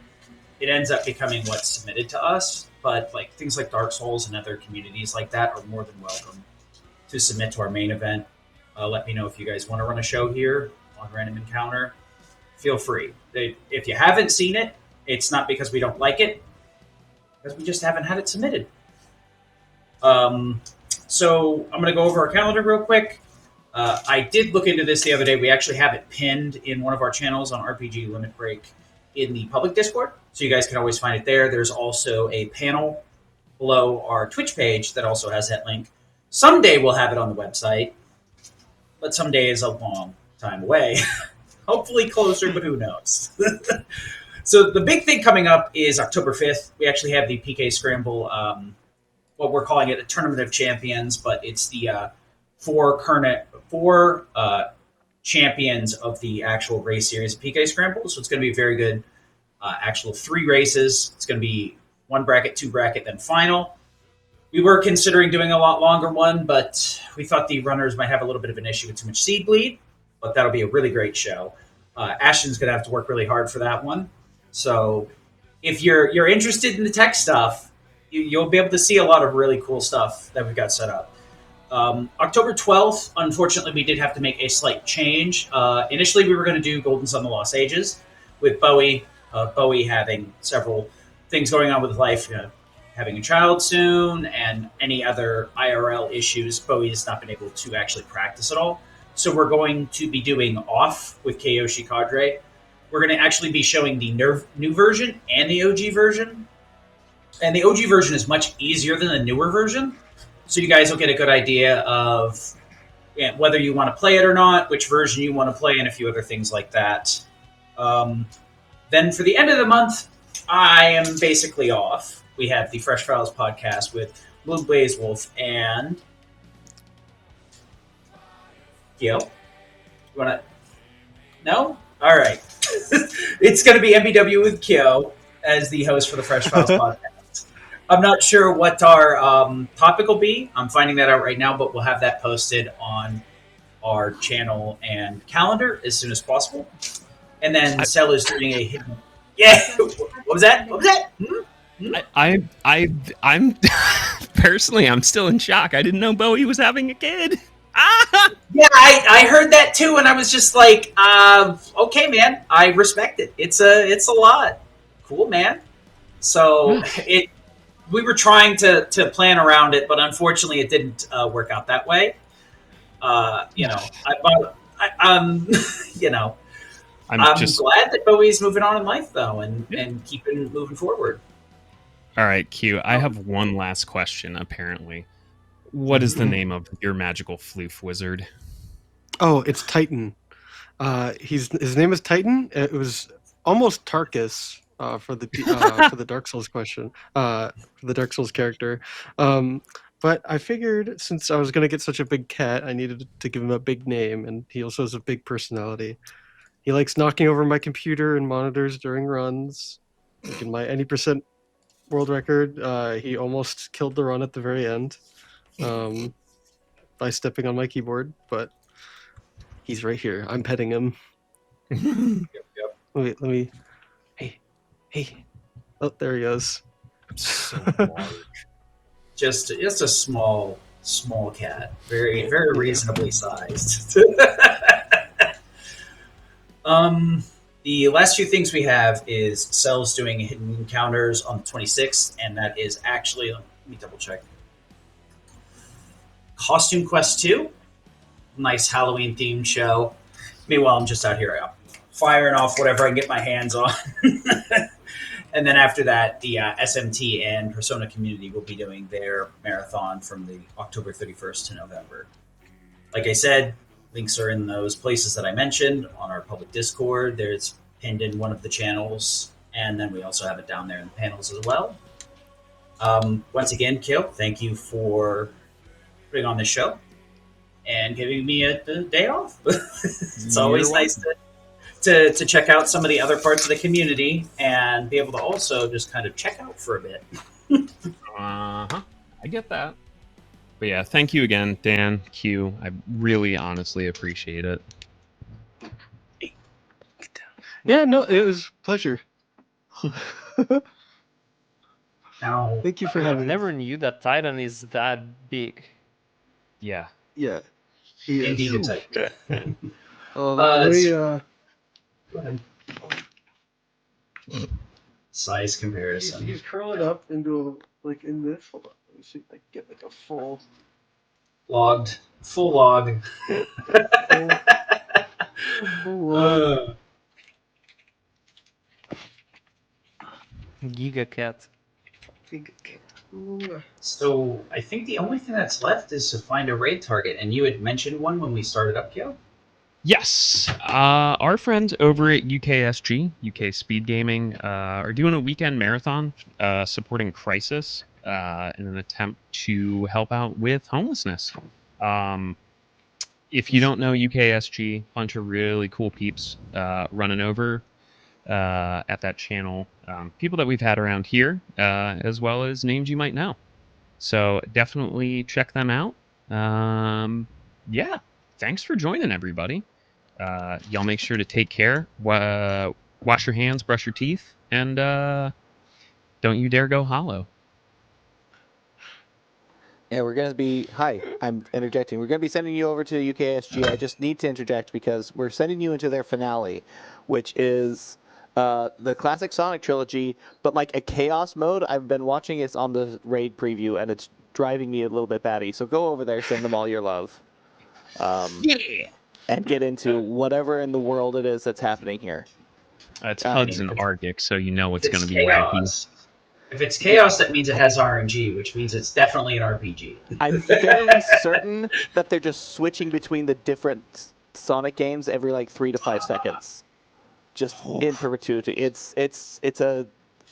it ends up becoming what's submitted to us. But like things like Dark Souls and other communities like that are more than welcome to submit to our main event. Let me know if you guys want to run a show here on Random Encounter. Feel free. If you haven't seen it, it's not because we don't like it, because we just haven't had it submitted. So I'm going to go over our calendar real quick. I did look into this the other day. We actually have it pinned in one of our channels on RPG Limit Break in the public Discord, so you guys can always find it there. There's also a panel below our Twitch page that also has that link. Someday we'll have it on the website, but someday is a long time away. Hopefully closer, but who knows? So the big thing coming up is October 5th. We actually have the PK Scramble, what we're calling it a Tournament of Champions, but it's the four champions of the actual race series of PK Scramble. So it's going to be very good. Actual 3 races. It's going to be 1 bracket, 2 bracket, then final. We were considering doing a lot longer one, but we thought the runners might have a little bit of an issue with too much seed bleed. But that'll be a really great show. Ashton's going to have to work really hard for that one. So if you're interested in the tech stuff, you'll be able to see a lot of really cool stuff that we've got set up. October 12th, unfortunately, we did have to make a slight change. Initially, we were going to do Golden Sun: The Lost Ages with Bowie. Bowie having several things going on with his life, having a child soon, and any other IRL issues. Bowie has not been able to actually practice at all. So we're going to be doing Off with Kyoshi Cadre. We're going to actually be showing the new version and the OG version. And the OG version is much easier than the newer version. So you guys will get a good idea of whether you want to play it or not, which version you want to play, and a few other things like that. Then for the end of the month, I am basically off. We have the Fresh Files podcast with Blue Blaze Wolf and Gil. You want to? No? All right. It's going to be MBW with Kyo as the host for the Fresh Files podcast. I'm not sure what our topic will be. I'm finding that out right now, but we'll have that posted on our channel and calendar as soon as possible. And then Cell is doing a hidden. Yeah. What was that? What was that?
I'm personally, I'm still in shock. I didn't know Bowie was having a kid. Ah!
Yeah, I heard that too, and I was just like, okay, man, I respect it. It's a lot. Cool, man. So we were trying to plan around it, but unfortunately, it didn't work out that way. I'm glad that Bowie's moving on in life, though, and keeping moving forward.
All right, Q. I have one last question. Apparently, what is the name of your magical floof wizard?
Oh, it's Titan. His name is Titan. It was almost Tarkus for the Dark Souls question, for the Dark Souls character. But I figured since I was gonna get such a big cat, I needed to give him a big name, and he also has a big personality. He likes knocking over my computer and monitors during runs. Like in my any percent world record, he almost killed the run at the very end by stepping on my keyboard, but he's right here. I'm petting him.
Yep.
Let me. Hey. Oh, there he goes.
So large.
Just a small cat, very reasonably sized. The last few things we have is Cell's doing Hidden Encounters on the 26th, and that is actually, let me double check. Costume Quest 2, nice Halloween themed show. Meanwhile, I'm just out here firing off whatever I can get my hands on. And then after that, the SMT and Persona community will be doing their marathon from the October 31st to November. Like I said, links are in those places that I mentioned on our public Discord. There's pinned in one of the channels, and then we also have it down there in the panels as well. Once again, Kyo, thank you for putting on this show and giving me a day off. It's always nice to check out some of the other parts of the community and be able to also just kind of check out for a bit.
I get that. But yeah, thank you again, Dan, Q. I really honestly appreciate it.
Yeah, no, it was a pleasure.
Now,
Thank you for
I
having me.
never knew that Titan is that big.
Yeah.
Yeah. He is.
Indeed, it's like,
Let me,
go ahead. Size comparison.
he's curling up into like in this. Hold on, let me see if I can get like a full
Logged. Full log.
log.
Giga Cat.
So I think the only thing that's left is to find a raid target, and you had mentioned one when we started up, Kyo.
Yes. Our friends over at UKSG, UK Speed Gaming, are doing a weekend marathon supporting Crisis in an attempt to help out with homelessness. if you don't know UKSG, bunch of really cool peeps running over at that channel. People that we've had around here, as well as names you might know. So definitely check them out. Yeah, thanks for joining, everybody. Y'all make sure to take care. Wash your hands, brush your teeth, and don't you dare go hollow.
Yeah, we're going to be... Hi, I'm interjecting. We're going to be sending you over to UKSG. I just need to interject because we're sending you into their finale, which is the classic Sonic trilogy, but like a chaos mode. I've been watching it on the raid preview, and it's driving me a little bit batty. So go over there, send them all your love.
Yeah!
And get into whatever in the world it is that's happening here.
It's
I
HUDs
mean,
and Arctic, so you know
If
it's going
it's
to be wacky.
chaos, if it's chaos, that means it has RNG, which means it's definitely an RPG.
I'm fairly certain that they're just switching between the different Sonic games every like 3 to 5 seconds, just in perpetuity. It's a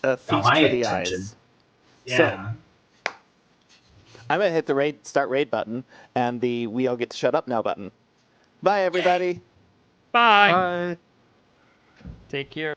Got
feast
my
for the
attention.
eyes. So
Yeah.
I'm gonna hit the start raid button and the we all get to shut up now button. Bye everybody.
Bye!
Bye.
Take care.